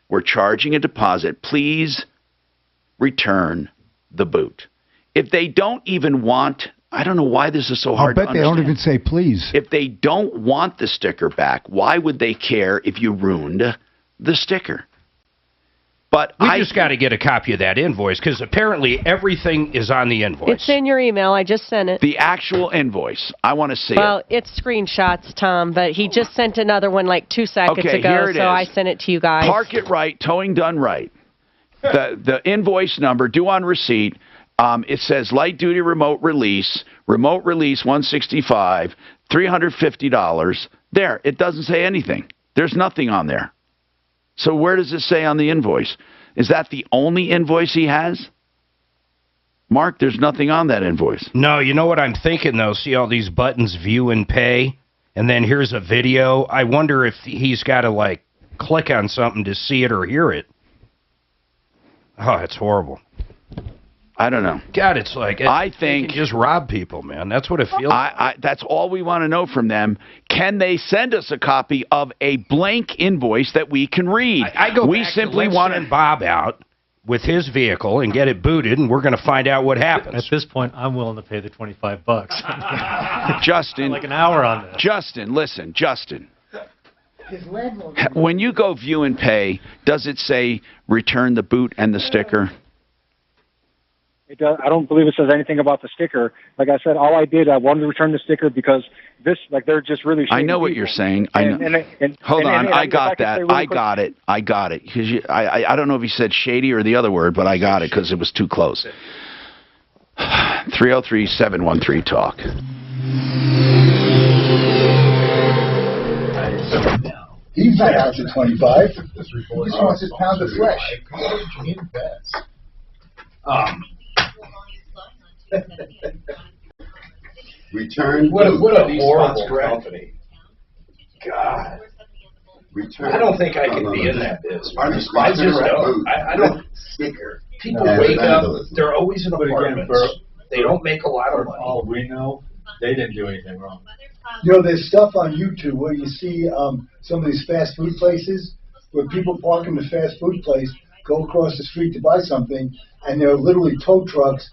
we're charging a deposit, please return the boot? If they don't even want, I don't know why this is so hard to understand. I bet they don't even say please. If they don't want the sticker back, why would they care if you ruined the sticker? But we just got to get a copy of that invoice because apparently everything is on the invoice. It's in your email. I just sent it. The actual invoice. I want to see it. Well, it's screenshots, Tom, but he just sent another one like 2 seconds ago, here it so is. I sent it to you guys. Park It Right, towing done right. The invoice number, due on receipt, it says light duty remote release 165, $350. There, it doesn't say anything. There's nothing on there. So where does it say on the invoice? Is that the only invoice he has? Mark, there's nothing on that invoice. No, you know what I'm thinking, though? See all these buttons, view and pay, and then here's a video. I wonder if he's got to, like, click on something to see it or hear it. Oh, it's horrible. I don't know. God, it's like I think just rob people, man. That's what it feels like. That's all we want to know from them. Can they send us a copy of a blank invoice that we can read? I go back simply want to send Bob out with his vehicle and get it booted, and we're going to find out what happens. At this point, I'm willing to pay the $25. Justin, like an hour on this. Justin, listen, Justin. When you go view and pay, does it say return the boot and the sticker? It does. I don't believe it says anything about the sticker. Like I said, all I did, I wanted to return the sticker because they're just really. I know what you're saying. I know. Hold on, I got that. I got it. I got it. Because I don't know if he said shady or the other word, but I got it because it was too close. 303-713-TALK. He's not out to 25. He just wants his pound of flesh. Return. What a these horrible spots correct? company. God. Return. I don't think I can be in that business. I just Return don't. I don't. Sticker. People wake up, they're always in apartments. They don't make a lot of money. All we know, they didn't do anything wrong. You know, there's stuff on YouTube where you see some of these fast food places where people park in the fast food place, go across the street to buy something, and there are literally tow trucks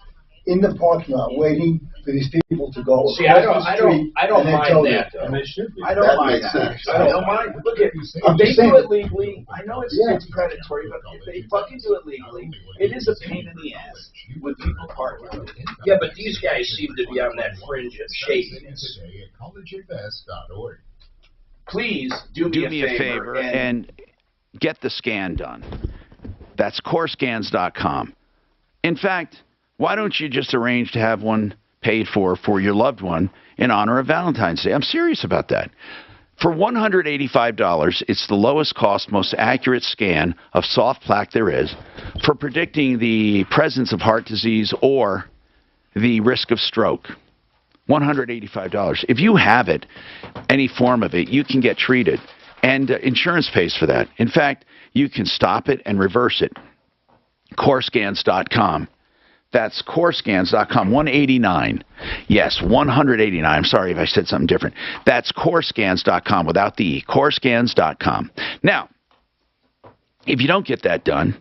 in the parking lot waiting for these people to go See, across the street. I don't and then mind tow that, them. though. And they should be. I don't That mind makes that. sense. I don't mind. Look at, I'm if they just saying. do it legally, I know it's Yeah. predatory, but if they fucking do it legally, it is a pain in the ass with people parking. Yeah, but these guys seem to be on that fringe of shadiness. Please do me a favor and get the scan done. That's CoreScans.com. In fact, why don't you just arrange to have one paid for your loved one in honor of Valentine's Day? I'm serious about that. For $185, it's the lowest cost, most accurate scan of soft plaque there is for predicting the presence of heart disease or the risk of stroke. $185. If you have it, any form of it, you can get treated. And insurance pays for that. In fact, you can stop it and reverse it. CoreScans.com. That's CoreScans.com. $189. Yes, $189. I'm sorry if I said something different. That's CoreScans.com without the E. CoreScans.com. Now, if you don't get that done,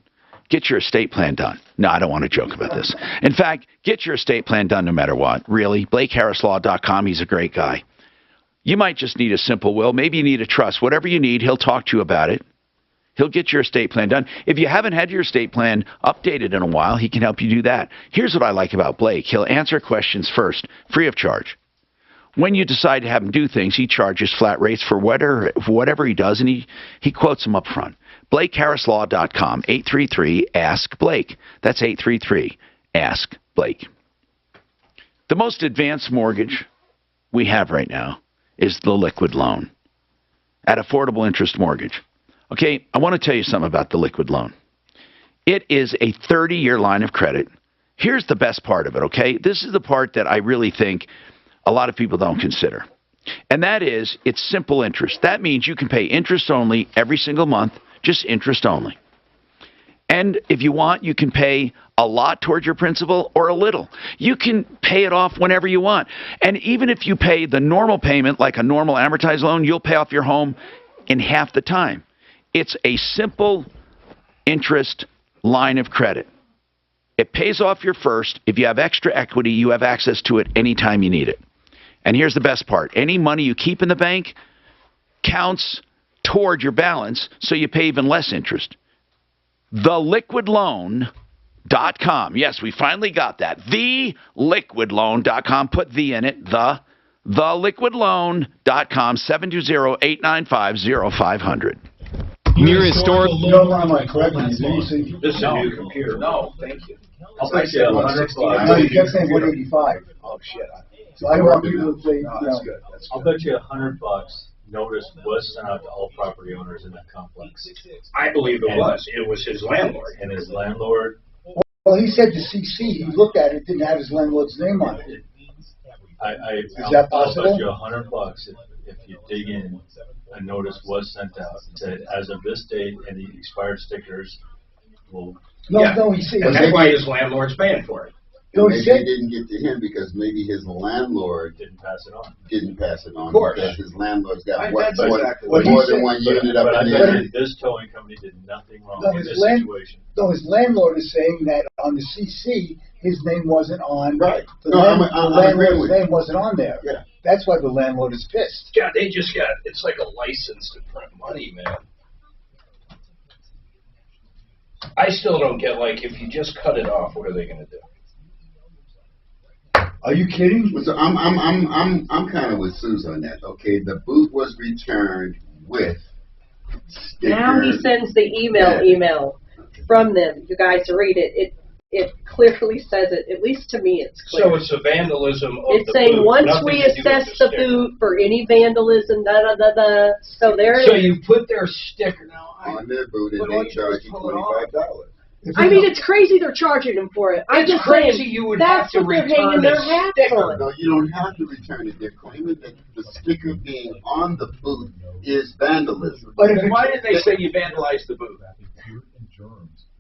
get your estate plan done. No, I don't want to joke about this. In fact, get your estate plan done no matter what. Really. BlakeHarrisLaw.com. He's a great guy. You might just need a simple will. Maybe you need a trust. Whatever you need, he'll talk to you about it. He'll get your estate plan done. If you haven't had your estate plan updated in a while, he can help you do that. Here's what I like about Blake. He'll answer questions first, free of charge. When you decide to have him do things, he charges flat rates for whatever he does, and he quotes them up front. BlakeHarrisLaw.com, 833-ASK-BLAKE. That's 833-ASK-BLAKE. The most advanced mortgage we have right now is the liquid loan at affordable interest mortgage. Okay, I want to tell you something about the liquid loan. It is a 30-year line of credit. Here's the best part of it, okay? This is the part that I really think a lot of people don't consider. And that is, it's simple interest. That means you can pay interest only every single month, just interest only. And if you want, you can pay a lot towards your principal or a little. You can pay it off whenever you want. And even if you pay the normal payment, like a normal amortized loan, you'll pay off your home in half the time. It's a simple interest line of credit. It pays off your first. If you have extra equity, you have access to it anytime you need it. And here's the best part. Any money you keep in the bank counts toward your balance, so you pay even less interest. TheLiquidLoan.com. Yes, we finally got that. TheLiquidLoan.com. Put the in it. TheLiquidLoan.com. 720-895-0500. Near historical. You don't want my correctly. This is a new computer. No, thank you. I'll bet you $100. No, you kept saying 185. Oh, shit. So I want people to say, No, that's good. I'll bet you $100. Notice was sent out to all property owners in that complex. I believe it was. It was his landlord. And his landlord. Well, he said to CC. He looked at it, didn't have his landlord's name on it. Is that possible? I'll bet you $100 if you dig in. A notice was sent out. It said, as of this date, any expired stickers will. No, he said. And that's why his landlord's paying for it. No, Maybe he said. it didn't get to him because maybe his landlord didn't pass it on. Of course. Because his landlord's got That's more exactly than one unit up But I in bet there. you this towing company did nothing wrong No, in his this situation. No, his landlord is saying that on the CC, his name wasn't on. Right. The, No, land, I'm the landlord's agreeing with you. name wasn't on there. Yeah. That's why the landlord is pissed. God, they just got, it's like a license to print money, man. I still don't get, like, if you just cut it off, what are they going to do? Are you kidding? So I'm kind of with Susan on that. Okay, the boot was returned with sticker. Now he sends the email from them. You guys read it. it clearly says it. At least to me, it's clear. So it's a vandalism of It's the saying boot, once nothing we to do with assess the sticker. boot for any vandalism, da da da da. So there So it is. you put their sticker now on their boot and But why they don't you charge just you pull it off? $25. I mean, it's crazy they're charging them for it. I'm It's just crazy saying, you would that's have to what they're hanging return their a hats sticker. on. No, you don't have to return it. They're claiming that the sticker being on the boot is vandalism. But why did they say you vandalized the boot?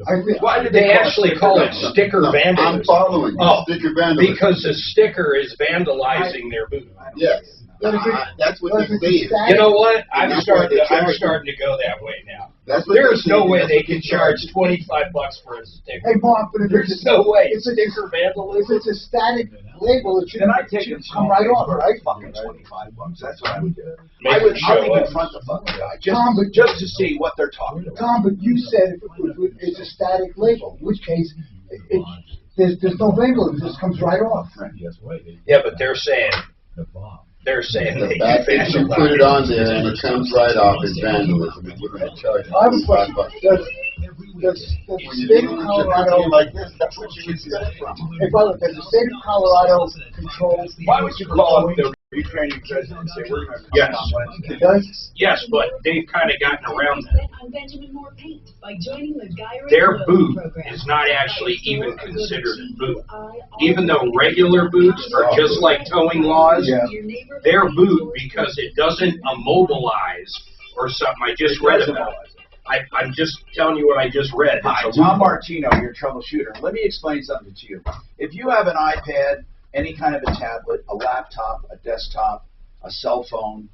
I Why did they actually call it sticker No, vandalism? I'm following you. Oh, Sticker vandalism. because the sticker is vandalizing their boot. Yes. That's what they're saying. You know what? And I'm that's why starting they're to go that way now. That's what There's they're no saying. way That's they what can they're charge charging. $25 for a sticker. Hey, Mark, but if There's it's no way. If Sticker vandalism. If it's a static label, it should Then I take it come right off, right? Fucking $25. That's what I would do. Make I would it show even up. front the fucking guy Tom, but- just to see what they're talking about. Tom, but you said it's a static label, in which case there's no vandalism, it just comes right off. Yeah, but they're saying The fact that you put it on there and it comes right off is vandalism. And you're going to charge I have a question. Does the state of Colorado, like this, that's what you expect from them. hey, brother, does the state of Colorado control? Why would you call up the Ukrainian president and say, we're going to come on Wednesday? It does? Yes, but they've kind of gotten around that. On Benjamin Moore Paint by joining the Guy Their Ritchie boot program. is not actually even considered a boot. Even though regular boots are just like towing laws, their boot, because it doesn't immobilize or something, I just read about it. I'm just telling you what I just read. Hi, Tom Martino, your troubleshooter. Let me explain something to you. If you have an iPad, any kind of a tablet, a laptop, a desktop, a cell phone,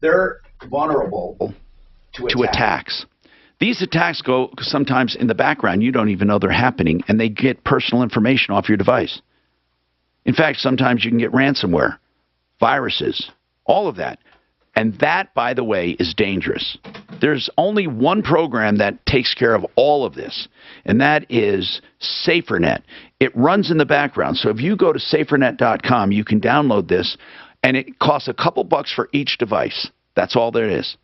they're vulnerable to attacks. These attacks go sometimes in the background. You don't even know they're happening, and they get personal information off your device. In fact, sometimes you can get ransomware, viruses, all of that. And that, by the way, is dangerous. There's only one program that takes care of all of this, and that is SaferNet. It runs in the background. So if you go to safernet.com, you can download this, and it costs a couple bucks for each device. That's all there is.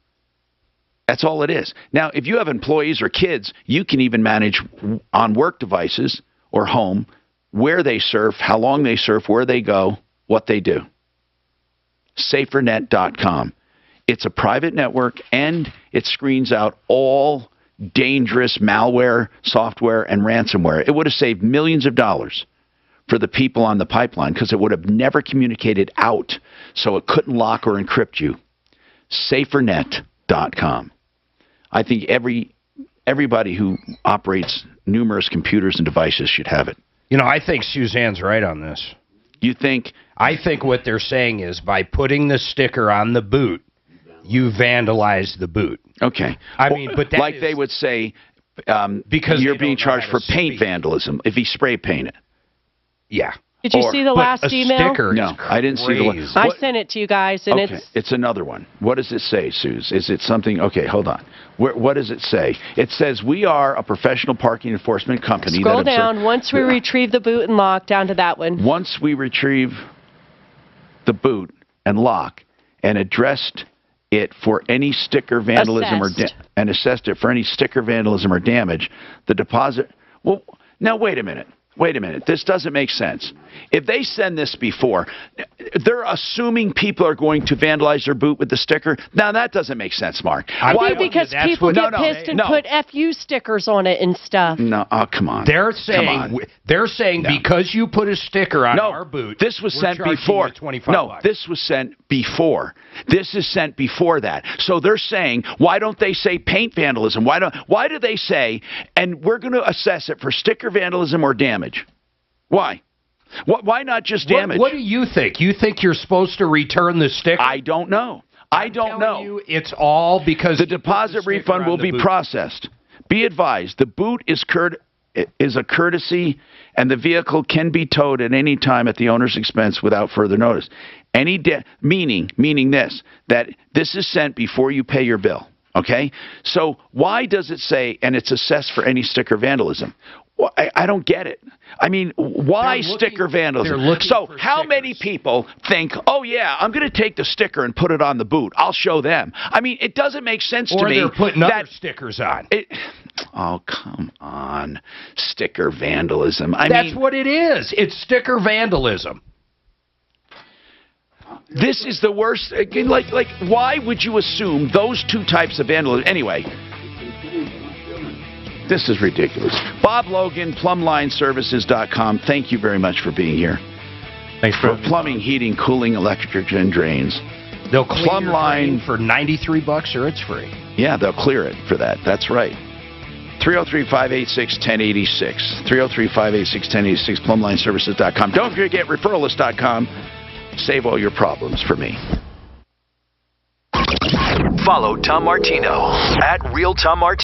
That's all it is. Now, if you have employees or kids, you can even manage on work devices or home where they surf, how long they surf, where they go, what they do. Safernet.com. It's a private network, and it screens out all dangerous malware, software, and ransomware. It would have saved millions of dollars for the people on the pipeline because it would have never communicated out, so it couldn't lock or encrypt you. Safernet.com. I think everybody who operates numerous computers and devices should have it. You know, I think Suzanne's right on this. You think? I think what they're saying is by putting the sticker on the boot, you vandalize the boot. Okay. I mean, but that like is, they would say, because you're being charged for paint vandalism if he spray painted. Yeah. Did you see the last email? Sticker no, I didn't see the one. I sent it to you guys, and okay, it's another one. What does it say, Suze? Is it something? Okay, hold on. What does it say? It says, we are a professional parking enforcement company. Scroll down. Once we retrieve the boot and lock, down to that one. Once we retrieve the boot and lock and addressed it for any sticker vandalism and assessed it for any sticker vandalism or damage, the deposit. Well, now wait a minute. Wait a minute. This doesn't make sense. If they send this before, they're assuming people are going to vandalize their boot with the sticker. Now, that doesn't make sense, Mark. Why? Because people get pissed and put FU stickers on it and stuff. No, oh, come on. They're saying because you put a sticker on our boot, this was sent before. $25. This was sent before. This is sent before that. So they're saying, why don't they say paint vandalism? Why do they say, and we're going to assess it for sticker vandalism or damage? Why? Why not just damage? What do you think? You think you're supposed to return the sticker? I don't know. I don't know. You, it's all because the deposit refund will be processed. Be advised, the boot is a courtesy, and the vehicle can be towed at any time at the owner's expense without further notice. Meaning this, that this is sent before you pay your bill. Okay? So why does it say, and it's assessed for any sticker vandalism? Well, I don't get it. I mean, why sticker vandalism? So how many people think, oh, yeah, I'm going to take the sticker and put it on the boot. I'll show them. I mean, it doesn't make sense to me. Or they're putting other stickers on. Oh, come on. Sticker vandalism. That's what it is. It's sticker vandalism. This is the worst. Like, why would you assume those two types of vandalism? Anyway, this is ridiculous. Bob Logan, PlumlineServices.com. Thank you very much for being here. Thanks for plumbing, heating, cooling, electric, and drains. They'll clear your drain for $93 or it's free. Yeah, they'll clear it for that. That's right. 303-586-1086. 303-586-1086. PlumlineServices.com. Don't forget referralist.com. Save all your problems for me. Follow Tom Martino at Real Tom Martino.